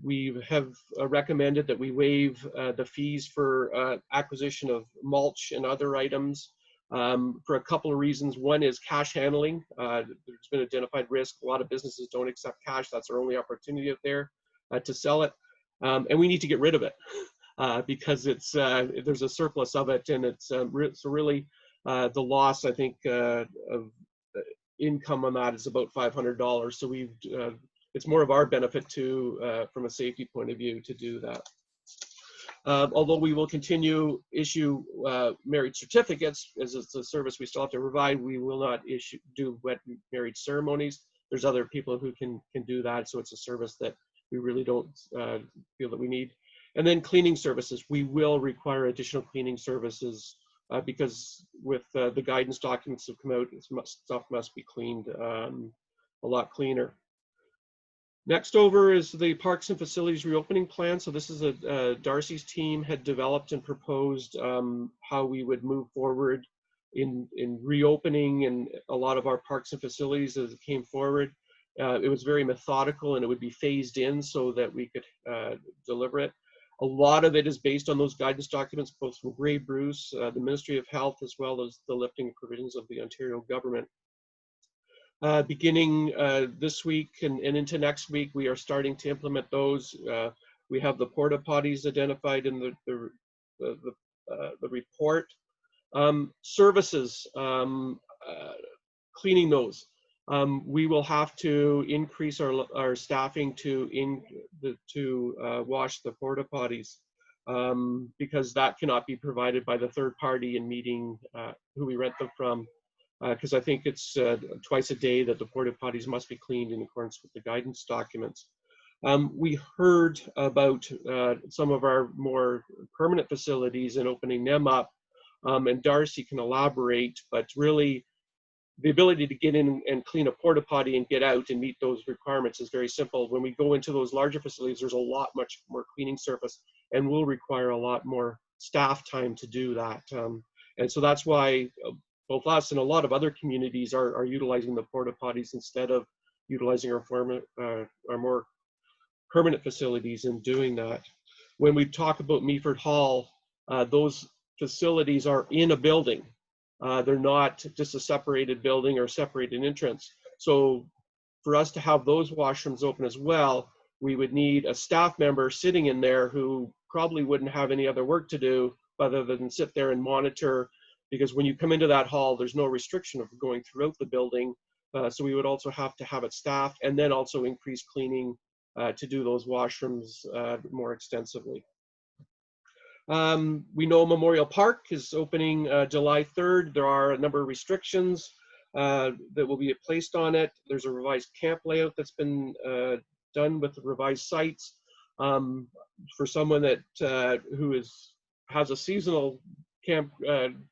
we have recommended that we waive the fees for acquisition of mulch and other items for a couple of reasons. One is cash handling. There's been identified risk. A lot of businesses don't accept cash. That's our only opportunity out there to sell it. And we need to get rid of it because it's there's a surplus of it, and it's so really the loss, I think, of income on that is about $500. So we've it's more of our benefit to, from a safety point of view, to do that. Although we will continue issue marriage certificates, as it's a service we still have to provide, we will not do wet marriage ceremonies. There's other people who can do that, so it's a service that we really don't feel that we need. And then cleaning services, we will require additional cleaning services because with the guidance documents that come out, stuff must be cleaned a lot cleaner. Next over is the Parks and Facilities Reopening Plan. So this is Darcy's team had developed and proposed how we would move forward in reopening and a lot of our parks and facilities as it came forward. It was very methodical, and it would be phased in so that we could deliver it. A lot of it is based on those guidance documents, both from Grey Bruce, the Ministry of Health, as well as the lifting provisions of the Ontario government. Beginning this week and into next week, we are starting to implement those. We have the porta potties identified in the report. Services, cleaning those. We will have to increase our staffing to wash the porta potties because that cannot be provided by the third party in meeting who we rent them from. Because I think it's twice a day that the porta potties must be cleaned in accordance with the guidance documents. We heard about some of our more permanent facilities and opening them up, and Darcy can elaborate, but really the ability to get in and clean a porta potty and get out and meet those requirements is very simple. When we go into those larger facilities, there's much more cleaning surface, and will require a lot more staff time to do that. And so that's why both us and a lot of other communities are utilizing the porta potties instead of utilizing our more permanent facilities in doing that. When we talk about Meaford Hall, those facilities are in a building. They're not just a separated building or separated entrance. So for us to have those washrooms open as well, we would need a staff member sitting in there who probably wouldn't have any other work to do other than sit there and monitor, because when you come into that hall, there's no restriction of going throughout the building. So we would also have to have it staffed, and then also increase cleaning to do those washrooms more extensively. We know Memorial Park is opening July 3rd. There are a number of restrictions that will be placed on it. There's a revised camp layout that's been done with the revised sites. For someone that who has a seasonal camp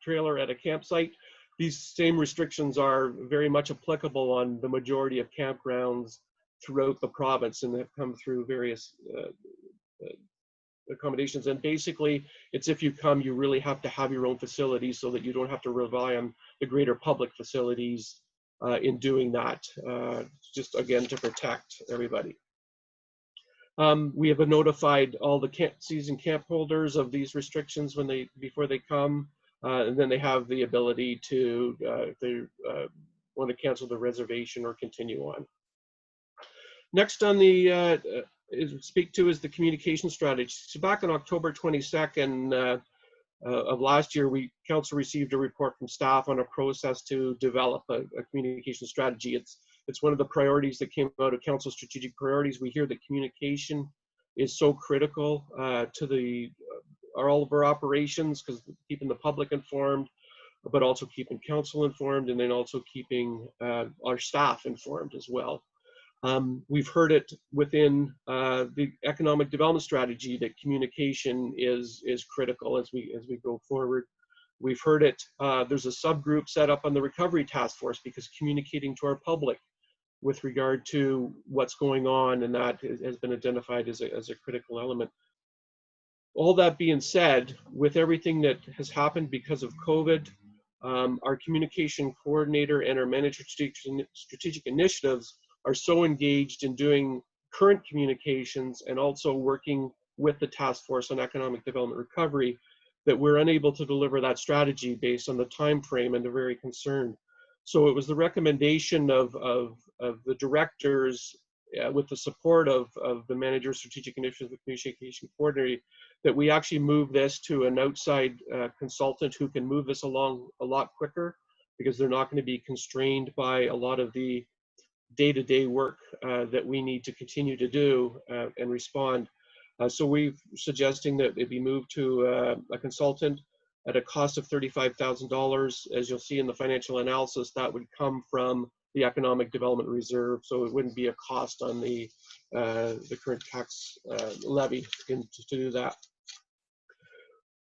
trailer at a campsite, these same restrictions are very much applicable on the majority of campgrounds throughout the province, and have come through various accommodations. And basically, it's if you come, you really have to have your own facilities so that you don't have to rely on the greater public facilities in doing that, just again to protect everybody. We have notified all the season camp holders of these restrictions before they come, and then they have the ability to, if they want to cancel the reservation or continue on. Next on the speak to is the communication strategy. So back on October 22nd of last year, council received a report from staff on a process to develop a communication strategy. It's one of the priorities that came out of council strategic priorities. We hear that communication is so critical to all of our operations, because keeping the public informed, but also keeping council informed, and then also keeping our staff informed as well. We've heard it within the economic development strategy that communication is critical as we go forward. We've heard it. There's a subgroup set up on the recovery task force because communicating to our public with regard to what's going on, and that has been identified as a critical element. All that being said, with everything that has happened because of COVID, our communication coordinator and our manager strategic initiatives are so engaged in doing current communications and also working with the task force on economic development recovery that we're unable to deliver that strategy based on the time frame, and they're very concerned. So it was the recommendation of the directors with the support of the manager strategic initiative, the communication coordinator, that we actually move this to an outside consultant who can move this along a lot quicker, because they're not going to be constrained by a lot of the day-to-day work that we need to continue to do and respond. So we're suggesting that it be moved to a consultant at a cost of $35,000. As you'll see in the financial analysis, that would come from the Economic Development Reserve, so it wouldn't be a cost on the current tax levy to do that.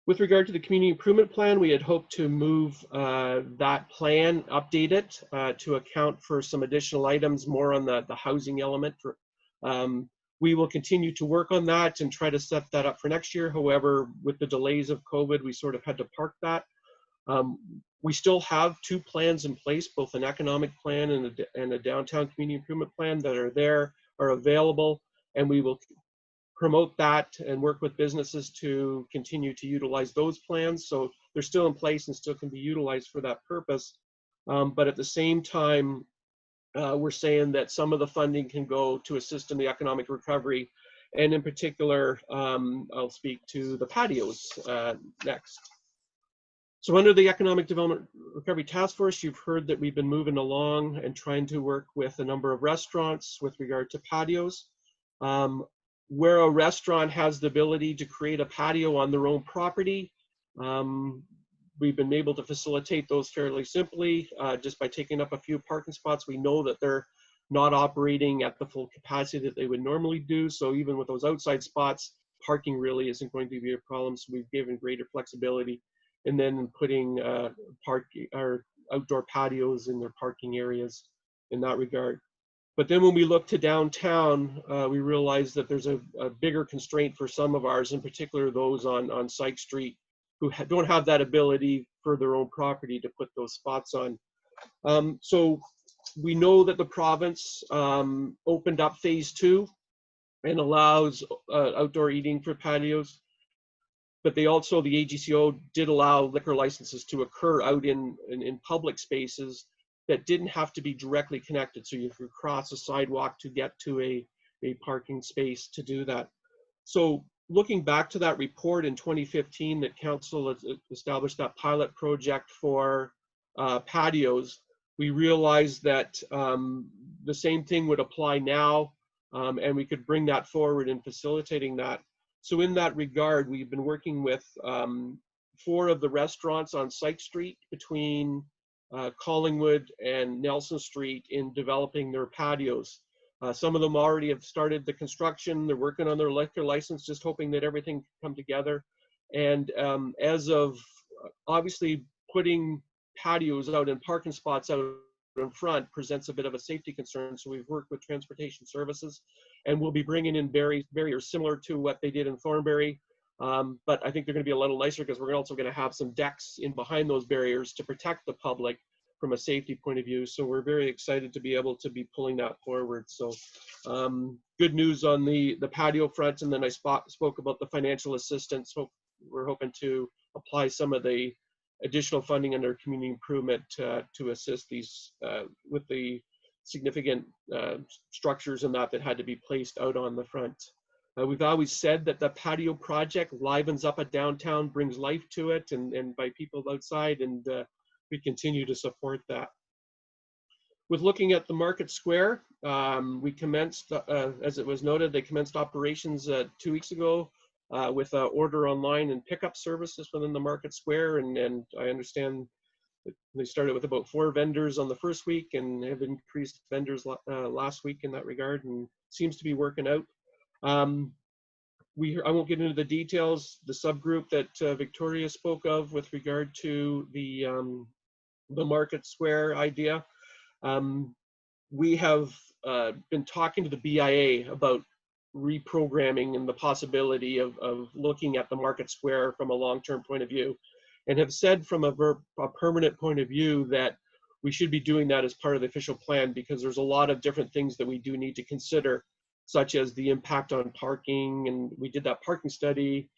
With regard to the community improvement plan, we had hoped to move that plan, update it to account for some additional items more on the housing element. We will continue to work on that and try to set that up for next year. However, with the delays of COVID, we sort of had to park that. We still have two plans in place, both an economic plan and a downtown community improvement plan that are available, and we will promote that and work with businesses to continue to utilize those plans. So they're still in place and still can be utilized for that purpose. But at the same time, we're saying that some of the funding can go to assist in the economic recovery. And in particular, I'll speak to the patios next. So under the Economic Development Recovery Task Force, you've heard that we've been moving along and trying to work with a number of restaurants with regard to patios. Where a restaurant has the ability to create a patio on their own property, we've been able to facilitate those fairly simply just by taking up a few parking spots. We know that they're not operating at the full capacity that they would normally do. So even with those outside spots, parking really isn't going to be a problem. So we've given greater flexibility. And then putting outdoor patios in their parking areas in that regard. But then when we look to downtown, we realize that there's a bigger constraint for some of ours, in particular those on Sykes Street, who don't have that ability for their own property to put those spots on. So we know that the province opened up phase 2 and allows outdoor eating for patios. But they also, the AGCO did allow liquor licenses to occur out in public spaces that didn't have to be directly connected. So you could cross a sidewalk to get to a parking space to do that. So looking back to that report in 2015 that council established that pilot project for patios, we realized that the same thing would apply now, and we could bring that forward in facilitating that. So in that regard, we've been working with 4 of the restaurants on Sykes Street between Collingwood and Nelson Street in developing their patios. Some of them already have started the construction. They're working on their liquor license, just hoping that everything can come together. And as of obviously putting patios out and parking spots out in front presents a bit of a safety concern. So we've worked with transportation services, and we'll be bringing in barriers similar to what they did in Thornbury. But I think they're going to be a little nicer because we're also going to have some decks in behind those barriers to protect the public from a safety point of view. So we're very excited to be able to be pulling that forward. So good news on the patio front. And then I spoke about the financial assistance. So we're hoping to apply some of the additional funding under community improvement to assist these with the significant structures and that had to be placed out on the front. We've always said that the patio project livens up a downtown, brings life to it, and by people outside, and we continue to support that. With looking at the Market Square, we commenced, as it was noted, they commenced operations 2 weeks ago with order online and pickup services within the Market Square, and I understand that they started with about 4 vendors on the first week and have increased vendors last week in that regard, and seems to be working out. I won't get into the details. The subgroup that Victoria spoke of with regard to the Market Square idea, we have been talking to the BIA about reprogramming and the possibility of looking at the Market Square from a long-term point of view, and have said from a permanent point of view that we should be doing that as part of the official plan, because there's a lot of different things that we do need to consider, such as the impact on parking, and we did that parking study.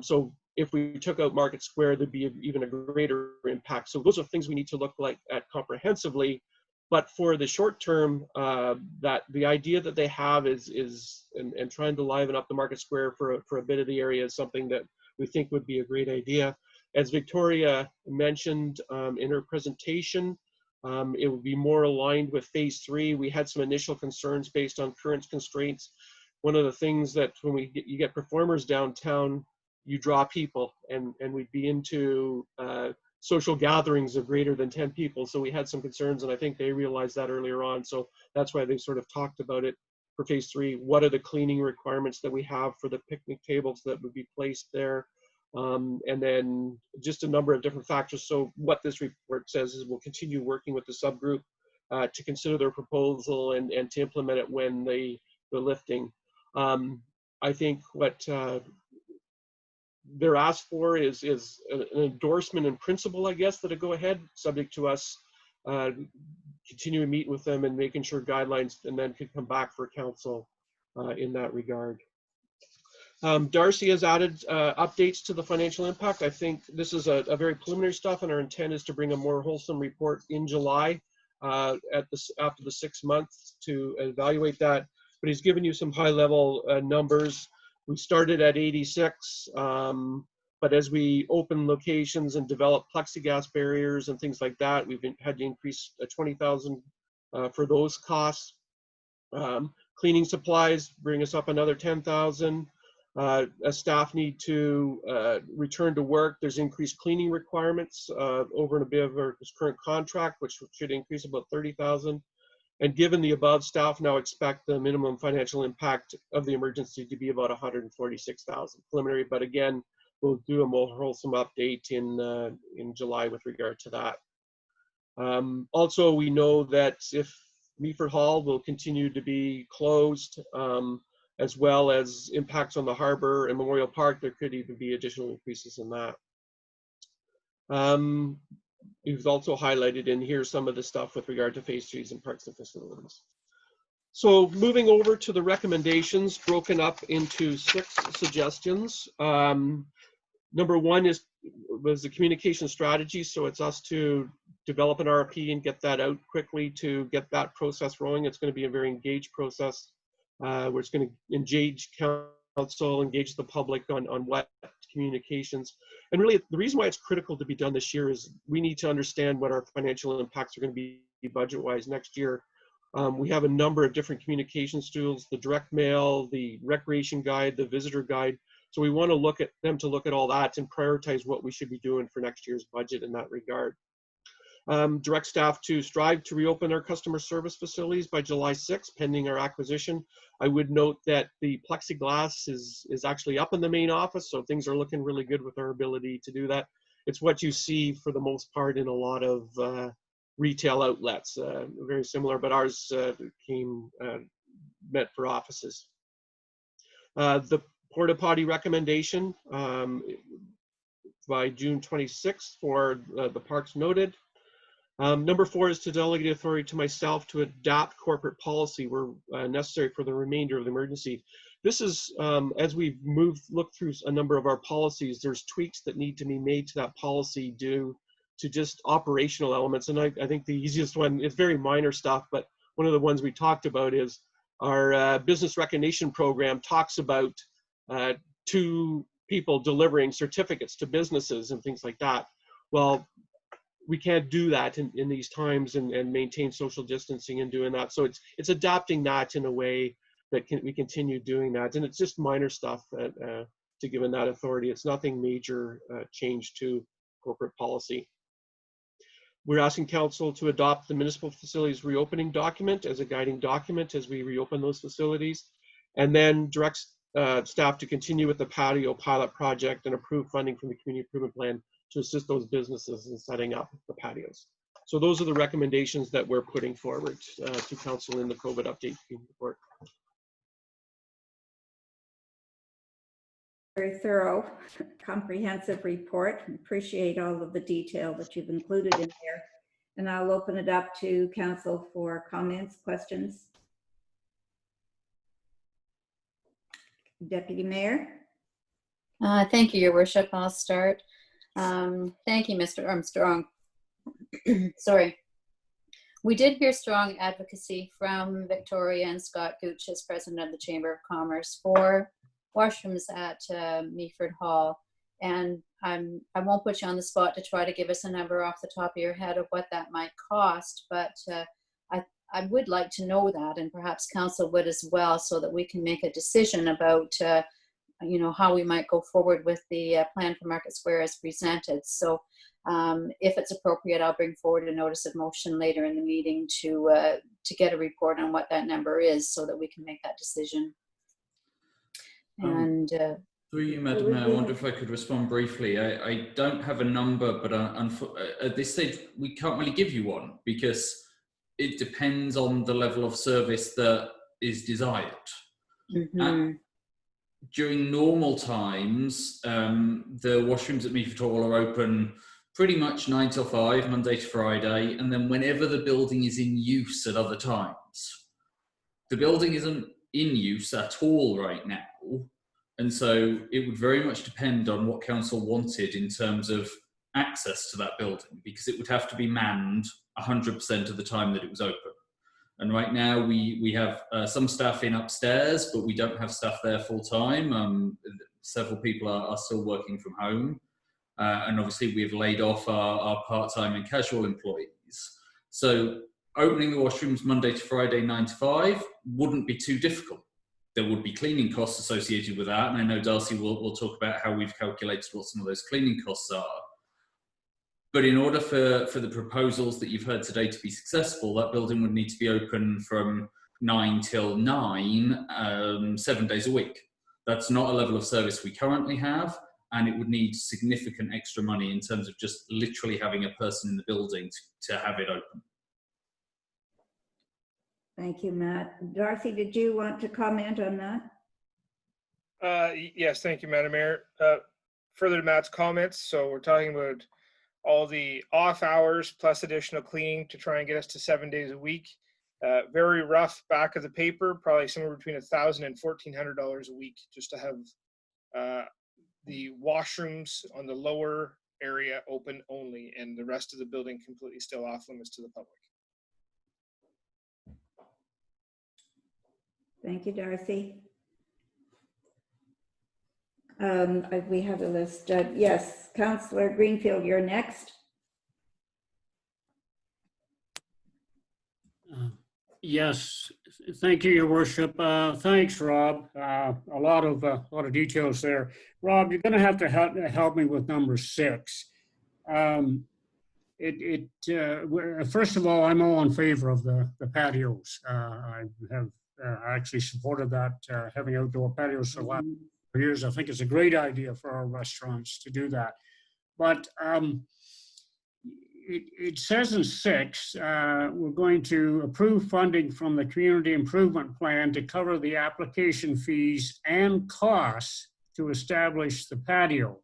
So if we took out Market Square, there'd be even a greater impact. So those are things we need to look at comprehensively. But for the short term, that the idea that they have is trying to liven up the Market Square for a bit of the area is something that we think would be a great idea. As Victoria mentioned in her presentation, it would be more aligned with phase 3. We had some initial concerns based on current constraints. One of the things that when you get performers downtown, you draw people, and we'd be into social gatherings of greater than 10 people. So we had some concerns, and I think they realized that earlier on. So that's why they sort of talked about it for phase 3. What are the cleaning requirements that we have for the picnic tables that would be placed there? And then just a number of different factors. So what this report says is we'll continue working with the subgroup to consider their proposal and to implement it when the lifting. I think what they're asked for is an endorsement in principle, I guess, that a go ahead, subject to us continuing to meet with them and making sure guidelines and then could come back for council in that regard. Darcy has added updates to the financial impact. I think this is a very preliminary stuff, and our intent is to bring a more wholesome report in July after the 6 months to evaluate that. But he's given you some high level numbers. We started at 86, but as we open locations and develop plexiglass barriers and things like that, we've had to increase 20,000 for those costs. Cleaning supplies bring us up another 10,000. As staff need to return to work, there's increased cleaning requirements over and above our current contract, which should increase about 30,000. And given the above, staff now expect the minimum financial impact of the emergency to be about 146,000 preliminary. But again, we'll do a more wholesome update in July with regard to that. Also, we know that if Meaford Hall will continue to be closed, as well as impacts on the harbor and Memorial Park, there could even be additional increases in that. We've also highlighted in here some of the stuff with regard to phase 3s and parks and facilities. So moving over to the recommendations broken up into 6 suggestions. Number 1 was the communication strategy. So it's us to develop an RFP and get that out quickly to get that process rolling. It's going to be a very engaged process. Where it's going to engage council, engage the public on what communications. And really, the reason why it's critical to be done this year is we need to understand what our financial impacts are going to be budget-wise next year. We have a number of different communications tools, the direct mail, the recreation guide, the visitor guide. So we want to look at all that and prioritize what we should be doing for next year's budget in that regard. Direct staff to strive to reopen our customer service facilities by July 6th, pending our acquisition. I would note that the plexiglass is actually up in the main office, so things are looking really good with our ability to do that. It's what you see for the most part in a lot of retail outlets, very similar, but ours came meant for offices. The porta potty recommendation by June 26th for the parks noted. Number 4 is to delegate authority to myself to adapt corporate policy where necessary for the remainder of the emergency. This is, as we've looked through a number of our policies, there's tweaks that need to be made to that policy due to just operational elements. And I think the easiest one, it's very minor stuff, but one of the ones we talked about is our business recognition program talks about 2 people delivering certificates to businesses and things like that. Well, we can't do that in these times and maintain social distancing and doing that. So it's adapting that in a way that we continue doing that. And it's just minor stuff to given that authority. It's nothing major change to corporate policy. We're asking council to adopt the municipal facilities reopening document as a guiding document as we reopen those facilities, and then direct staff to continue with the patio pilot project and approve funding from the community improvement plan to assist those businesses in setting up the patios. So those are the recommendations that we're putting forward to council in the COVID update report. Very thorough, comprehensive report. Appreciate all of the detail that you've included in there. And I'll open it up to council for comments, questions. Deputy Mayor. Thank you, Your Worship. I'll start. Thank you, Mr. Armstrong. Sorry. We did hear strong advocacy from Victoria and Scott Gooch as president of the Chamber of Commerce for washrooms at Meaford Hall. And I won't put you on the spot to try to give us a number off the top of your head of what that might cost, but I would like to know that, and perhaps council would as well, so that we can make a decision about you know, how we might go forward with the plan for Market Square as presented. So if it's appropriate, I'll bring forward a notice of motion later in the meeting to get a report on what that number is so that we can make that decision. And through you, Madam Mayor, I wonder if I could respond briefly. I don't have a number, but at this stage, we can't really give you one because it depends on the level of service that is desired. Mm-hmm. During normal times, the washrooms at Meaford Hall are open pretty much 9 till 5, Monday to Friday, and then whenever the building is in use at other times. The building isn't in use at all right now, and so it would very much depend on what council wanted in terms of access to that building, because it would have to be manned 100% of the time that it was open. And right now we have some staff in upstairs, but we don't have staff there full time. Several people are still working from home. And obviously we've laid off our part-time and casual employees. So opening the washrooms Monday to Friday, 9 to 5 wouldn't be too difficult. There would be cleaning costs associated with that. And I know Darcy will talk about how we've calculated what some of those cleaning costs are. But in order for the proposals that you've heard today to be successful, that building would need to be open from 9 till 9, 7 days a week. That's not a level of service we currently have, and it would need significant extra money in terms of just literally having a person in the building to have it open. Thank you, Matt. Darcy, did you want to comment on that? Yes, thank you, Madam Mayor. Further to Matt's comments, so we're talking about all the off hours plus additional cleaning to try and get us to 7 days a week. Very rough back of the paper, probably somewhere between $1,000 and $1,400 a week just to have the washrooms on the lower area open only and the rest of the building completely still off limits to the public. Thank you, Darcy. We have a list. Yes, Councillor Greenfield, you're next. Yes, thank you, Your Worship. Thanks, Rob. A lot of details there. Rob, you're going to have to help me with number 6. First of all, I'm all in favor of the patios. I have actually supported that, having outdoor patios for the last years. I think it's a great idea for our restaurants to do that. But it says in 6, we're going to approve funding from the Community Improvement Plan to cover the application fees and costs to establish the patio.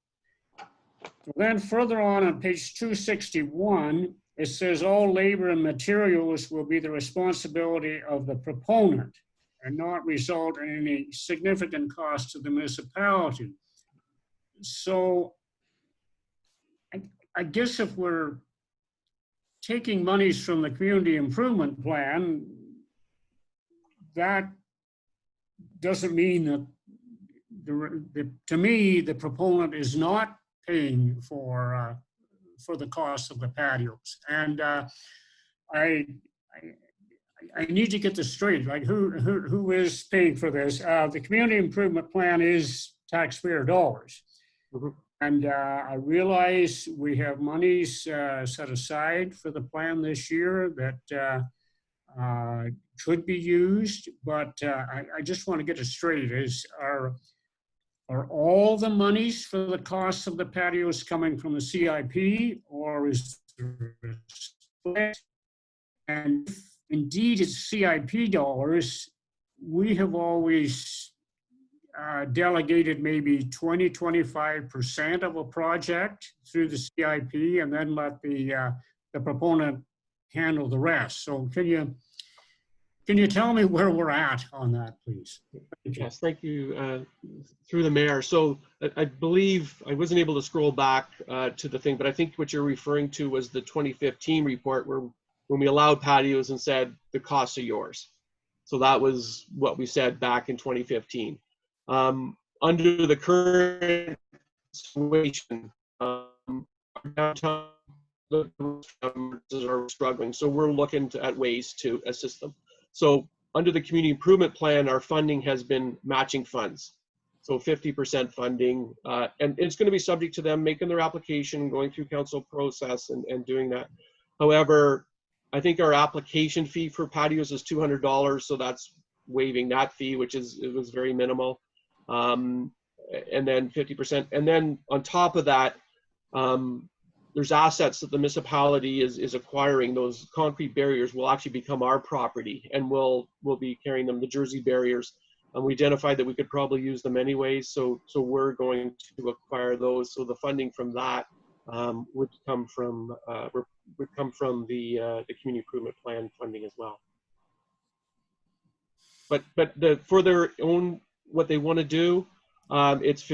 So then further on page 261, it says all labor and materials will be the responsibility of the proponent and not result in any significant cost to the municipality. So I guess if we're taking monies from the community improvement plan, that doesn't mean that to me, the proponent is not paying for the cost of the patios. And I need to get this straight. Like who is paying for this? The community improvement plan is taxpayer dollars. Mm-hmm. And I realize we have monies set aside for the plan this year that could be used, but I just want to get it straight. Are all the monies for the cost of the patios coming from the CIP, or is there a split? And if indeed it's CIP dollars, we have always delegated maybe 20–25% of a project through the CIP and then let the proponent handle the rest. So can you tell me where we're at on that, please? Yes, thank you. Through the mayor. So I believe I wasn't able to scroll back to the thing, but I think what you're referring to was the 2015 report where when we allowed patios and said the costs are yours. So that was what we said back in 2015. Under the current situation, our downtown are struggling, so we're looking at ways to assist them. So under the community improvement plan, our funding has been matching funds. So 50% funding, and it's going to be subject to them making their application, going through council process and doing that. However, I think our application fee for patios is $200. So that's waiving that fee, which was very minimal. And then 50%. And then on top of that, there's assets that the municipality is acquiring. Those concrete barriers will actually become our property, and we'll be carrying them, the Jersey barriers. And we identified that we could probably use them anyways, so we're going to acquire those. So the funding from that would come from the community improvement plan funding as well. But for their own what they want to do, it's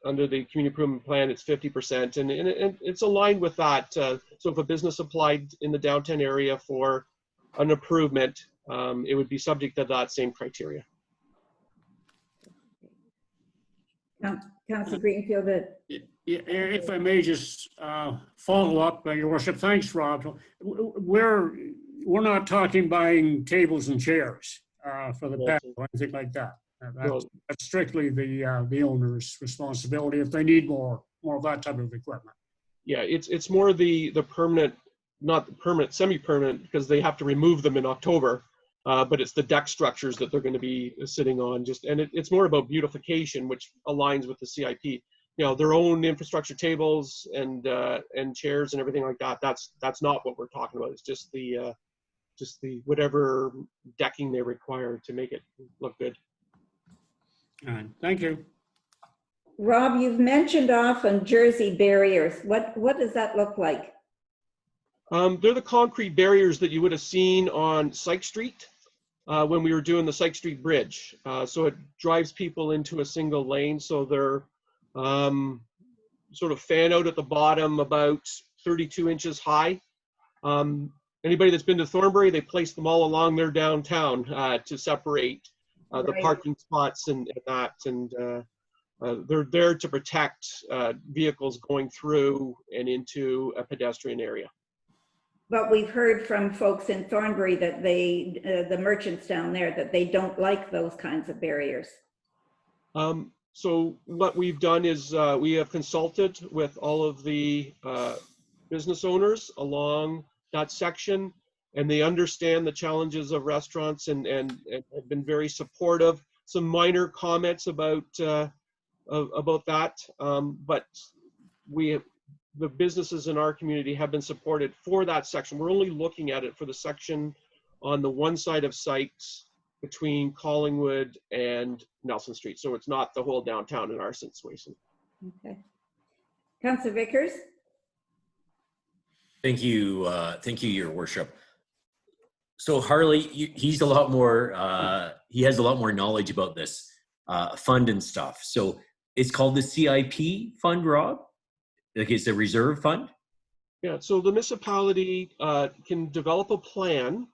under the community improvement plan, it's 50%, and it's aligned with that. So if a business applied in the downtown area for an improvement, it would be subject to that same criteria. Councillor Greenfield. If I may just follow up, Your Worship. Thanks, Rob. We're not talking buying tables and chairs for the patio or anything like that. That's strictly the owner's responsibility if they need more of that type of equipment. Yeah, it's more the permanent, not the permanent, semi-permanent, because they have to remove them in October. But it's the deck structures that they're going to be sitting on. It's more about beautification, which aligns with the CIP. You know, their own infrastructure tables and chairs and everything like that. That's not what we're talking about. It's just the whatever decking they require to make it look good. All right, thank you. Rob, you've mentioned often Jersey barriers. What does that look like? They're the concrete barriers that you would have seen on Syke Street when we were doing the Syke Street Bridge. So it drives people into a single lane. So they're sort of fan out at the bottom, about 32 inches high. Anybody that's been to Thornbury, they place them all along their downtown to separate the parking spots and that. And they're there to protect vehicles going through and into a pedestrian area. But we've heard from folks in Thornbury that the merchants down there, that they don't like those kinds of barriers. So what we've done is we have consulted with all of the business owners along that section, and they understand the challenges of restaurants and have been very supportive. Some minor comments about that, but the businesses in our community have been supported for that section. We're only looking at it for the section on the one side of Sykes between Collingwood and Nelson Street. So it's not the whole downtown in our situation. Okay. Councillor Vickers? Thank you, Your Worship. So Harley, he's a lot more. He has a lot more knowledge about this fund and stuff. So it's called the CIP fund, Rob. Like it's a reserve fund. Yeah. So the municipality can develop a plan,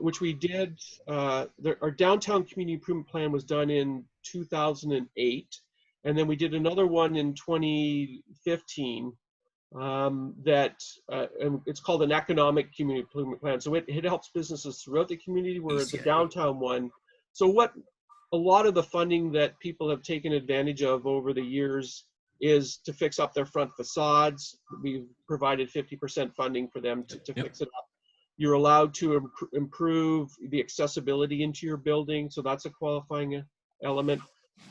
which we did. Our downtown community improvement plan was done in 2008, and then we did another one in 2015. And it's called an economic community improvement plan. So it helps businesses throughout the community, where the downtown one. So what a lot of the funding that people have taken advantage of over the years is to fix up their front facades. We've provided 50% funding for them to fix it up. You're allowed to improve the accessibility into your building. So that's a qualifying element.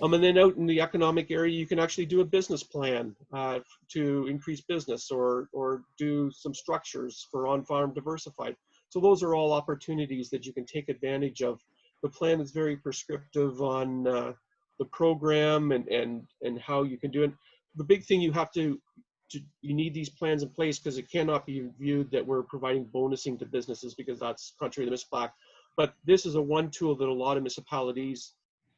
And then out in the economic area, you can actually do a business plan to increase business or do some structures for on-farm diversified. So those are all opportunities that you can take advantage of. The plan is very prescriptive on the program and how you can do it. The big thing you have you need these plans in place, because it cannot be viewed that we're providing bonusing to businesses, because that's contrary to the municipal act. But this is one tool that a lot of municipalities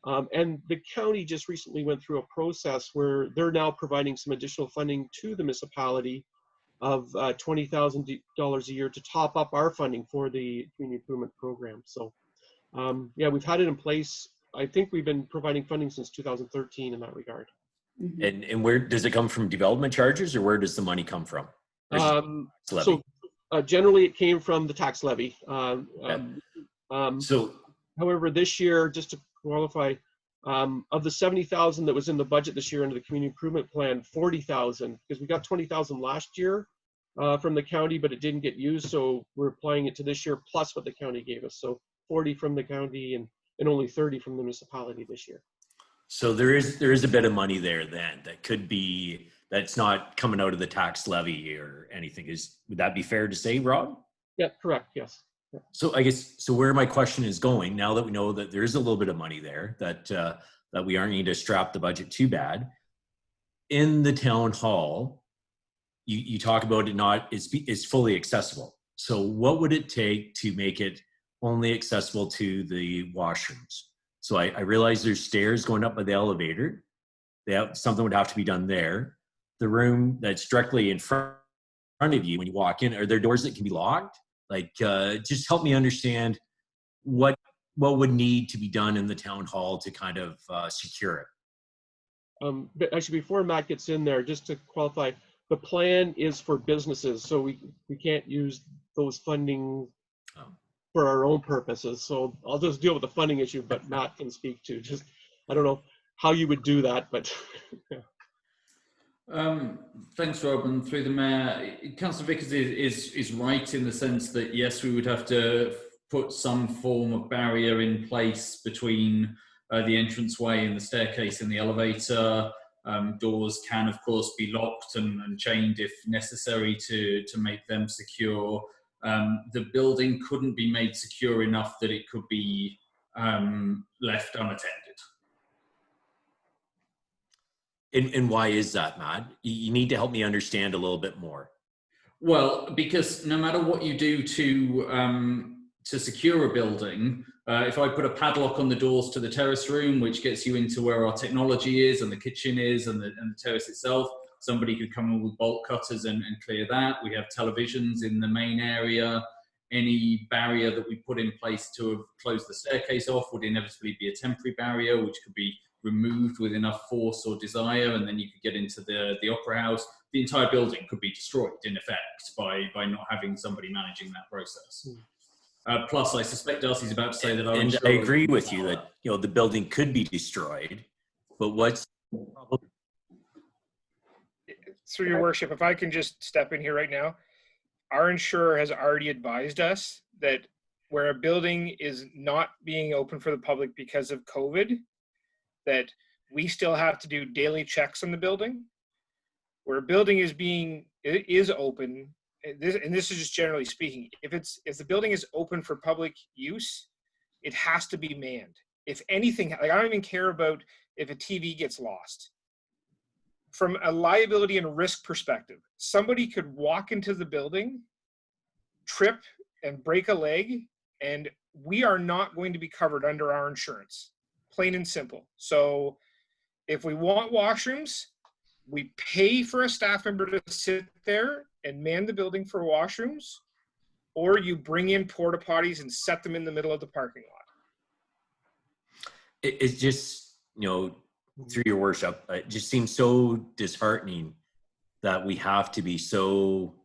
and the county just recently went through a process where they're now providing some additional funding to the municipality of $20,000 a year to top up our funding for the community improvement program. So yeah, we've had it in place. I think we've been providing funding since 2013 in that regard. And where does it come from? Development charges, or where does the money come from? So generally it came from the tax levy. However, this year, just to qualify, of the 70,000 that was in the budget this year under the community improvement plan, 40,000, because we got 20,000 last year from the county, but it didn't get used, so we're applying it to this year plus what the county gave us. So 40 from the county and only 30 from the municipality this year. So there is a bit of money there then that could be, that's not coming out of the tax levy or anything. Would that be fair to say, Rob? Yeah, correct. Yes. Yeah. So I guess, so where my question is going, now that we know that there is a little bit of money there, that we aren't need to strap the budget too bad, in the town hall, you talk about it's fully accessible. So what would it take to make it only accessible to the washrooms? So I realize there's stairs going up by the elevator. Something would have to be done there. The room that's directly in front of you when you walk in, are there doors that can be locked? Like, just help me understand what would need to be done in the town hall to kind of secure it. But actually, before Matt gets in there, just to qualify, the plan is for businesses, so we can't use those funding for our own purposes. So I'll just deal with the funding issue, but Matt can speak to just, I don't know how you would do that, but yeah. Thanks, Rob, and through the mayor, Councillor Vickers is right in the sense that yes, we would have to put some form of barrier in place between the entranceway and the staircase and the elevator. Doors can, of course, be locked and chained if necessary to make them secure. The building couldn't be made secure enough that it could be left unattended. And why is that, Matt? You need to help me understand a little bit more. Well, because no matter what you do to secure a building, if I put a padlock on the doors to the terrace room, which gets you into where our technology is and the kitchen is and the terrace itself, somebody could come in with bolt cutters and clear that. We have televisions in the main area. Any barrier that we put in place to close the staircase off would inevitably be a temporary barrier, which could be removed with enough force or desire, and then you could get into the opera house. The entire building could be destroyed in effect by not having somebody managing that process. Plus, I suspect Darcy's about to say that and I agree with you that the building could be destroyed, but what's through your worship, if I can just step in here right now, our insurer has already advised us that where a building is not being open for the public because of COVID, that we still have to do daily checks on the building. Where a building is open, and this is just generally speaking, if the building is open for public use, it has to be manned. If anything, like I don't even care about if a TV gets lost. from a liability and risk perspective, somebody could walk into the building, trip and break a leg, and we are not going to be covered under our insurance, plain and simple. So if we want washrooms, we pay for a staff member to sit there and man the building for washrooms, or you bring in porta potties and set them in the middle of the parking lot. It's just, through your worship, it just seems so disheartening that we have to be so,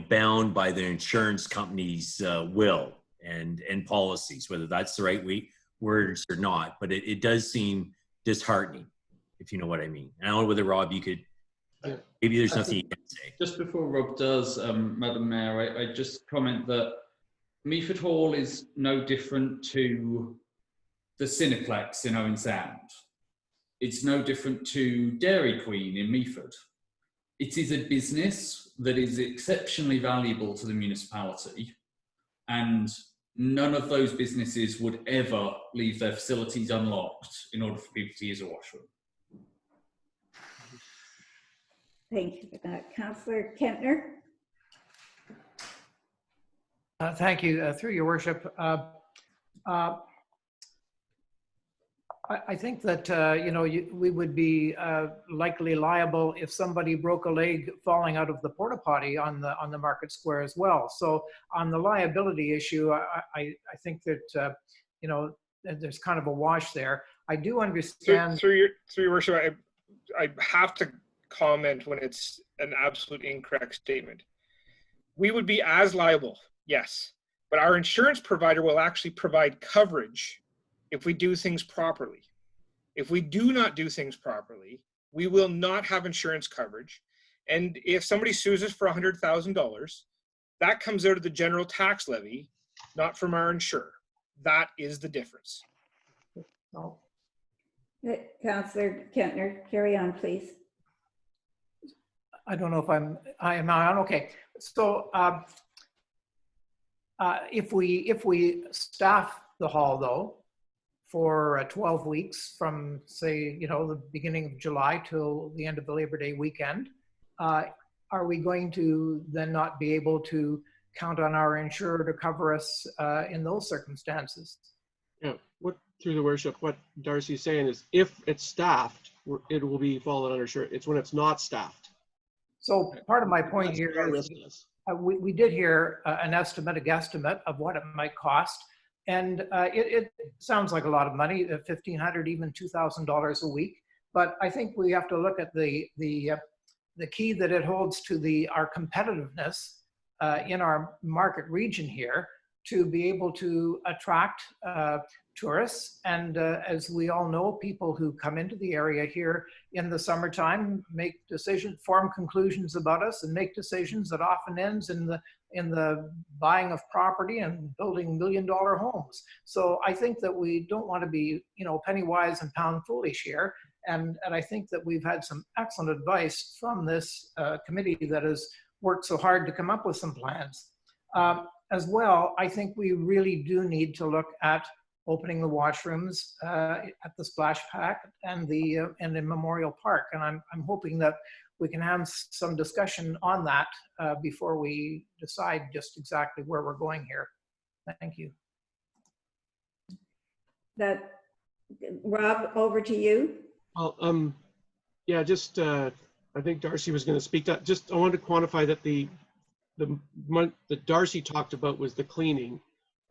bound by the insurance company's will and policies, whether that's the right words or not. But it does seem disheartening, if you know what I mean. I don't know whether, Rob, you could, maybe there's nothing you can say. Just before Rob does, Madam Mayor, I just comment that Meaford Hall is no different to the Cineplex in Owen Sound. It's no different to Dairy Queen in Meaford. It is a business that is exceptionally valuable to the municipality, and none of those businesses would ever leave their facilities unlocked in order for people to use a washroom. Thank you for that. Councillor Kentner. Thank you. Through your worship, I think that, we would be likely liable if somebody broke a leg falling out of the porta potty on the Market Square as well. So on the liability issue, I think that, there's kind of a wash there. I do understand. Through your worship, I have to comment when it's an absolute incorrect statement. We would be as liable, yes, but our insurance provider will actually provide coverage if we do things properly. If we do not do things properly, we will not have insurance coverage. And if somebody sues us for $100,000, that comes out of the general tax levy, not from our insurer. That is the difference. Oh. Councillor Kentner, carry on, please. I don't know if I am on. Okay. So if we staff the hall though, for 12 weeks from, say, the beginning of July till the end of the Labor Day weekend, are we going to then not be able to count on our insurer to cover us in those circumstances? Yeah, through the worship, what Darcy's saying is if it's staffed, it will be followed under insurance. It's when it's not staffed. So part of my point here is we did hear an estimate, a guesstimate of what it might cost. And it sounds like a lot of money, $1,500, even $2,000 a week. But I think we have to look at the key that it holds to our competitiveness in our market region here to be able to attract tourists. And as we all know, people who come into the area here in the summertime make decisions, form conclusions about us, and make decisions that often ends in the buying of property and building million-dollar homes. So I think that we don't want to be, penny wise and pound foolish here. And I think that we've had some excellent advice from this committee that has worked so hard to come up with some plans. As well, I think we really do need to look at opening the washrooms at the splash pad and in Memorial Park. And I'm hoping that we can have some discussion on that before we decide just exactly where we're going here. Thank you. Rob, over to you. Well, yeah, just I think Darcy was going to speak that. Just I wanted to quantify that the month that Darcy talked about was the cleaning,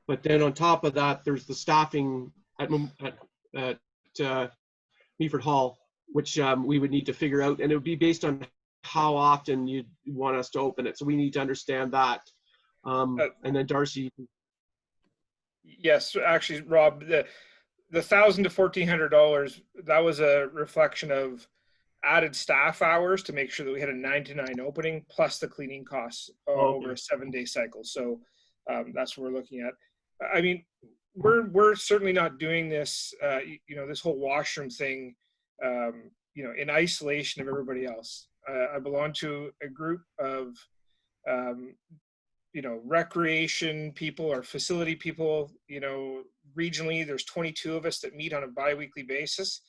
but then on top of that, there's the staffing at Meaford Hall, which we would need to figure out, and it would be based on how often you'd want us to open it. So we need to understand that. And then Darcy. Yes, actually, Rob, the $1,000 to $1,400, that was a reflection of added staff hours to make sure that we had a 9 to 9 opening, plus the cleaning costs over a 7-day cycle. So that's what we're looking at. I mean, we're certainly not doing this, this whole washroom thing, in isolation of everybody else. I belong to a group of, recreation people or facility people. Regionally, there's 22 of us that meet on a bi-weekly basis.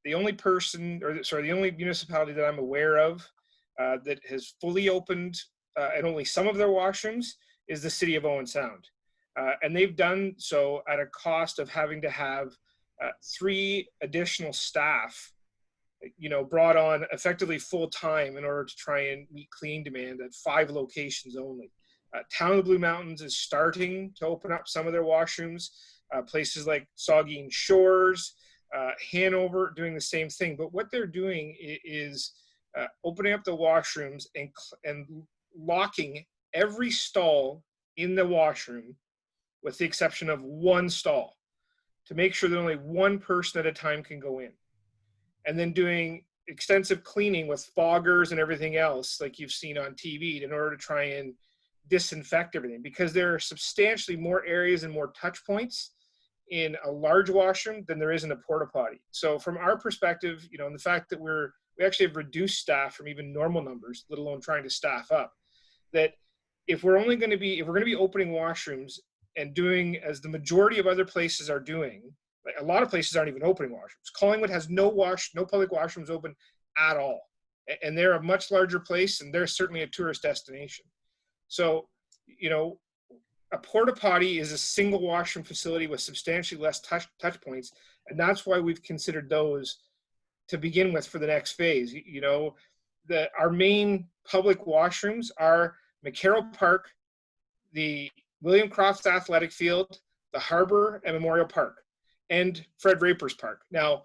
the only person, or sorry, the only municipality that I'm aware of that has fully opened and only some of their washrooms is the city of Owen Sound. And they've done so at a cost of having to have 3 additional staff, brought on effectively full time in order to try and meet cleaning demand at 5 locations only. Town of the Blue Mountains is starting to open up some of their washrooms. Places like Saugeen Shores, Hanover doing the same thing. But what they're doing is opening up the washrooms and locking every stall in the washroom, with the exception of 1 stall, to make sure that only 1 person at a time can go in. And then doing extensive cleaning with foggers and everything else like you've seen on TV in order to try and disinfect everything, because there are substantially more areas and more touch points in a large washroom than there is in a porta potty. So from our perspective, and the fact that we actually have reduced staff from even normal numbers, let alone trying to staff up, that if we're going to be opening washrooms and doing as the majority of other places are doing, like a lot of places aren't even opening washrooms. Collingwood has no public washrooms open at all. And they're a much larger place, and they're certainly a tourist destination. So, a porta potty is a single washroom facility with substantially less touch points. And that's why we've considered those to begin with for the next phase. Our main public washrooms are McCarroll Park, the William Crofts Athletic Field, the Harbor and Memorial Park, and Fred Raper's Park. Now,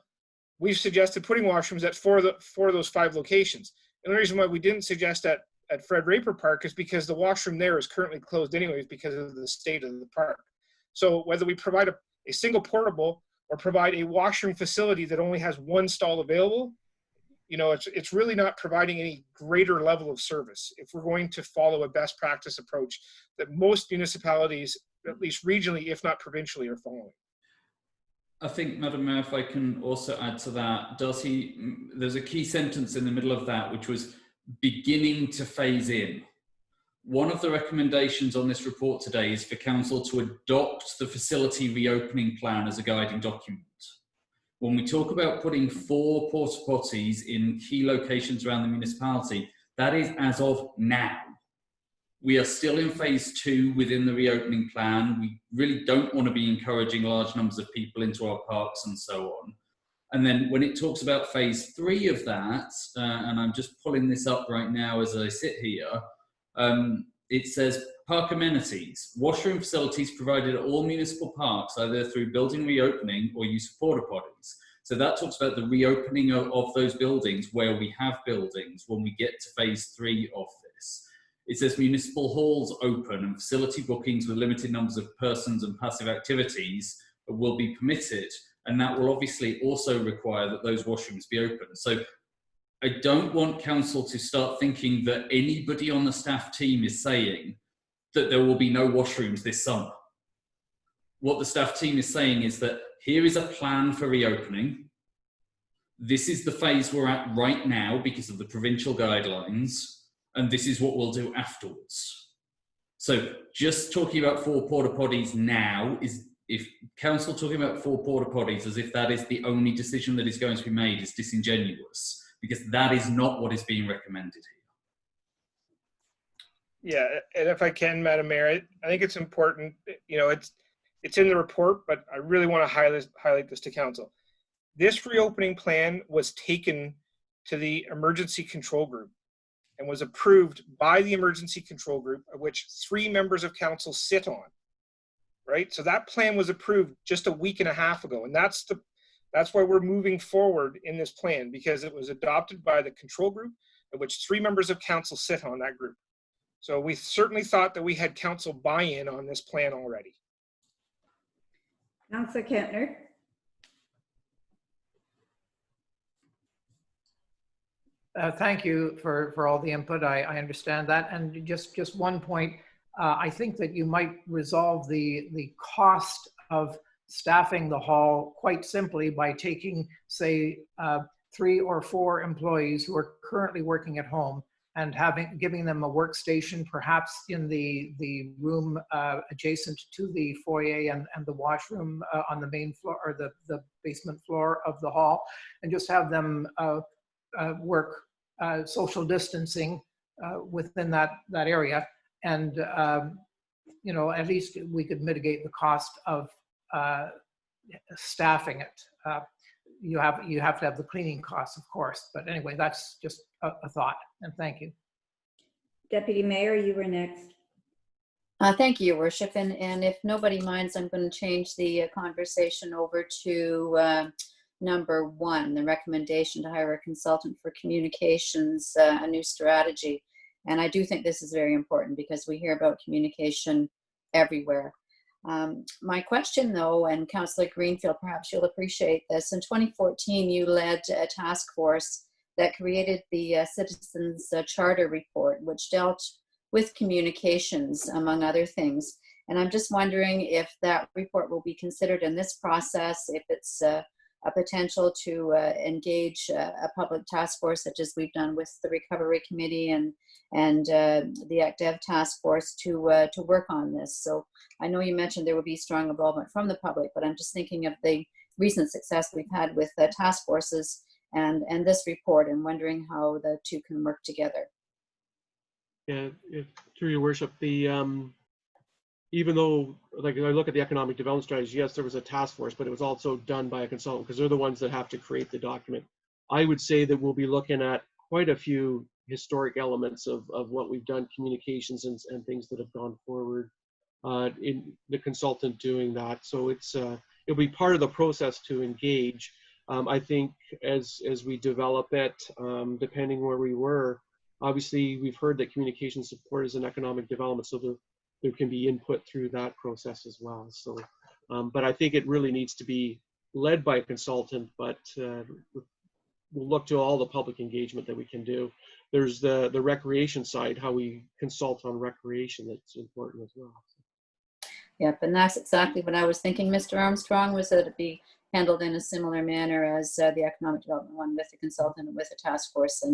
we've suggested putting washrooms at 4 of those 5 locations. And the reason why we didn't suggest that at Fred Raper Park is because the washroom there is currently closed anyways because of the state of the park. So whether we provide a single portable or provide a washroom facility that only has 1 stall available, it's really not providing any greater level of service if we're going to follow a best practice approach that most municipalities, at least regionally, if not provincially, are following. I think, Madam Mayor, if I can also add to that, there's a key sentence in the middle of that, which was beginning to phase in. One of the recommendations on this report today is for council to adopt the facility reopening plan as a guiding document. When we talk about putting 4 porta potties in key locations around the municipality, that is as of now. We are still in phase 2 within the reopening plan. We really don't want to be encouraging large numbers of people into our parks and so on. And then when it talks about phase 3 of that, and I'm just pulling this up right now as I sit here, it says park amenities, washroom facilities provided at all municipal parks, either through building reopening or use of porta potties. So that talks about the reopening of those buildings where we have buildings when we get to phase 3 of this. It says municipal halls open and facility bookings with limited numbers of persons and passive activities will be permitted. And that will obviously also require that those washrooms be open. So I don't want council to start thinking that anybody on the staff team is saying that there will be no washrooms this summer. What the staff team is saying is that here is a plan for reopening. This is the phase we're at right now because of the provincial guidelines, and this is what we'll do afterwards. So just talking about 4 porta potties now is, if council talking about 4 porta potties as if that is the only decision that is going to be made, is disingenuous, because that is not what is being recommended here. Yeah, and if I can, Madam Mayor, I think it's important, it's in the report, but I really want to highlight this to council. This reopening plan was taken to the emergency control group and was approved by the emergency control group, of which 3 members of council sit on. Right, so that plan was approved just a week and a half ago, and that's why we're moving forward in this plan, because it was adopted by the control group, of which 3 members of council sit on that group. So we certainly thought that we had council buy-in on this plan already. Councillor Kentner. Thank you for all the input. I understand that. And just one point, I think that you might resolve the cost of staffing the hall quite simply by taking, say, 3 or 4 employees who are currently working at home and giving them a workstation, perhaps in the room adjacent to the foyer and the washroom on the main floor or the basement floor of the hall, and just have them work social distancing within that area. And you know, at least we could mitigate the cost of staffing it. You have to have the cleaning costs, of course. But anyway, that's just a thought. And thank you. Deputy Mayor, you were next. Thank you, Your Worship. And if nobody minds, I'm going to change the conversation over to number 1, the recommendation to hire a consultant for communications, a new strategy. And I do think this is very important because we hear about communication everywhere. My question though, and Councillor Greenfield, perhaps you'll appreciate this. In 2014, you led a task force that created the Citizens Charter report, which dealt with communications, among other things. And I'm just wondering if that report will be considered in this process, if it's a potential to engage a public task force, such as we've done with the Recovery Committee and the ActDev task force to work on this. So I know you mentioned there will be strong involvement from the public, but I'm just thinking of the recent success we've had with task forces and this report, and wondering how the two can work together. Yeah, through Your Worship, the even though, like, I look at the economic development strategy, yes, there was a task force, but it was also done by a consultant because they're the ones that have to create the document. I would say that we'll be looking at quite a few historic elements of what we've done, communications and things that have gone forward in the consultant doing that. So it'll be part of the process to engage. I think as we develop it, depending where we were, obviously we've heard that communication support is an economic development, so there can be input through that process as well. So, but I think it really needs to be led by a consultant, but we'll look to all the public engagement that we can do. There's the recreation side, how we consult on recreation, that's important as well. Yep, and that's exactly what I was thinking, Mr. Armstrong, was that it be handled in a similar manner as the economic development one, with a consultant and with a task force,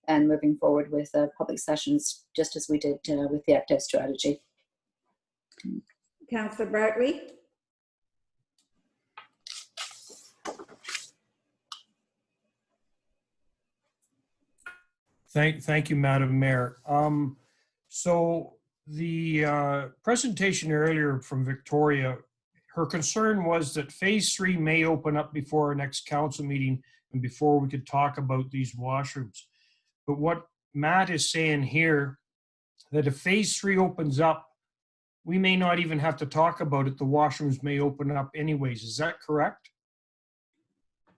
and moving forward with public sessions, just as we did with the ActDev strategy. Councillor Bartley. Thank you, Madam Mayor. So the presentation earlier from Victoria, her concern was that phase 3 may open up before our next council meeting and before we could talk about these washrooms. But what Matt is saying here, that if phase 3 opens up, we may not even have to talk about it. The washrooms may open up anyways. Is that correct?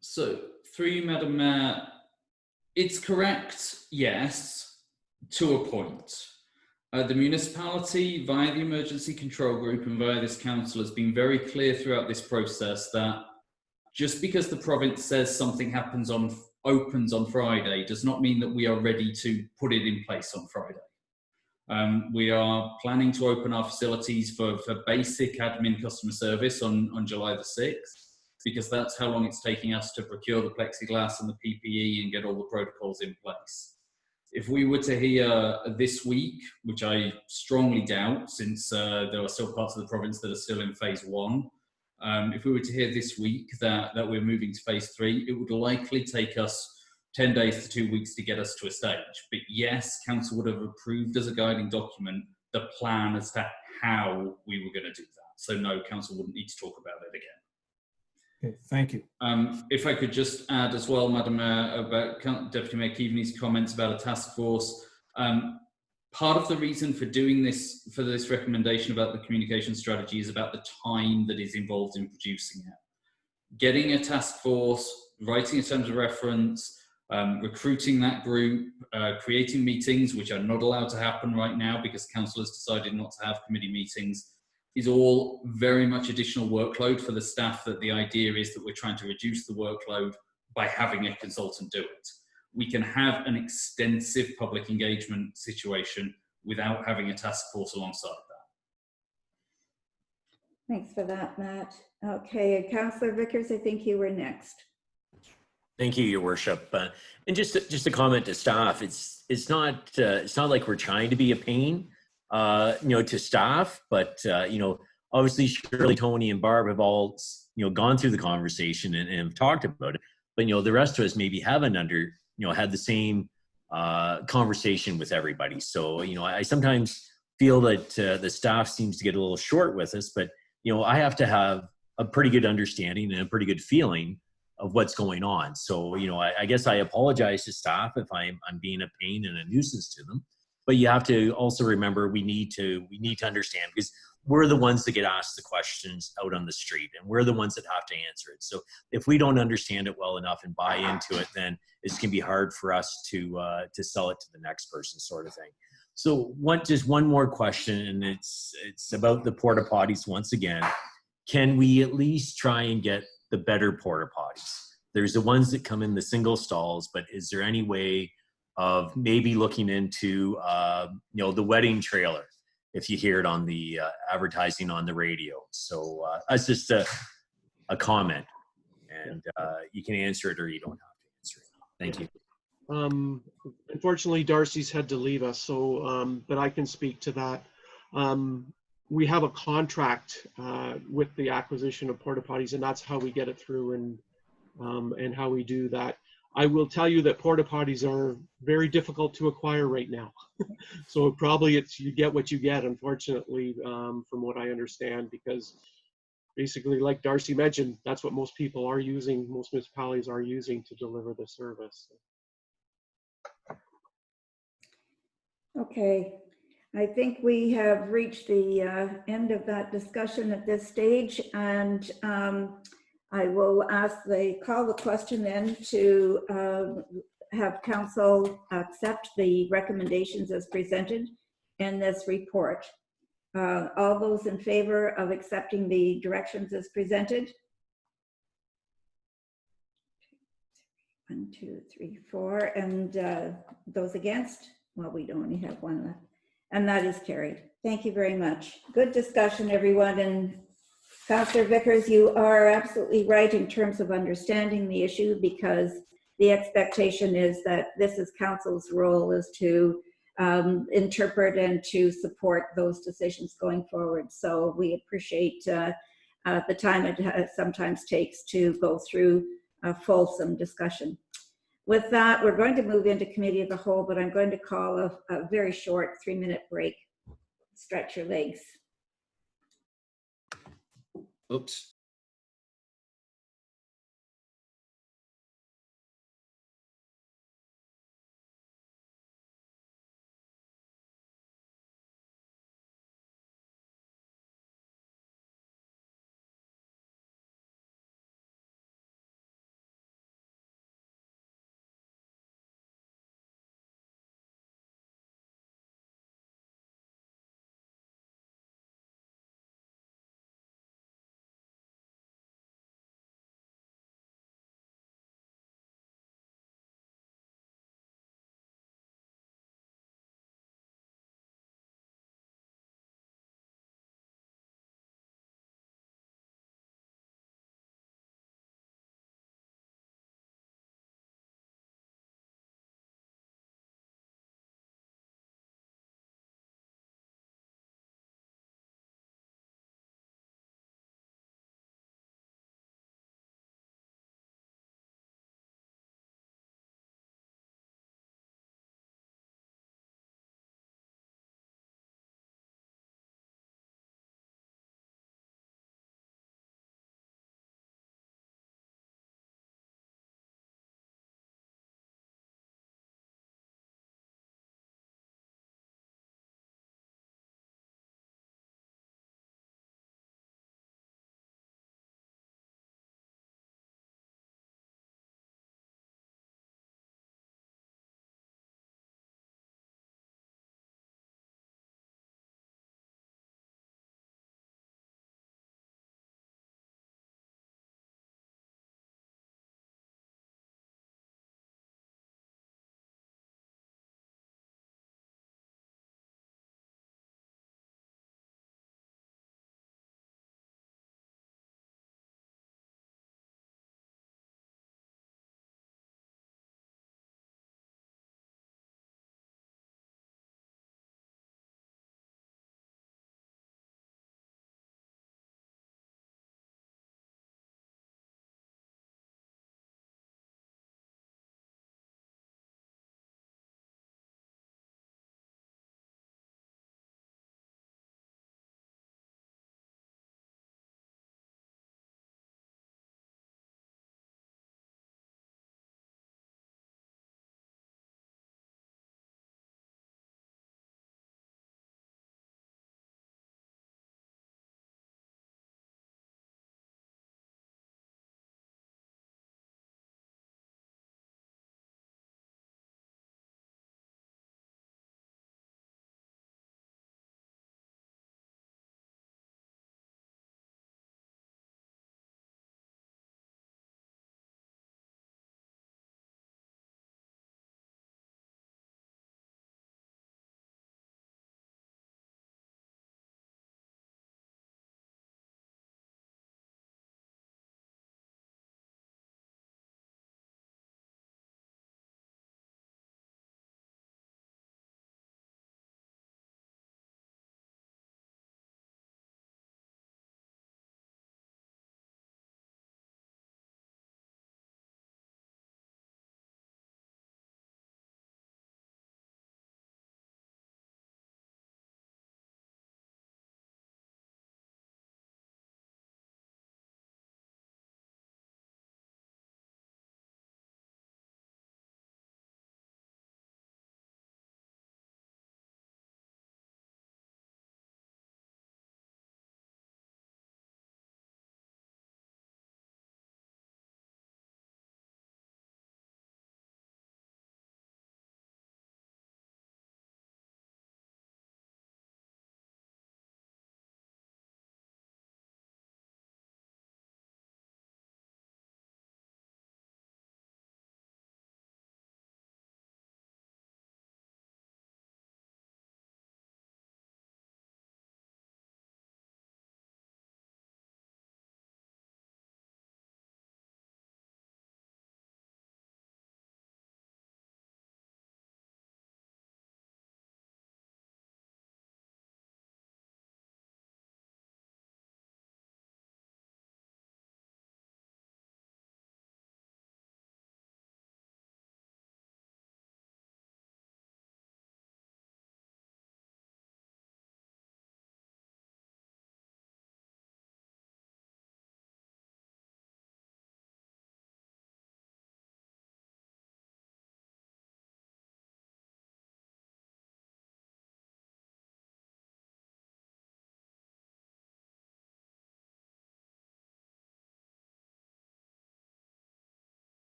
So, through you, Madam Mayor, it's correct, yes, to a point. The municipality, via the Emergency Control Group and via this council, has been very clear throughout this process that just because the province says something opens on Friday does not mean that we are ready to put it in place on Friday. We are planning to open our facilities for basic admin customer service on July the 6th, because that's how long it's taking us to procure the plexiglass and the PPE and get all the protocols in place. If we were to hear this week, which I strongly doubt, since there are still parts of the province that are still in phase 1, if we were to hear this week that we're moving to phase 3, it would likely take us 10 days to 2 weeks to get us to a stage. But yes, council would have approved as a guiding document the plan as to how we were going to do that. So no, council wouldn't need to talk about it again. Okay, thank you. If I could just add as well, Madam Mayor, about Deputy Mayor Keaveney's comments about a task force. Part of the reason for doing this, for this recommendation about the communication strategy, is about the time that is involved in producing it. Getting a task force, writing a terms of reference, recruiting that group, creating meetings, which are not allowed to happen right now because council has decided not to have committee meetings, is all very much additional workload for the staff. That the idea is that we're trying to reduce the workload by having a consultant do it. We can have an extensive public engagement situation without having a task force alongside that. Thanks for that, Matt. Okay, Councillor Vickers, I think you were next. Thank you, Your Worship. And just a comment to staff. It's not like we're trying to be a pain, to staff, but obviously Shirley, Tony, and Barb have all gone through the conversation and have talked about it. But the rest of us maybe haven't had the same conversation with everybody. So I sometimes feel that the staff seems to get a little short with us, but I have to have a pretty good understanding and a pretty good feeling of what's going on. So, I guess I apologize to staff if I'm being a pain and a nuisance to them, but you have to also remember we need to understand, because we're the ones that get asked the questions out on the street, and we're the ones that have to answer it. So if we don't understand it well enough and buy into it, then it's going to be hard for us to sell it to the next person, sort of thing. So just one more question, and it's about the porta potties once again. Can we at least try and get the better porta potties? There's the ones that come in the single stalls, but is there any way of maybe looking into the wedding trailer, if you hear it on the advertising on the radio? So that's just a comment, and you can answer it or you don't have to answer it. Thank you. Unfortunately, Darcy's had to leave us, so but I can speak to that. We have a contract with the acquisition of porta potties, and that's how we get it through, and how we do that. I will tell you that porta potties are very difficult to acquire right now. So probably you get what you get, unfortunately, from what I understand, because basically, like Darcy mentioned, that's what most people are using, most municipalities are using to deliver the service. Okay, I think we have reached the end of that discussion at this stage, and I will call the question then to have council accept the recommendations as presented in this report. All those in favor of accepting the directions as presented? 1, 2, 3, 4, and those against? Well, we only have one left, and that is carried. Thank you very much. Good discussion, everyone. And Councillor Vickers, you are absolutely right in terms of understanding the issue, because the expectation is that this is council's role, is to interpret and to support those decisions going forward. So we appreciate the time it sometimes takes to go through a fulsome discussion. With that, we're going to move into committee of the whole, but I'm going to call a very short 3-minute break. Stretch your legs. Oops.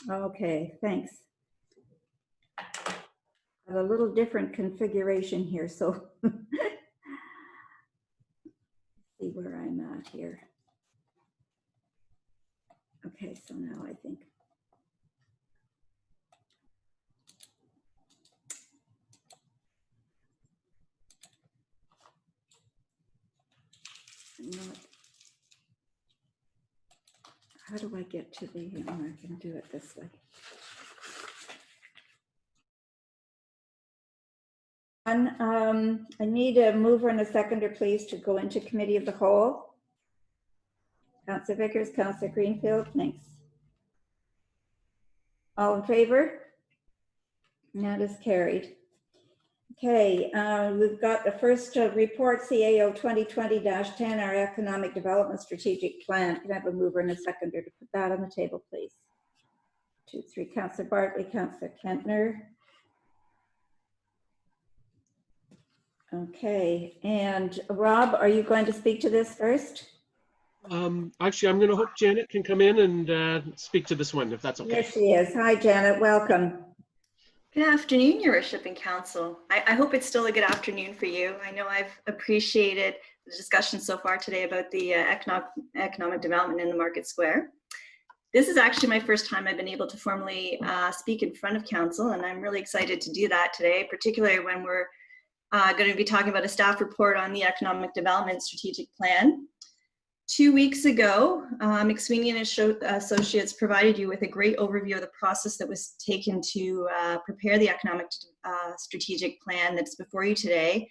Okay, thanks. I have a little different configuration here, so see where I'm at here. Okay, so now I think. Not, how do I get to the, I can do it this way. And I need a mover and a seconder, please, to go into committee of the whole. Councillor Vickers, Councillor Greenfield, thanks. All in favor? That is carried. Okay, we've got the first report, CAO 2020-10, our Economic Development Strategic Plan. Can I have a mover and a seconder to put that on the table, please? 2, 3, Councillor Bartley, Councillor Kentner. Okay, and Rob, are you going to speak to this first? Actually, I'm going to hope Janet can come in and speak to this one, if that's okay. Yes, she is. Hi, Janet. Welcome. Good afternoon, Your Worship and Council. I hope it's still a good afternoon for you. I know I've appreciated the discussion so far today about the economic development in the Market Square. This is actually my first time I've been able to formally speak in front of Council, and I'm really excited to do that today, particularly when we're going to be talking about a staff report on the Economic Development Strategic Plan. 2 weeks ago, McSweeney and Associates provided you with a great overview of the process that was taken to prepare the Economic Strategic Plan that's before you today.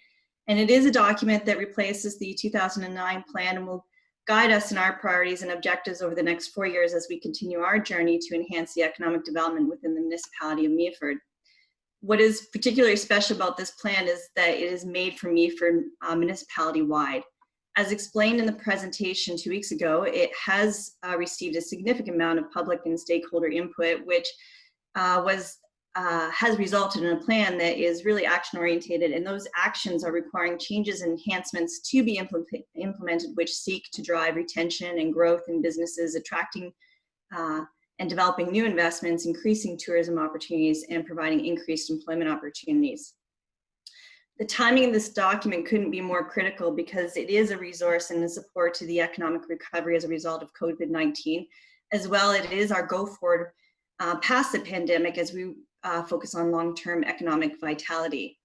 And it is a document that replaces the 2009 plan and will guide us in our priorities and objectives over the next 4 years as we continue our journey to enhance the economic development within the municipality of Meaford. What is particularly special about this plan is that it is made for Meaford municipality-wide. As explained in the presentation 2 weeks ago, it has received a significant amount of public and stakeholder input, which has resulted in a plan that is really action-oriented, and those actions are requiring changes and enhancements to be implemented, which seek to drive retention and growth in businesses, attracting and developing new investments, increasing tourism opportunities, and providing increased employment opportunities. The timing of this document couldn't be more critical because it is a resource and a support to the economic recovery as a result of COVID-19. As well, it is our go forward past the pandemic as we focus on long-term economic vitality.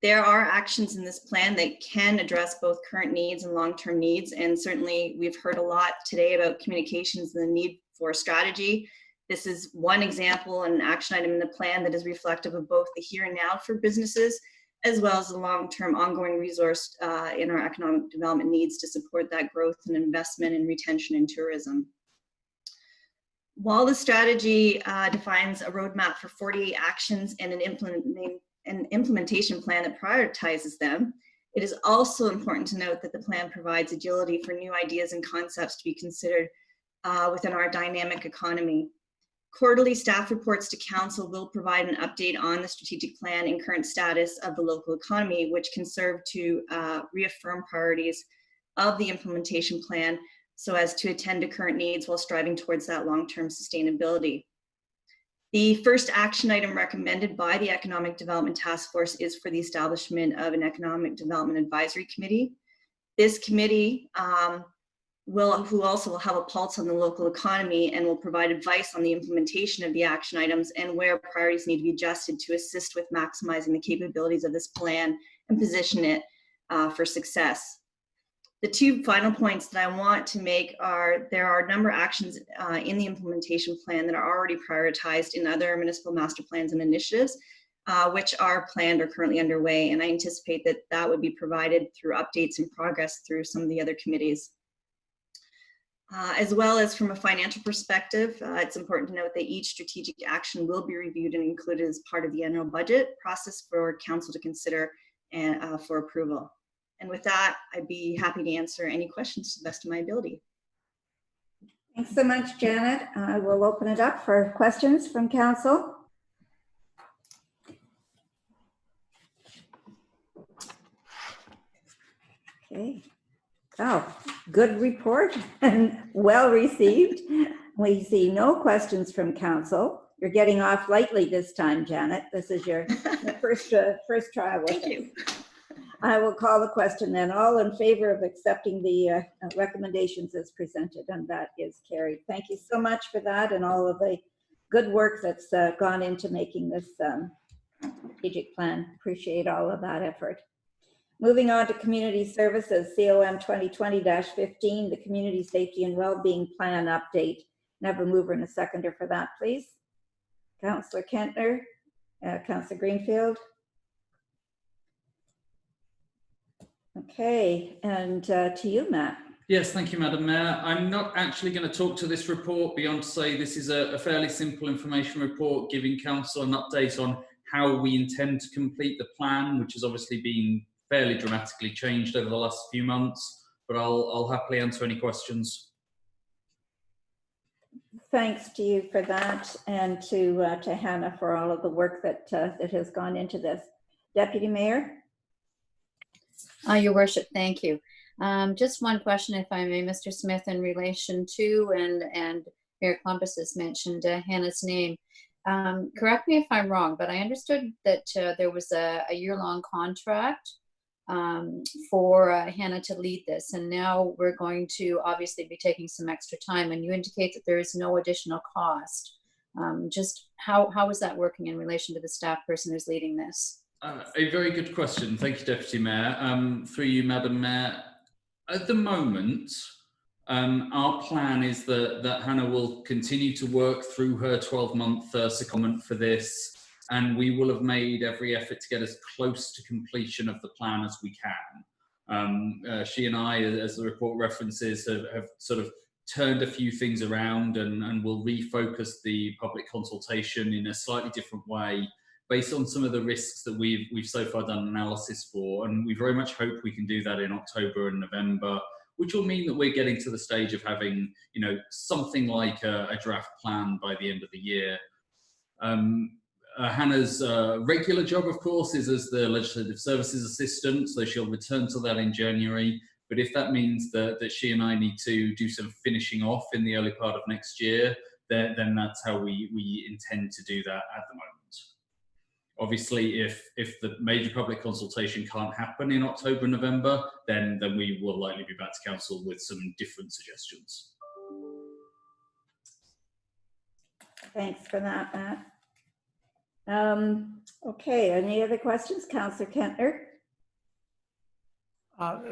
There are actions in this plan that can address both current needs and long-term needs, and certainly we've heard a lot today about communications and the need for strategy. This is one example, an action item in the plan that is reflective of both the here and now for businesses, as well as the long-term ongoing resource in our economic development needs to support that growth and investment and retention in tourism. While the strategy defines a roadmap for 48 actions and an implementation plan that prioritizes them, it is also important to note that the plan provides agility for new ideas and concepts to be considered within our dynamic economy. Quarterly staff reports to Council will provide an update on the strategic plan and current status of the local economy, which can serve to reaffirm priorities of the implementation plan so as to attend to current needs while striving towards that long-term sustainability. The first action item recommended by the Economic Development Task Force is for the establishment of an Economic Development Advisory Committee. This committee who also will have a pulse on the local economy and will provide advice on the implementation of the action items and where priorities need to be adjusted to assist with maximizing the capabilities of this plan and position it for success. The two final points that I want to make are there are a number of actions in the implementation plan that are already prioritized in other municipal master plans and initiatives, which are planned or currently underway, and I anticipate that that would be provided through updates and progress through some of the other committees. As well as from a financial perspective, it's important to note that each strategic action will be reviewed and included as part of the annual budget process for Council to consider and for approval. And with that, I'd be happy to answer any questions to the best of my ability. Thanks so much, Janet. I will open it up for questions from Council. Okay. Oh, good report and well received. We see no questions from council. You're getting off lightly this time, Janet. This is your first trial with Thank it. you. I will call the question then. All in favor of accepting the recommendations as presented, and that is carried. Thank you so much for that and all of the good work that's gone into making this strategic plan. Appreciate all of that effort. Moving on to community services, COM 2020-15, the Community Safety and Wellbeing Plan update. Can I have a mover and a seconder for that, please? Councillor Kentner, Councillor Greenfield. Okay, and to you, Matt. Yes, thank you, Madam Mayor. I'm not actually going to talk to this report beyond to say this is a fairly simple information report giving council an update on how we intend to complete the plan, which has obviously been fairly dramatically changed over the last few months, but I'll happily answer any questions. Thanks to you for that, and to Hannah for all of the work that that has gone into this. Deputy Mayor. Your Worship, thank you. Just one question, if I may, Mr. Smith, in relation to, and Mayor Clumpus has mentioned Hannah's name. Correct me if I'm wrong, but I understood that there was a year-long contract for Hannah to lead this, and now we're going to obviously be taking some extra time, and you indicate that there is no additional cost. Just how is that working in relation to the staff person who's leading this? A very good question. Thank you, Deputy Mayor. Through you, Madam Mayor. At the moment, our plan is that Hannah will continue to work through her 12-month secondment for this, and we will have made every effort to get as close to completion of the plan as we can. She and I, as the report references, have sort of turned a few things around and will refocus the public consultation in a slightly different way based on some of the risks that we've so far done analysis for. And we very much hope we can do that in October and November, which will mean that we're getting to the stage of having, you know, something like a draft plan by the end of the year. Hannah's regular job, of course, is as the Legislative Services Assistant, so she'll return to that in January. But if that means that she and I need to do some finishing off in the early part of next year, then that's how we intend to do that at the moment. Obviously, if the major public consultation can't happen in October, November, then we will likely be back to council with some different suggestions. Thanks for that, Matt. Okay, any other questions? Councillor Kentner.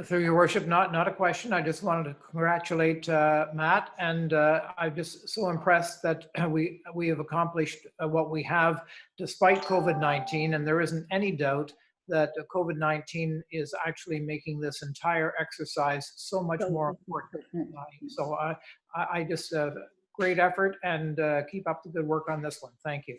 Through your worship, not a question. I just wanted to congratulate Matt, and I'm just so impressed that we have accomplished what we have despite COVID-19, and there isn't any doubt that COVID-19 is actually making this entire exercise so much more important. So I just great effort, and keep up the good work on this one. Thank you.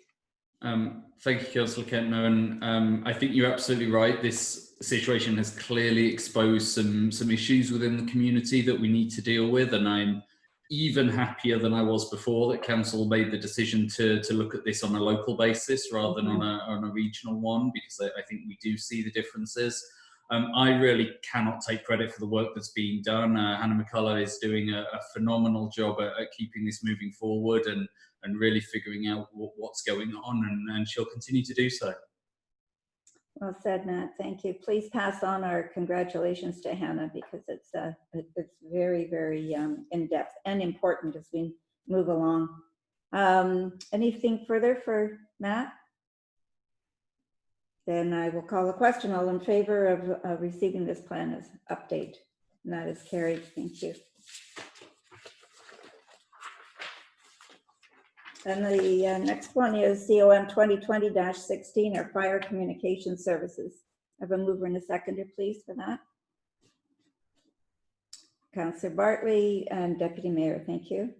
Thank you, Councillor Kentner, and I think you're absolutely right. This situation has clearly exposed some issues within the community that we need to deal with, and I'm even happier than I was before that council made the decision to look at this on a local basis rather than on a regional one, because I think we do see the differences. I really cannot take credit for the work that's being done. Hannah McCullough is doing a phenomenal job at keeping this moving forward and really figuring out what's going on, and she'll continue to do so. Well said, Matt. Thank you. Please pass on our congratulations to Hannah, because it's very, very in-depth and important as we move along. Anything further for Matt? Then I will call the question. All in favor of receiving this plan as update? And that is carried. Thank you. And the next one is COM 2020-16, our fire communication services. I have a mover and a seconder, please, for that. Councillor Bartley and Deputy Mayor, thank you.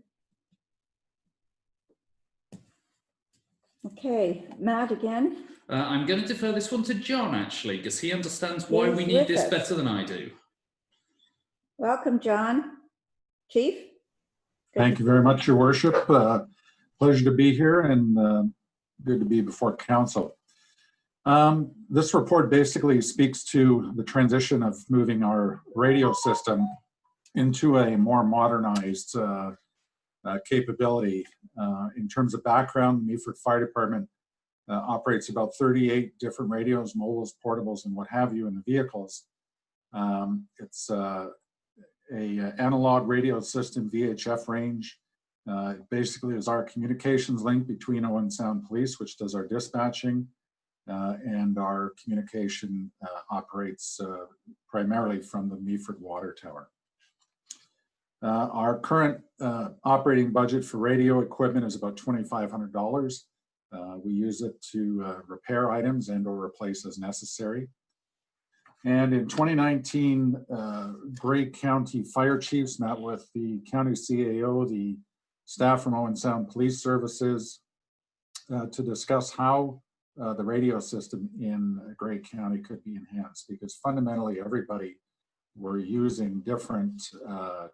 Okay, Matt again. I'm going to defer this one to John, actually, because he understands why we need this better than I do. Welcome, John. Chief? Thank you very much, Your Worship. Pleasure to be here, and good to be before council. This report basically speaks to the transition of moving our radio system into a more modernized capability. In terms of background, the Meaford Fire Department operates about 38 different radios, mobiles, portables, and what have you in the vehicles. It's a analog radio system, VHF range. Basically is our communications link between Owen Sound Police, which does our dispatching, and our communication operates primarily from the Meaford Water Tower. Our current operating budget for radio equipment is about $2,500. We use it to repair items and or replace as necessary. And in 2019, Grey County Fire Chiefs met with the County CAO, the staff from Owen Sound Police Services, to discuss how the radio system in Grey County could be enhanced, because fundamentally everybody were using different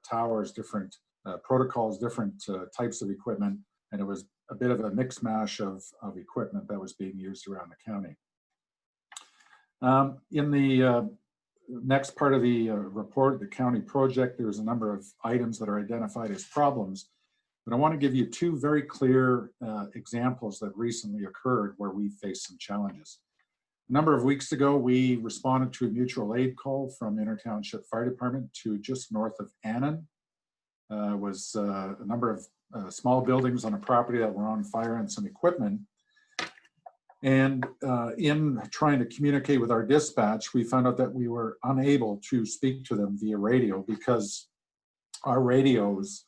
towers, different protocols, different types of equipment, and it was a bit of a mix mash of equipment that was being used around the county. In the next part of the report, the county project, there's a number of items that are identified as problems, but I want to give you two very clear examples that recently occurred where we faced some challenges. A number of weeks ago, we responded to a mutual aid call from Intertownship Fire Department to just north of Annan. Was a number of small buildings on a property that were on fire and some equipment. And in trying to communicate with our dispatch, we found out that we were unable to speak to them via radio because our radios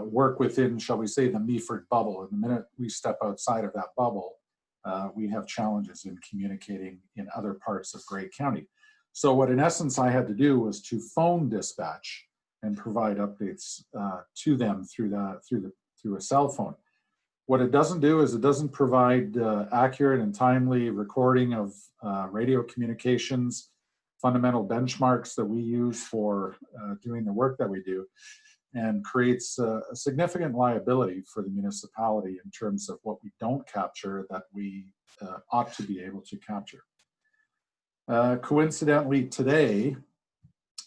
work within, shall we say, the Meaford bubble. And the minute we step outside of that bubble, we have challenges in communicating in other parts of Grey County. So what in essence I had to do was to phone dispatch and provide updates to them through a cell phone. What it doesn't do is it doesn't provide accurate and timely recording of radio communications, fundamental benchmarks that we use for doing the work that we do, and creates a significant liability for the municipality in terms of what we don't capture that we ought to be able to capture. Coincidentally,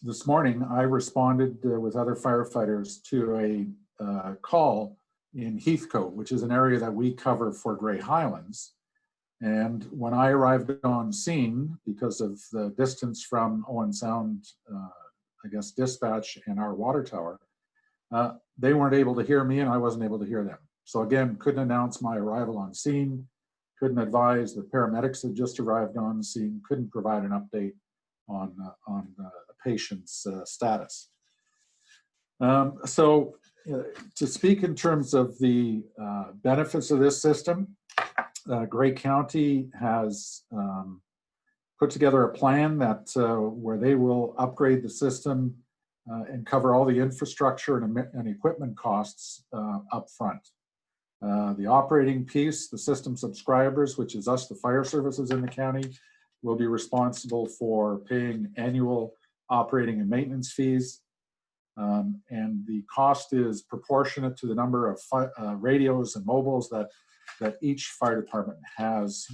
this morning, I responded with other firefighters to a call in Heathcote, which is an area that we cover for Grey Highlands. And when I arrived on scene, because of the distance from Owen Sound, I guess, dispatch and our water tower, they weren't able to hear me and I wasn't able to hear them. So again, couldn't announce my arrival on scene, couldn't advise the paramedics had just arrived on scene, couldn't provide an update on a patient's status. So to speak in terms of the benefits of this system, Grey County has put together a plan that where they will upgrade the system and cover all the infrastructure and equipment costs up front. The operating piece, the system subscribers, which is us, the fire services in the county, will be responsible for paying annual operating and maintenance fees. And the cost is proportionate to the number of radios and mobiles that each fire department has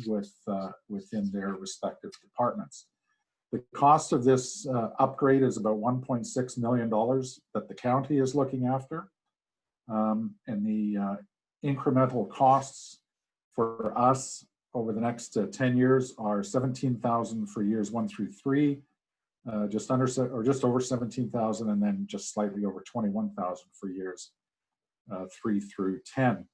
within their respective departments. The cost of this upgrade is about $1.6 million that the county is looking after. And the incremental costs for us over the next 10 years are $17,000 for years 1 through 3, just over 17,000, and then just slightly over 21,000 for years 3 through 10.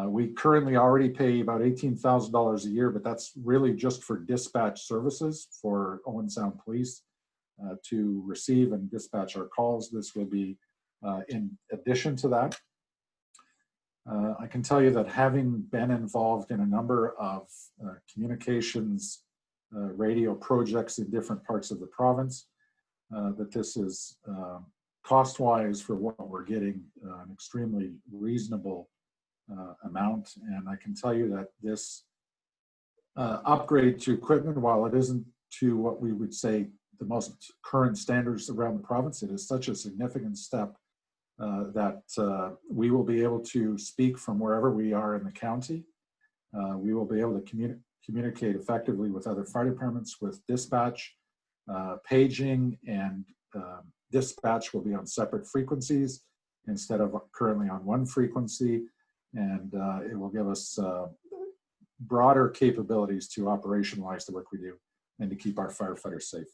We currently already pay about $18,000 a year, but that's really just for dispatch services for Owen Sound Police to receive and dispatch our calls. This will be in addition to that. I can tell you that having been involved in a number of communications radio projects in different parts of the province, that this is cost-wise for what we're getting an extremely reasonable amount. And I can tell you that this upgrade to equipment, while it isn't to what we would say the most current standards around the province, it is such a significant step that we will be able to speak from wherever we are in the county. We will be able to communicate effectively with other fire departments, with dispatch, paging, and dispatch will be on separate frequencies, instead of currently on one frequency, and it will give us broader capabilities to operationalize the work we do and to keep our firefighters safe.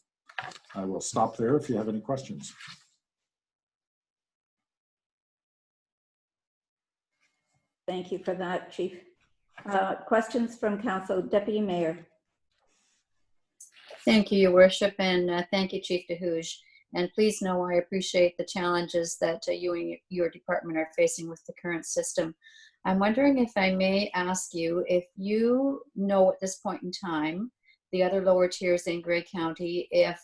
I will stop there if you have any questions. Thank you for that, Chief. Questions from Council. Deputy Mayor. Thank you, Your Worship, and thank you, Chief DeHooge. And please know I appreciate the challenges that you and your department are facing with the current system. I'm wondering if I may ask you if you know at this point in time the other lower tiers in Grey County, if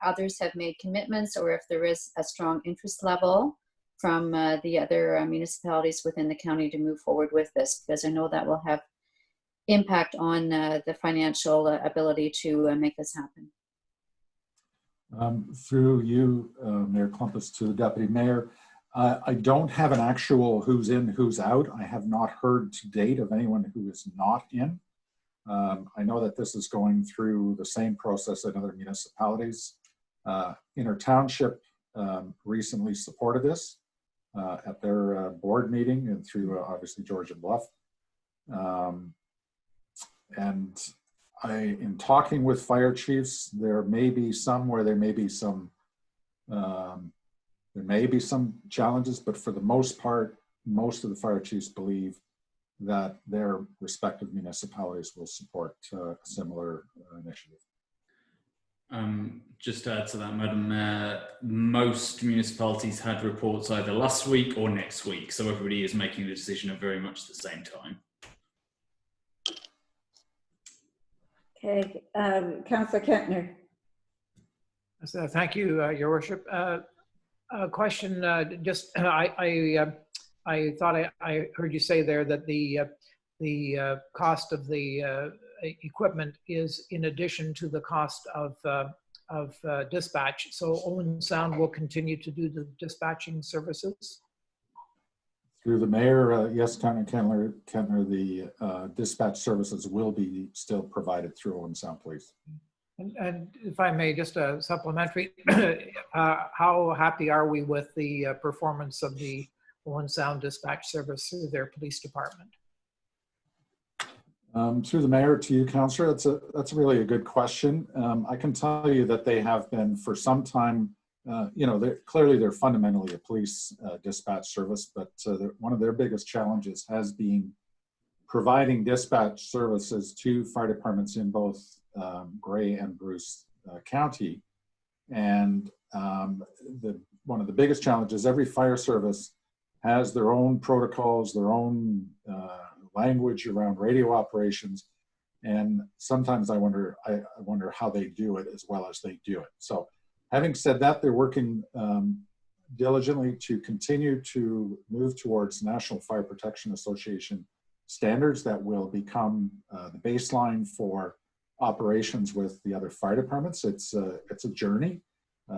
others have made commitments or if there is a strong interest level from the other municipalities within the county to move forward with this, because I know that will have impact on the financial ability to make this happen. Through you, Mayor Klumpus, to the Deputy Mayor, I don't have an actual who's in, who's out. I have not heard to date of anyone who is not in. I know that this is going through the same process in other municipalities. Inner Township recently supported this at their board meeting and through obviously George and Bluff. And in talking with fire chiefs, there may be some where there may be some challenges, but for the most part, most of the fire chiefs believe that their respective municipalities will support a similar initiative. Just to add to that, Madam Mayor, most municipalities had reports either last week or next week, so everybody is making the decision at very much the same time. Okay, Councillor Kentner. So thank you, Your Worship. A question, I thought I heard you say there that the cost of the equipment is in addition to the cost of dispatch. So Owen Sound will continue to do the dispatching services? Through the mayor, yes, Councillor Kentner, the dispatch services will be still provided through Owen Sound Police. And if I may, just a supplementary, how happy are we with the performance of the Owen Sound dispatch service through their police department? Through the mayor to you, Councillor, that's really a good question. I can tell you that they have been for some time, they're fundamentally a police dispatch service, but one of their biggest challenges has been providing dispatch services to fire departments in both Grey and Bruce County. And one of the biggest challenges, every fire service has their own protocols, their own language around radio operations. And sometimes I wonder how they do it as well as they do it. So having said that, they're working diligently to continue to move towards National Fire Protection Association standards that will become the baseline for operations with the other fire departments. It's a journey.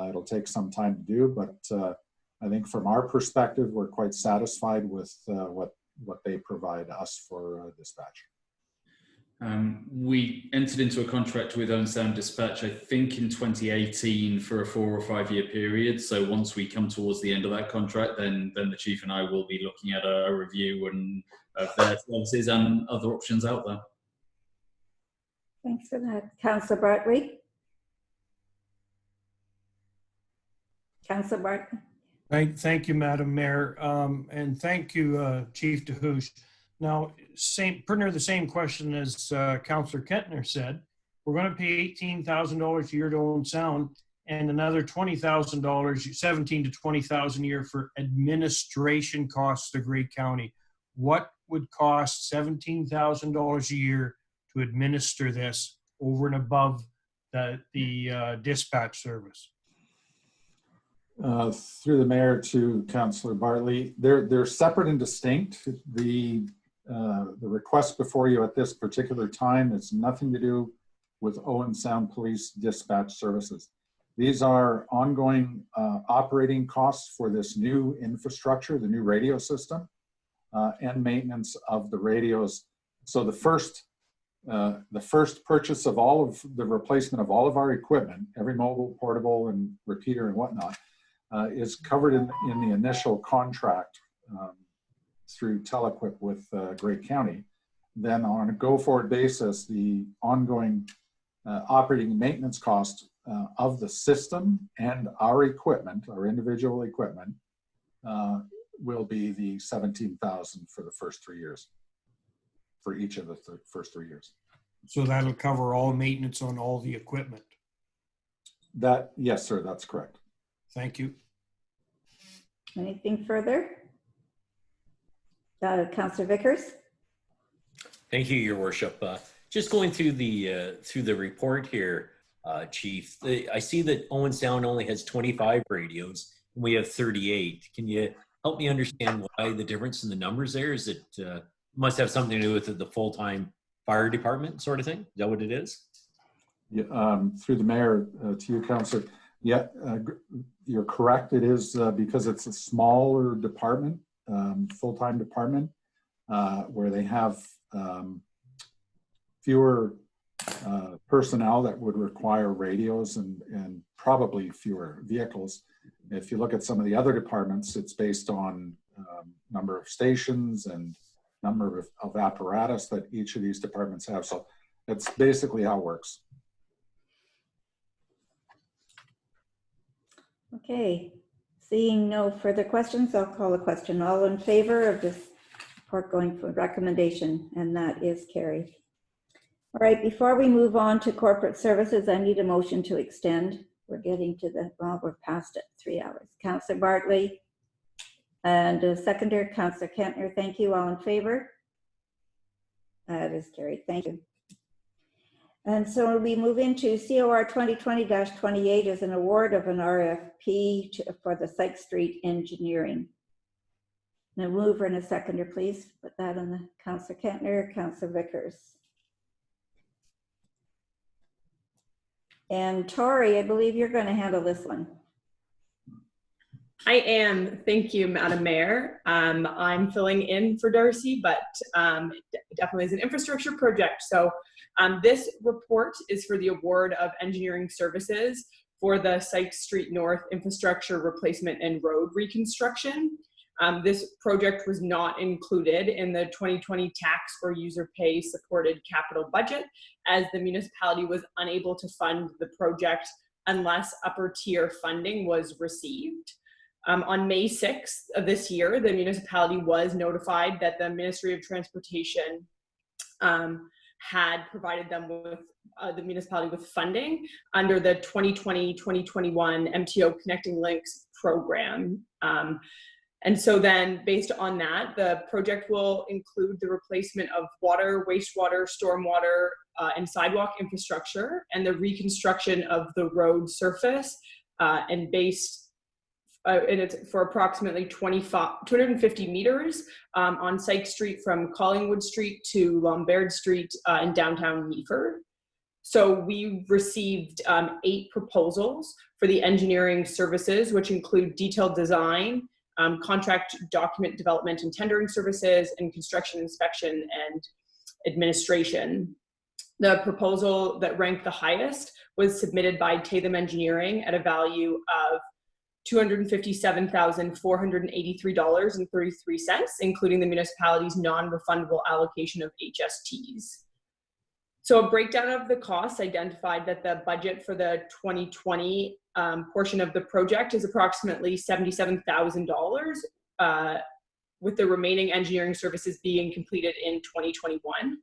It'll take some time to do, but I think from our perspective, we're quite satisfied with what they provide us for dispatch. We entered into a contract with Owen Sound Dispatch, I think in 2018 for a 4 or 5 year period. So once we come towards the end of that contract, then the chief and I will be looking at a review of their services and other options out there. Thanks for that. Councillor Bartley. Councillor Bartley. Thank you, Madam Mayor, and thank you, Chief DeHooge. Now, pretty near the same question as Councillor Kentner said. We're going to pay $18,000 a year to Owen Sound, and another $20,000, $17,000 to $20,000 a year for administration costs to Grey County. What would cost $17,000 a year to administer this over and above the dispatch service? Through the mayor to Councillor Bartley, they're separate and distinct. The request before you at this particular time is nothing to do with Owen Sound Police dispatch services. These are ongoing operating costs for this new infrastructure, the new radio system, and maintenance of the radios. So the first purchase of all of the replacement of all of our equipment, every mobile, portable, and repeater and whatnot, is covered in the initial contract through Telequip with Grey County, then on a go-forward basis, the ongoing operating and maintenance cost of the system and our equipment, our individual equipment, will be the $17,000 for the first 3 years, for each of the first 3 years. So that'll cover all maintenance on all the equipment. Yes, sir, that's correct. Thank you. Anything further? Councillor Vickers? Thank you, Your Worship. Just going through the report here, Chief. I see that Owen Sound only has 25 radios, and we have 38. Can you help me understand why the difference in the numbers there? Is it must have something to do with the full-time fire department sort of thing? Is that what it is? Yeah, through the mayor to you, Councillor. Yeah, you're correct. It is because it's a smaller department, full-time department, where they have fewer personnel that would require radios and probably fewer vehicles. If you look at some of the other departments, it's based on number of stations and number of apparatus that each of these departments have. So that's basically how it works. Okay, seeing no further questions, I'll call a question. All in favor of this report going for recommendation, and that is carried. All right, before we move on to corporate services, I need a motion to extend. We're getting to well, we're past it, 3 hours. Councillor Bartley and seconder, Councillor Kentner, thank you. All in favor? That is carried, thank you. And so we move into COR 2020-28 as an award of an RFP for the Sykes Street engineering. And a mover and a seconder, please. Put that on the Councillor Kentner, Councillor Vickers. And Tori, I believe you're going to handle this one. I am. Thank you, Madam Mayor. I'm filling in for Darcy, but it definitely is an infrastructure project. So this report is for the award of engineering services for the Sykes Street North infrastructure replacement and road reconstruction. This project was not included in the 2020 tax or user pay supported capital budget, as the municipality was unable to fund the project unless upper tier funding was received. On May 6th of this year, the municipality was notified that the Ministry of Transportation had provided them with the municipality with funding under the 2020-2021 MTO Connecting Links program. And so then based on that, the project will include the replacement of water, wastewater, stormwater, and sidewalk infrastructure, and the reconstruction of the road surface and it's for approximately 250 meters on Sykes Street from Collingwood Street to Lombard Street in downtown Meaford. So we received 8 proposals for the engineering services, which include detailed design, contract document development and tendering services, and construction inspection and administration. The proposal that ranked the highest was submitted by Tatham Engineering at a value of $257,483.33, including the municipality's non-refundable allocation of HSTs. So a breakdown of the costs identified that the budget for the 2020 portion of the project is approximately $77,000, with the remaining engineering services being completed in 2021.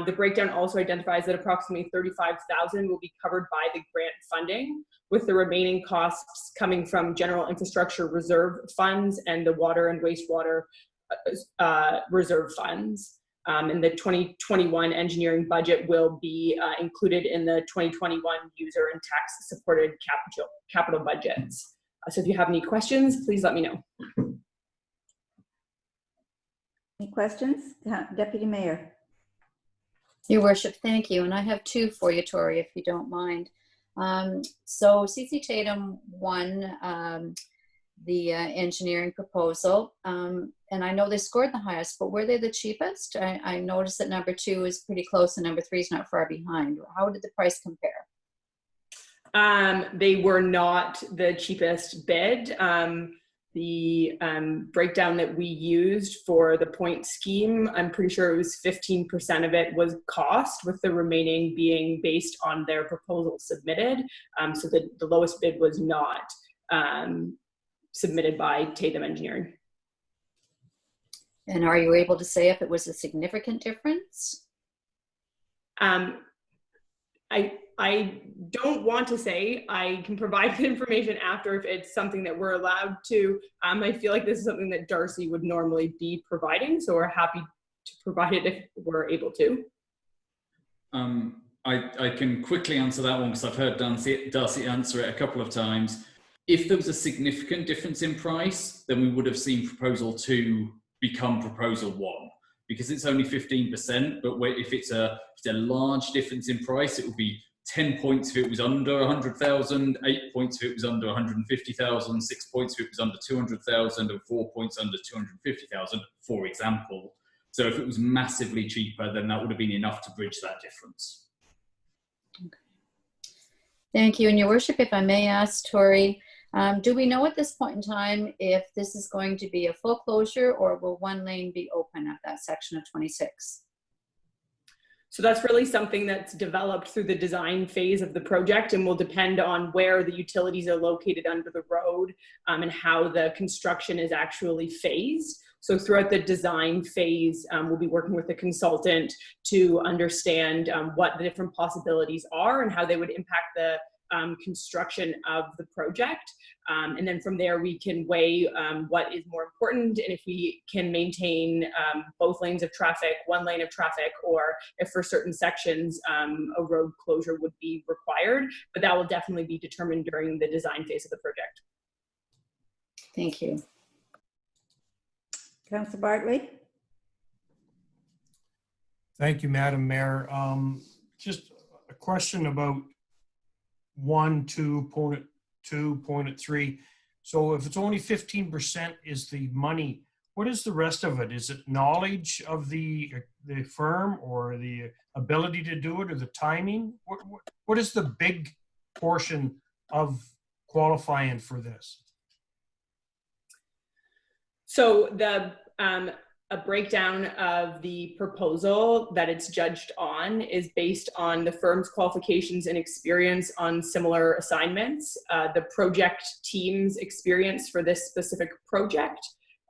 The breakdown also identifies that approximately $35,000 will be covered by the grant funding, with the remaining costs coming from general infrastructure reserve funds and the water and wastewater reserve funds. And the 2021 engineering budget will be included in the 2021 user and tax supported capital budgets. So if you have any questions, please let me know. Any questions? Deputy Mayor. Your Worship, thank you. And I have 2 for you, Tori, if you don't mind. So CC Tatham won the engineering proposal, and I know they scored the highest, but were they the cheapest? I noticed that number 2 is pretty close and number 3 is not far behind. How did the price compare? They were not the cheapest bid. The breakdown that we used for the point scheme, I'm pretty sure it was 15% of it was cost, with the remaining being based on their proposal submitted. So the lowest bid was not submitted by Tatham Engineering. And are you able to say if it was a significant difference? I don't want to say. I can provide the information after if it's something that we're allowed to. I feel like this is something that Darcy would normally be providing, so we're happy to provide it if we're able to. I can quickly answer that one because I've heard Darcy answer it a couple of times. If there was a significant difference in price, then we would have seen proposal 2 become proposal 1. Because it's only 15%, but if it's a large difference in price, it would be 10 points if it was under 100,000, 8 points if it was under 150,000, 6 points if it was under 200,000, and 4 points under 250,000, for example. So if it was massively cheaper, then that would have been enough to bridge that difference. Okay. Thank you. And Your Worship, if I may ask Tori, do we know at this point in time if this is going to be a full closure, or will one lane be open at that section of 26? So that's really something that's developed through the design phase of the project, and will depend on where the utilities are located under the road and how the construction is actually phased. So throughout the design phase, we'll be working with the consultant to understand what the different possibilities are and how they would impact the construction of the project. And then from there, we can weigh what is more important, and if we can maintain both lanes of traffic, one lane of traffic, or if for certain sections a road closure would be required. But that will definitely be determined during the design phase of the project. Thank you. Councillor Bartley? Thank you, Madam Mayor. Just a question about 1.2.3. So if it's only 15% is the money, what is the rest of it? Is it knowledge of the firm, or the ability to do it, or the timing? What is the big portion of qualifying for this? So a breakdown of the proposal that it's judged on is based on the firm's qualifications and experience on similar assignments, the project team's experience for this specific project,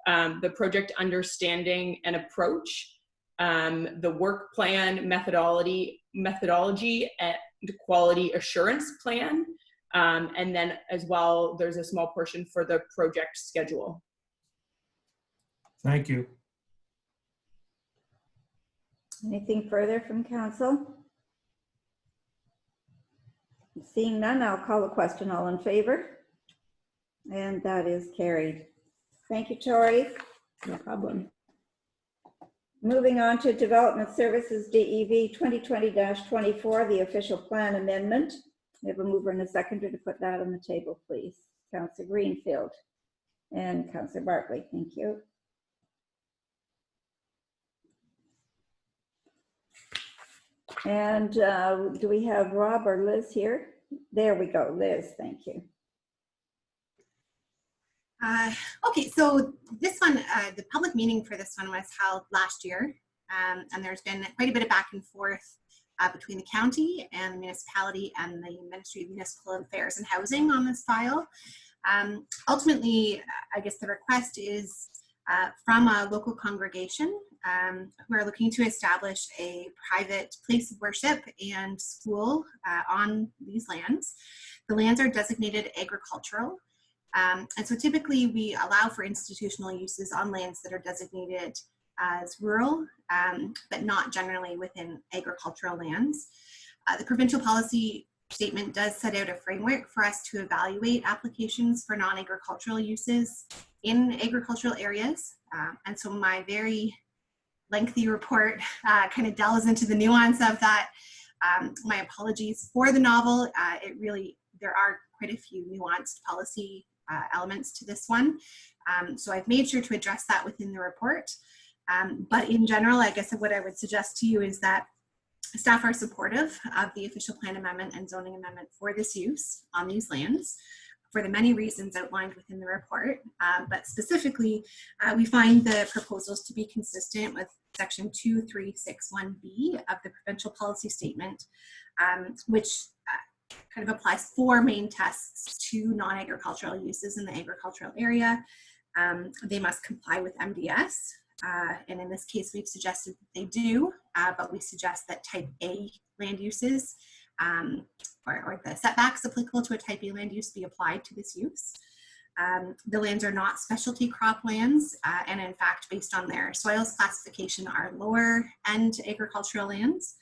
the project understanding and approach, the work plan methodology and quality assurance plan, and then as well, there's a small portion for the project schedule. Thank you. Anything further from council? Seeing none, I'll call the question. All in favor? And that is carried. Thank you, Tori. No problem. Moving on to Development Services DEV 2020-24, the official plan amendment. We have a mover and a seconder to put that on the table, please. Councillor Greenfield and Councillor Bartley. Thank you. And do we have Rob or Liz here? There we go, Liz, thank you. Okay, so this one, the public meeting for this one was held last year, and there's been quite a bit of back and forth between the county and the municipality and the Ministry of Municipal Affairs and Housing on this file. Ultimately, I guess the request is from a local congregation who are looking to establish a private place of worship and school on these lands. The lands are designated agricultural. And so typically we allow for institutional uses on lands that are designated as rural, but not generally within agricultural lands. The provincial policy statement does set out a framework for us to evaluate applications for non-agricultural uses in agricultural areas. And so my very lengthy report kind of delves into the nuance of that. My apologies for the novel. There are quite a few nuanced policy elements to this one. So I've made sure to address that within the report. But in general, I guess what I would suggest to you is that Staff are supportive of the official plan amendment and zoning amendment for this use on these lands for the many reasons outlined within the report. But specifically, we find the proposals to be consistent with section 2361B of the provincial policy statement, which kind of applies 4 main tests to non-agricultural uses in the agricultural area. They must comply with MDS. And in this case, we've suggested that they do, but we suggest that type A land uses or the setbacks applicable to a type A land use be applied to this use. The lands are not specialty crop lands, and in fact, based on their soils classification, are lower end agricultural lands.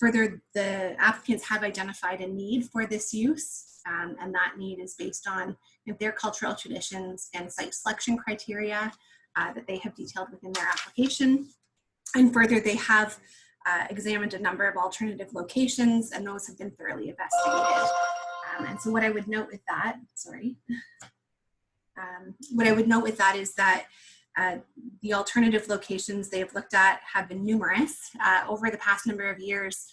Further, the applicants have identified a need for this use, and that need is based on their cultural traditions and site selection criteria that they have detailed within their application. And further, they have examined a number of alternative locations, and those have been thoroughly investigated. And so what I would note with that, what I would note with that is that the alternative locations they have looked at have been numerous. Over the past number of years,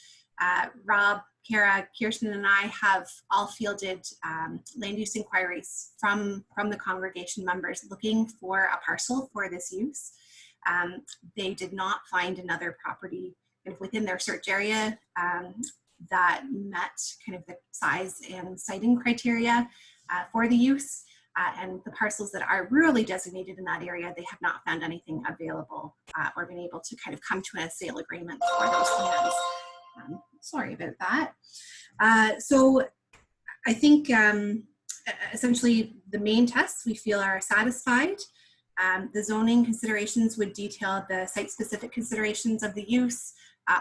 Rob, Kara, Kirsten, and I have all fielded land use inquiries from the congregation members looking for a parcel for this use. They did not find another property within their search area that met kind of the size and siting criteria for the use. And the parcels that are rurally designated in that area, they have not found anything available or been able to kind of come to a sale agreement for those lands. Sorry about that. So I think essentially the main tests we feel are satisfied. The zoning considerations would detail the site-specific considerations of the use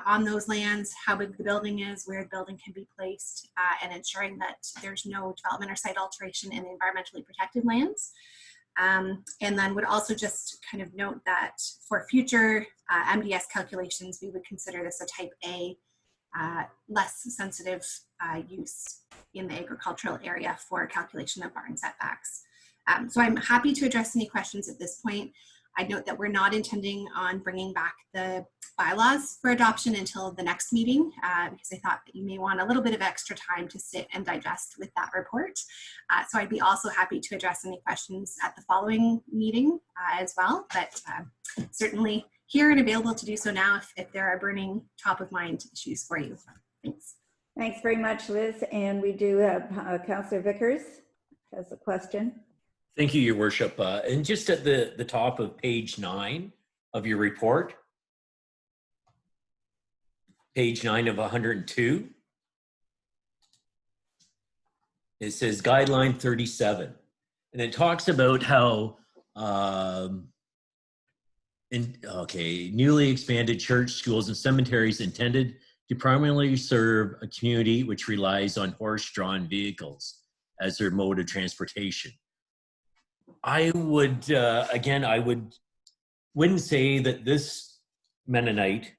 on those lands, how big the building is, where the building can be placed, and ensuring that there's no development or site alteration in the environmentally protected lands. And then would also just kind of note that for future MDS calculations, we would consider this a type A, less sensitive use in the agricultural area for calculation of barn setbacks. So I'm happy to address any questions at this point. I note that we're not intending on bringing back the bylaws for adoption until the next meeting because I thought that you may want a little bit of extra time to sit and digest with that report. So I'd be also happy to address any questions at the following meeting as well, but certainly here and available to do so now if there are burning top of mind issues for you. Thanks. Thanks very much, Liz. And we do have Councillor Vickers has a question. Thank you, Your Worship. And just at the top of page 9 of your report, page 9 of 102, it says guideline 37. And it talks about how, newly expanded church, schools, and cemeteries intended to primarily serve a community which relies on horse-drawn vehicles as their mode of transportation. I would, wouldn't say that this Mennonite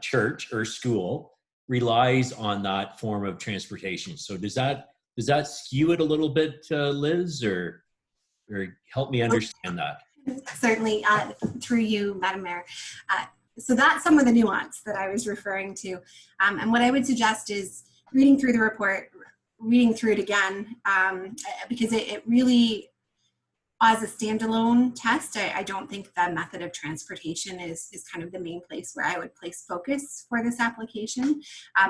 church or school relies on that form of transportation. So does that skew it a little bit, Liz, or help me understand that? Certainly, through you, Madam Mayor. So that's some of the nuance that I was referring to. And what I would suggest is reading through the report, reading through it again, because it really, as a standalone test, I don't think the method of transportation is kind of the main place where I would place focus for this application.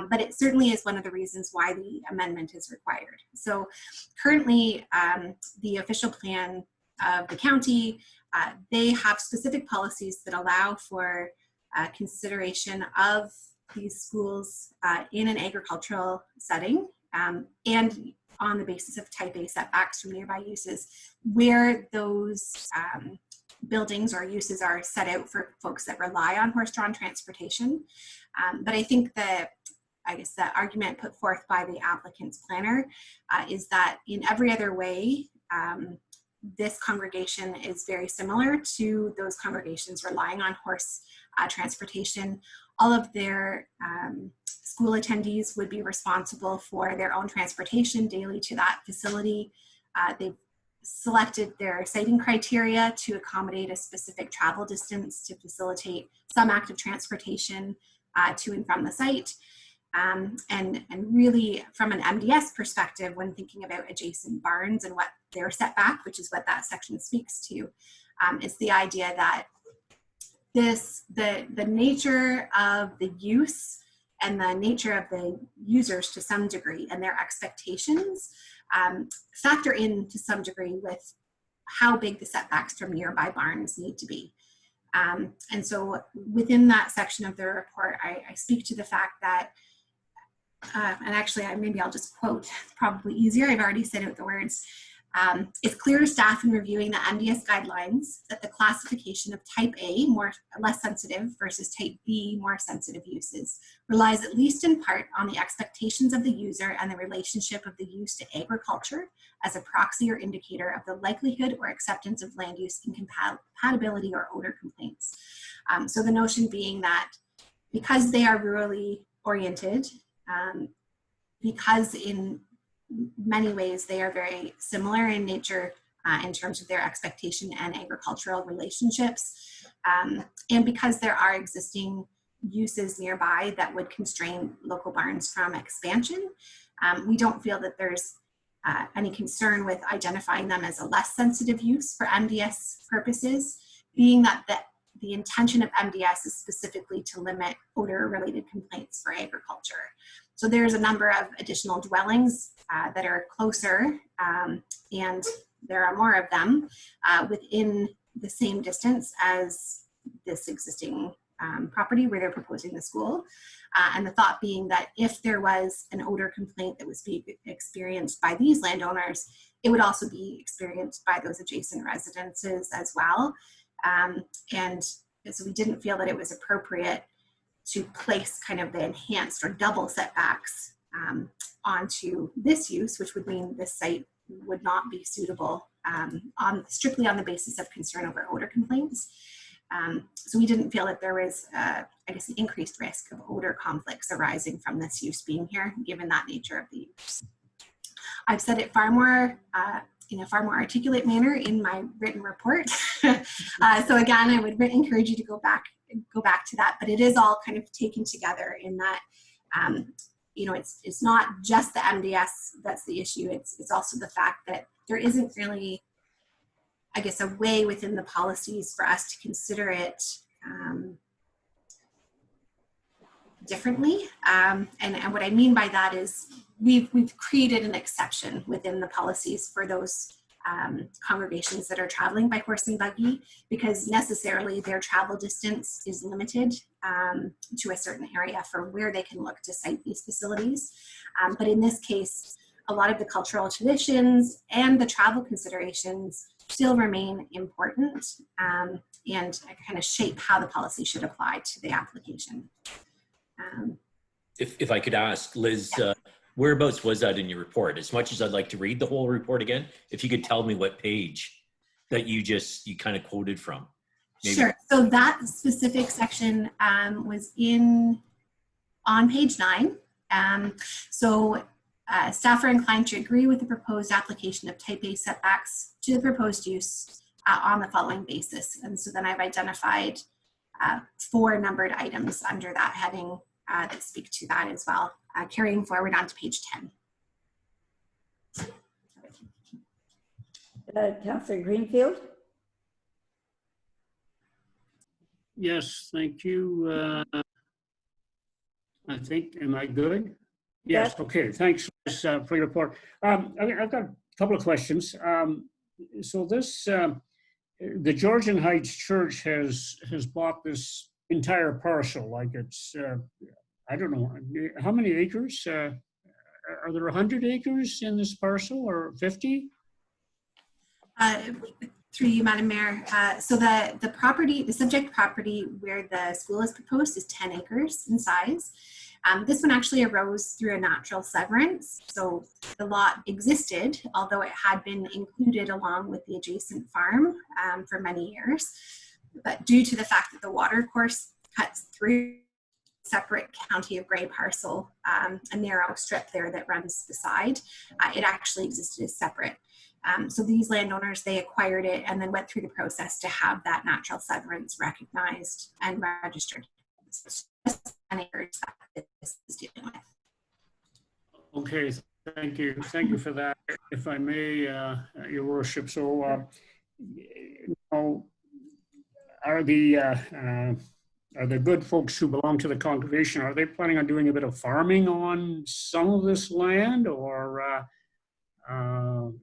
But it certainly is one of the reasons why the amendment is required. So currently, the official plan of the county, they have specific policies that allow for consideration of these schools in an agricultural setting and on the basis of type A setbacks from nearby uses, where those buildings or uses are set out for folks that rely on horse-drawn transportation. But I think the argument put forth by the applicant's planner is that in every other way, this congregation is very similar to those congregations relying on horse transportation. All of their school attendees would be responsible for their own transportation daily to that facility. They've selected their siting criteria to accommodate a specific travel distance to facilitate some active transportation to and from the site. And really from an MDS perspective, when thinking about adjacent barns and what their setback, which is what that section speaks to, is the idea that the nature of the use and the nature of the users to some degree and their expectations factor in to some degree with how big the setbacks from nearby barns need to be. And so within that section of the report, I speak to the fact that, and actually maybe I'll just quote, it's probably easier, I've already said out the words. It's clear to staff in reviewing the MDS guidelines that the classification of type A, less sensitive, versus type B, more sensitive uses relies at least in part on the expectations of the user and the relationship of the use to agriculture as a proxy or indicator of the likelihood or acceptance of land use incompatibility or odor complaints. So the notion being that because they are rurally oriented, because in many ways they are very similar in nature in terms of their expectation and agricultural relationships, and because there are existing uses nearby that would constrain local barns from expansion, we don't feel that there's any concern with identifying them as a less sensitive use for MDS purposes, being that the intention of MDS is specifically to limit odor-related complaints for agriculture. So there's a number of additional dwellings that are closer, and there are more of them within the same distance as this existing property where they're proposing the school. And the thought being that if there was an odor complaint that was being experienced by these landowners, it would also be experienced by those adjacent residences as well. And so we didn't feel that it was appropriate to place kind of the enhanced or double setbacks onto this use, which would mean this site would not be suitable strictly on the basis of concern over odor complaints. So we didn't feel that there was, I guess, an increased risk of odor conflicts arising from this use being here, given that nature of the use. I've said it far more in a far more articulate manner in my written report. So again, I would encourage you to go back to that, but it is all kind of taken together in that, you know, it's not just the MDS that's the issue. It's also the fact that there isn't really, I guess, a way within the policies for us to consider it differently. And what I mean by that is we've created an exception within the policies for those congregations that are traveling by horse and buggy, because necessarily their travel distance is limited to a certain area for where they can look to site these facilities. But in this case, a lot of the cultural traditions and the travel considerations still remain important and kind of shape how the policy should apply to the application. If I could ask, Liz, whereabouts was that in your report? As much as I'd like to read the whole report again, if you could tell me what page that you kind of quoted from. Maybe. Sure. So that specific section was on page 9. Staff are inclined to agree with the proposed application of type A setbacks to the proposed use on the following basis. And so then I've identified 4 numbered items under that heading that speak to that as well, carrying forward onto page 10. Councillor Greenfield? Yes, thank you. I think, am I good? Yes, okay, thanks for your report. I've got a couple of questions. So this, the Georgian Heights Church has bought this entire parcel, like it's, I don't know, how many acres? Are there 100 acres in this parcel or 50? Through you, Madam Mayor. So the property, the subject property where the school is proposed is 10 acres in size. This one actually arose through a natural severance. So the lot existed, although it had been included along with the adjacent farm for many years. But due to the fact that the water course cuts through separate County of Grey parcel, a narrow strip there that runs beside, it actually existed as separate. So these landowners, they acquired it and then went through the process to have that natural severance recognized and registered. acres that this is dealing with. Okay, thank you. Thank you for that. If I may, Your Worship, so now, are the good folks who belong to the congregation, are they planning on doing a bit of farming on some of this land, or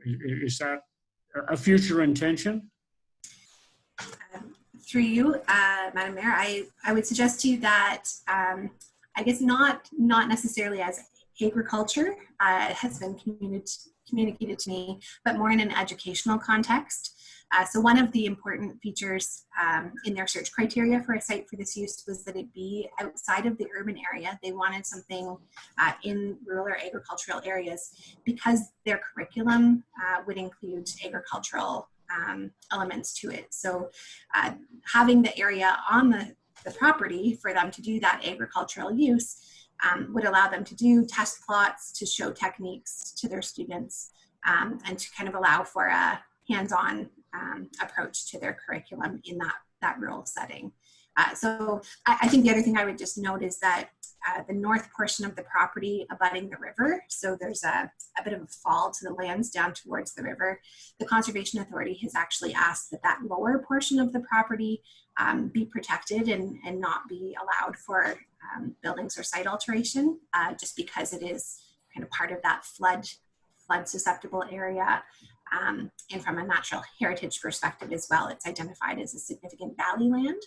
is that a future intention? Through you, Madam Mayor, I would suggest to you that I guess not necessarily as agriculture has been communicated to me, but more in an educational context. So one of the important features in their search criteria for a site for this use was that it be outside of the urban area. They wanted something in rural or agricultural areas because their curriculum would include agricultural elements to it. So having the area on the property for them to do that agricultural use would allow them to do test plots, to show techniques to their students, and to kind of allow for a hands-on approach to their curriculum in that rural setting. So I think the other thing I would just note is that the north portion of the property abutting the river, so there's a bit of a fall to the lands down towards the river. The Conservation Authority has actually asked that that lower portion of the property be protected and not be allowed for buildings or site alteration, just because it is kind of part of that flood susceptible area. And from a natural heritage perspective as well, it's identified as a significant valley land.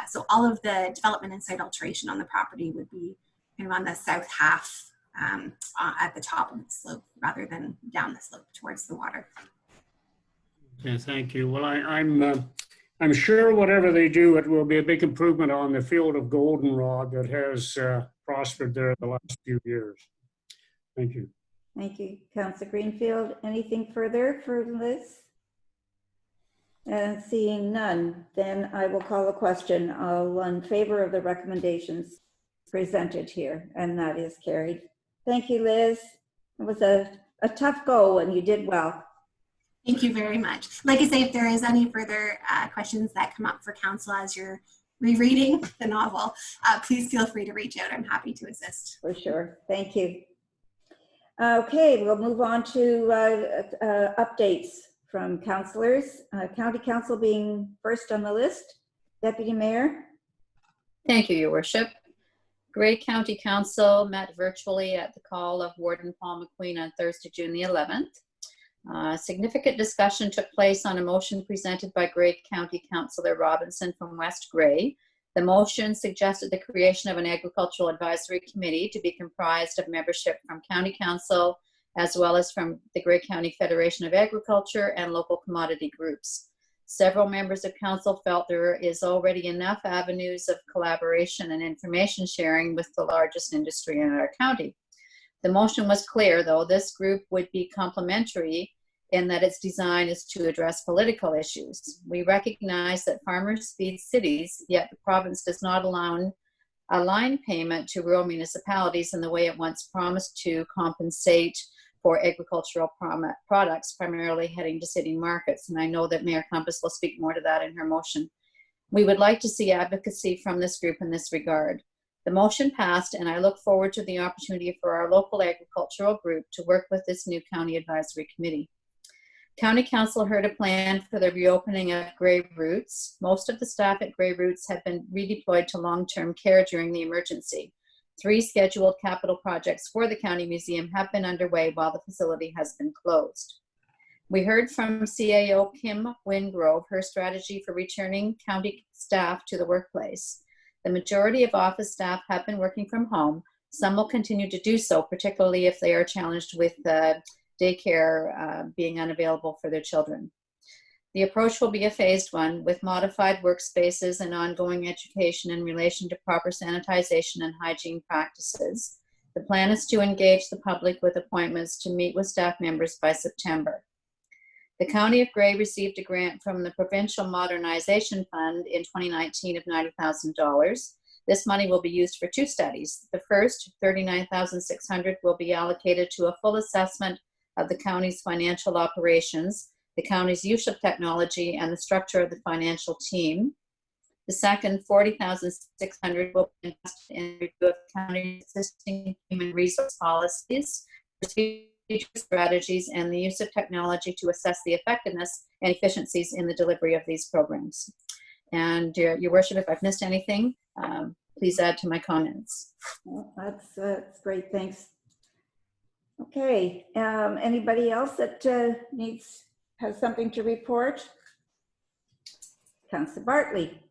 So all of the development and site alteration on the property would be kind of on the south half at the top of the slope rather than down the slope towards the water. Okay, thank you. Well, I'm sure whatever they do, it will be a big improvement on the field of goldenrod that has prospered there the last few years. Thank you. Thank you, Councillor Greenfield. Anything further for Liz? Seeing none, then I will call a question. All in favor of the recommendations presented here, and that is carried. Thank you, Liz. It was a tough go, and you did well. Thank you very much. Like I say, if there is any further questions that come up for council as you're rereading the novel, please feel free to reach out. I'm happy to assist. For sure. Thank you. Okay, we'll move on to updates from councillors. County Council being first on the list. Deputy Mayor. Thank you, Your Worship. Grey County Council met virtually at the call of Warden Paul McQueen on Thursday, June the 11th. Significant discussion took place on a motion presented by Grey County Councillor Robinson from West Grey. The motion suggested the creation of an agricultural advisory committee to be comprised of membership from County Council as well as from the Grey County Federation of Agriculture and local commodity groups. Several members of council felt there is already enough avenues of collaboration and information sharing with the largest industry in our county. The motion was clear, though this group would be complementary in that its design is to address political issues. We recognize that farmers feed cities, yet the province does not allow a line payment to rural municipalities in the way it once promised to compensate for agricultural products, primarily heading to city markets. And I know that Mayor Compass will speak more to that in her motion. We would like to see advocacy from this group in this regard. The motion passed, and I look forward to the opportunity for our local agricultural group to work with this new county advisory committee. County Council heard a plan for the reopening of Grey Roots. Most of the staff at Grey Roots have been redeployed to long-term care during the emergency. 3 scheduled capital projects for the County Museum have been underway while the facility has been closed. We heard from CAO Kim Wingrove her strategy for returning county staff to the workplace. The majority of office staff have been working from home. Some will continue to do so, particularly if they are challenged with daycare being unavailable for their children. The approach will be a phased one with modified workspaces and ongoing education in relation to proper sanitization and hygiene practices. The plan is to engage the public with appointments to meet with staff members by September. The County of Grey received a grant from the Provincial Modernization Fund in 2019 of $90,000. This money will be used for 2 studies. The first, $39,600, will be allocated to a full assessment of the county's financial operations, the county's use of technology, and the structure of the financial team. The second, 40,600 will be invested in review of county existing human resource policies, procedures, strategies, and the use of technology to assess the effectiveness and efficiencies in the delivery of these programs. And Your Worship, if I've missed anything, please add to my comments. Well, that's great, thanks. Okay, anybody else that has something to report? Councillor Bartley.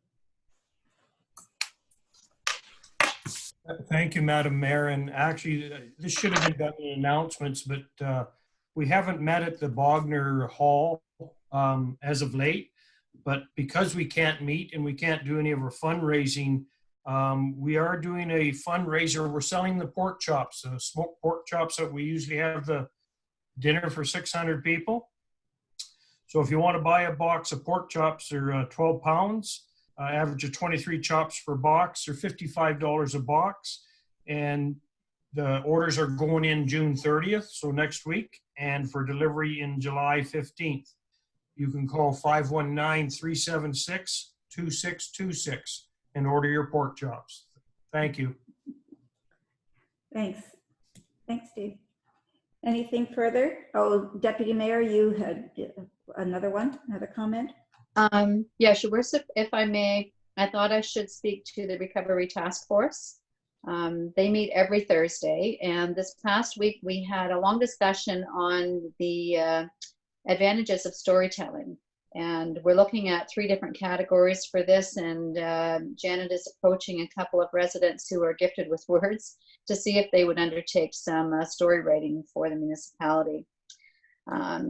Thank you, Madam Mayor. And actually, this should have been done in announcements, but we haven't met at the Bogner Hall as of late. But because we can't meet and we can't do any of our fundraising, we are doing a fundraiser. We're selling the pork chops, smoked pork chops that we usually have the dinner for 600 people. So if you want to buy a box of pork chops, they're 12 pounds. Average of 23 chops per box, or $55 a box. And the orders are going in June 30th, so next week, and for delivery in July 15th. You can call 519-376-2626 and order your pork chops. Thank you. Thanks. Thanks, Steve. Anything further? Oh, Deputy Mayor, you had another comment? Yes, Your Worship, if I may, I thought I should speak to the Recovery Task Force. They meet every Thursday, and this past week we had a long discussion on the advantages of storytelling. And we're looking at 3 different categories for this, and Janet is approaching a couple of residents who are gifted with words to see if they would undertake some story writing for the municipality.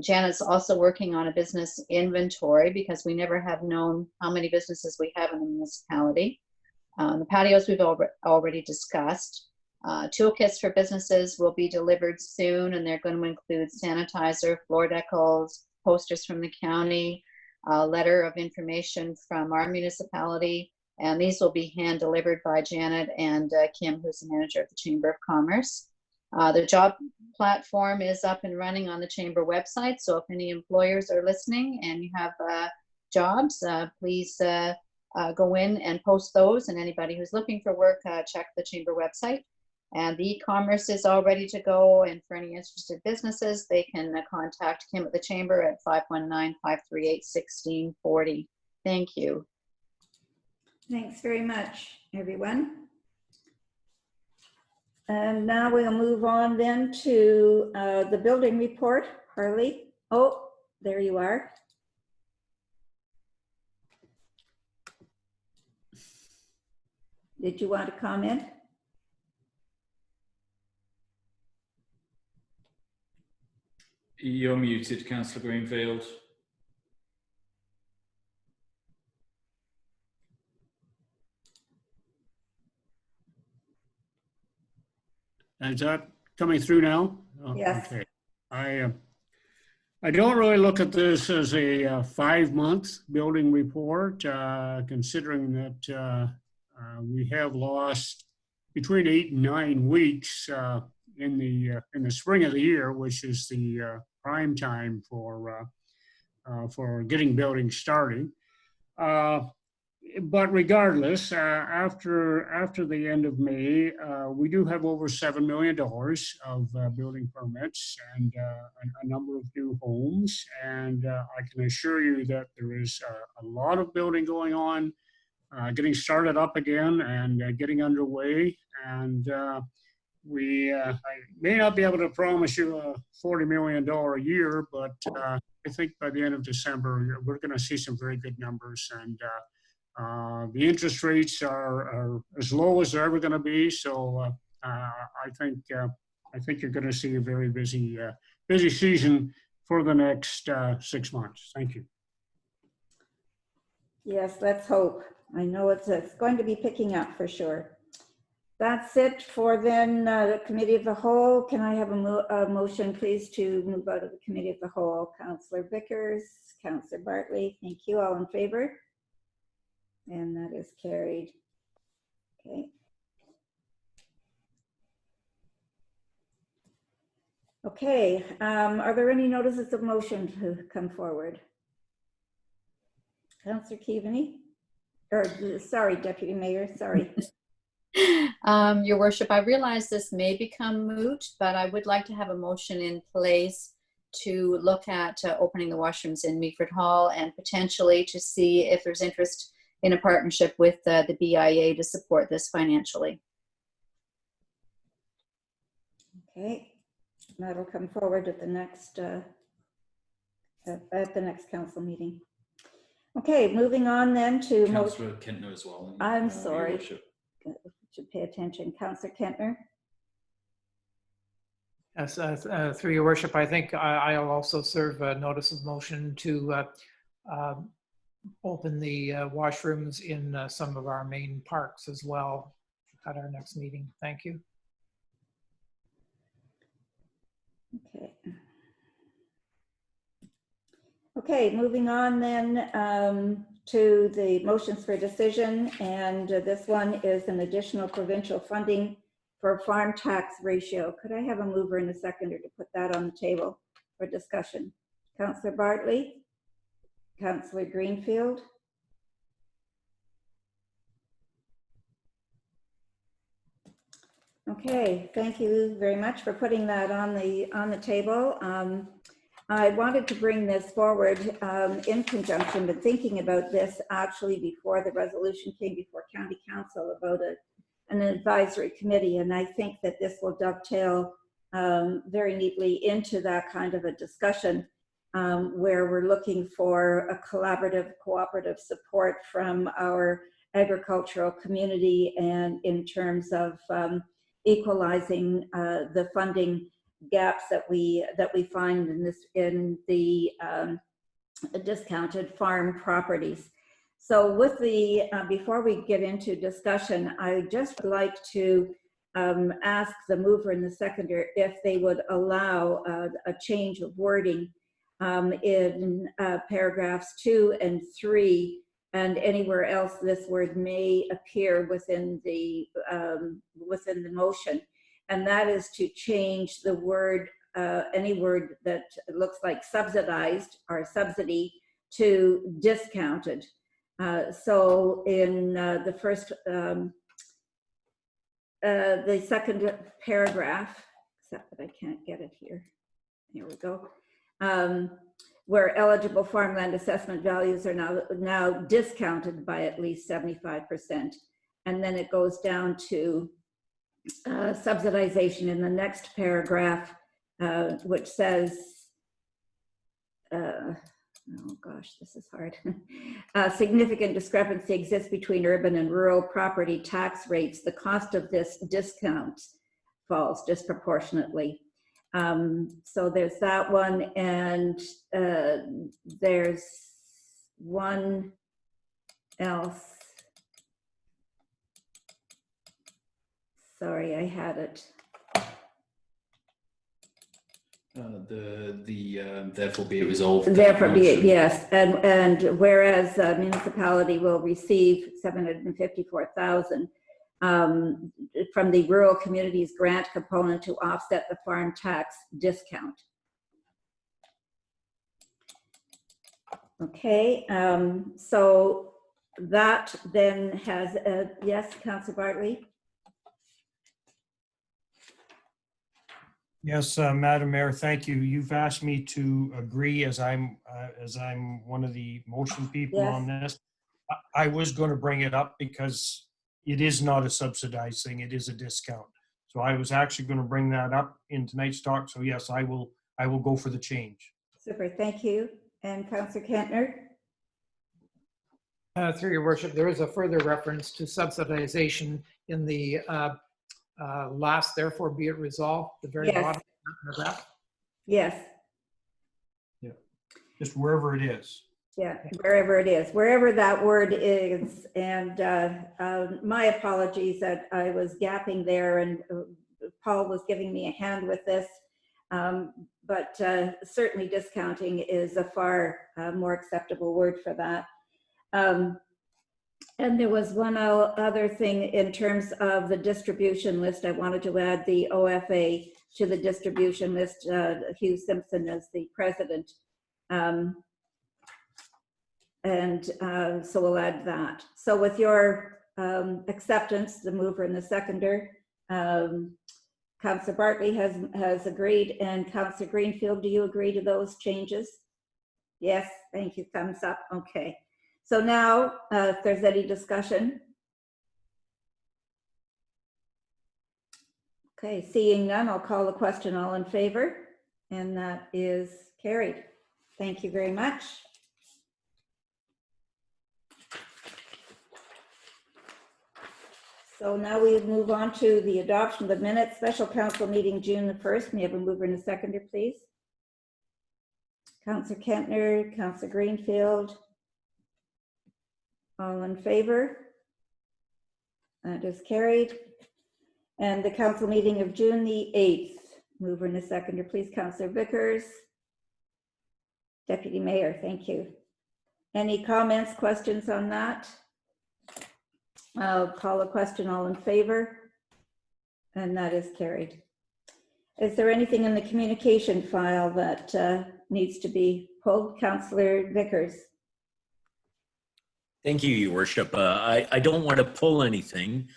Janet's also working on a business inventory because we never have known how many businesses we have in the municipality. The patios we've already discussed. Toolkits for businesses will be delivered soon, and they're going to include sanitizer, floor decals, posters from the county, a letter of information from our municipality, and these will be hand delivered by Janet and Kim, who's the manager of the Chamber of Commerce. The job platform is up and running on the Chamber website, so if any employers are listening and you have jobs, please go in and post those, and anybody who's looking for work, check the Chamber website. And the e-commerce is all ready to go, and for any interested businesses, they can contact Kim at the Chamber at 519-538-1640. Thank you. Thanks very much, everyone. And now we'll move on then to the building report. Harley, oh, there you are. Did you want to comment? You're muted, Councillor Greenfield. Is that coming through now? Oh, yes. Okay. I don't really look at this as a 5-month building report, considering that we have lost between 8 and 9 weeks in the spring of the year, which is the prime time for getting buildings starting. But regardless, after the end of May, we do have over $7 million of building permits and a number of new homes. And I can assure you that there is a lot of building going on, getting started up again and getting underway. And I may not be able to promise you a $40 million a year, but I think by the end of December, we're going to see some very good numbers. And the interest rates are as low as they're ever going to be. So I think you're going to see a very busy season for the next 6 months. Thank you. Yes, let's hope. I know it's going to be picking up for sure. That's it for then the Committee of the Whole. Can I have a motion, please, to move out of the Committee of the Whole? Councillor Vickers, Councillor Bartley, thank you. All in favor? And that is carried. Okay. Okay, are there any notices of motion to come forward? Councillor Keaveney? or sorry, Deputy Mayor, sorry. Your worship, I realize this may become moot, but I would like to have a motion in place to look at opening the washrooms in Meaford Hall and potentially to see if there's interest in a partnership with the BIA to support this financially. Okay, that'll come forward at the next council meeting. Okay, moving on then to Councillor Kentner as well. I'm Your sorry. worship. Should pay attention. Councillor Kentner. Yes, through your worship, I think I'll also serve a notice of motion to open the washrooms in some of our main parks as well at our next meeting. Thank you. Okay. Okay, moving on then to the motions for decision, and this one is an additional provincial funding for farm tax ratio. Could I have a mover and a seconder to put that on the table for discussion? Councillor Bartley, Councillor Greenfield. Okay, thank you very much for putting that on the table. I wanted to bring this forward in conjunction, but thinking about this actually before the resolution came before County Council about an advisory committee, and I think that this will dovetail very neatly into that kind of a discussion where we're looking for a collaborative, cooperative support from our agricultural community, and in terms of equalizing the funding gaps that we find in the discounted farm properties. So with the before we get into discussion, I would just like to ask the mover and the seconder if they would allow a change of wording in paragraphs 2 and 3, and anywhere else this word may appear within the motion. And that is to change the word, any word that looks like subsidized or subsidy, to discounted. So in the first, the second paragraph, except that I can't get it here. Here we go. Where eligible farmland assessment values are now discounted by at least 75%. And then it goes down to subsidization in the next paragraph, which says, oh gosh, this is hard. Significant discrepancy exists between urban and rural property tax rates. The cost of this discount falls disproportionately. So there's that one, and there's one else. Sorry, I had it. Therefore be it resolved. Therefore be it, yes. And whereas municipality will receive $754,000 from the rural communities grant component to offset the farm tax discount. Okay, so that then has, yes, Councillor Bartley? Yes, Madam Mayor, thank you. You've asked me to agree as I'm one of the motion people on this. I was going to bring it up because it is not a subsidized thing; it is a discount. So I was actually going to bring that up in tonight's talk. So yes, I will go for the change. Super, thank you. And Councillor Kentner? Through your worship, there is a further reference to subsidization in the last, therefore be it resolved, the very bottom of that. Yes. Yeah, just wherever it is. Yeah, wherever it is, wherever that word is. And my apologies that I was gapping there, and Paul was giving me a hand with this. But certainly discounting is a far more acceptable word for that. And there was one other thing in terms of the distribution list. I wanted to add the OFA to the distribution list, Hugh Simpson as the president. And so we'll add that. So with your acceptance, the mover and the seconder, Councillor Bartley has agreed, and Councillor Greenfield, do you agree to those changes? Yes, thank you, thumbs up, okay. So now, if there's any discussion. Okay, seeing none, I'll call the question. All in favor? And that is carried. Thank you very much. So now we move on to the adoption of the minutes. Special council meeting June the 1st. May I have a mover and a seconder, please? Councillor Kentner, Councillor Greenfield. All in favor? That is carried. And the council meeting of June the 8th. Mover and a seconder, please. Councillor Vickers. Deputy Mayor, thank you. Any comments, questions on that? I'll call a question. All in favor? And that is carried. Is there anything in the communication file that needs to be pulled? Councillor Vickers. Thank you, Your Worship. I don't want to pull anything.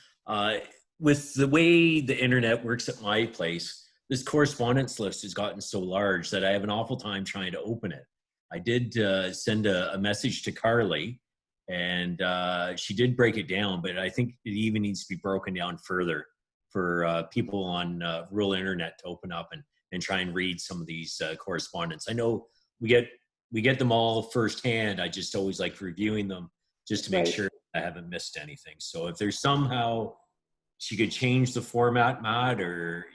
With the way the internet works at my place, this correspondence list has gotten so large that I have an awful time trying to open it. I did send a message to Carly, and she did break it down, but I think it even needs to be broken down further for people on rural internet to open up and try and read some of these correspondence. I know we get them all firsthand. I just always like reviewing them just to make sure I haven't missed anything. So if there's somehow she could change the format, Matt, or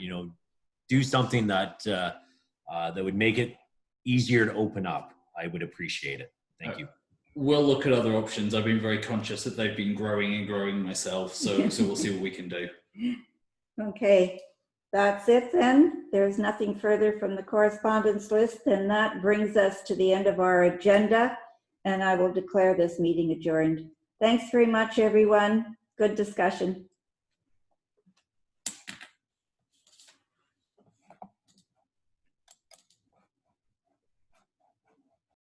do something that that would make it easier to open up, I would appreciate it. Thank you. We'll look at other options. I've been very conscious that they've been growing and growing myself, so we'll see what we can do. Okay, that's it then. There's nothing further from the correspondence list, and that brings us to the end of our agenda, and I will declare this meeting adjourned. Thanks very much, everyone. Good discussion.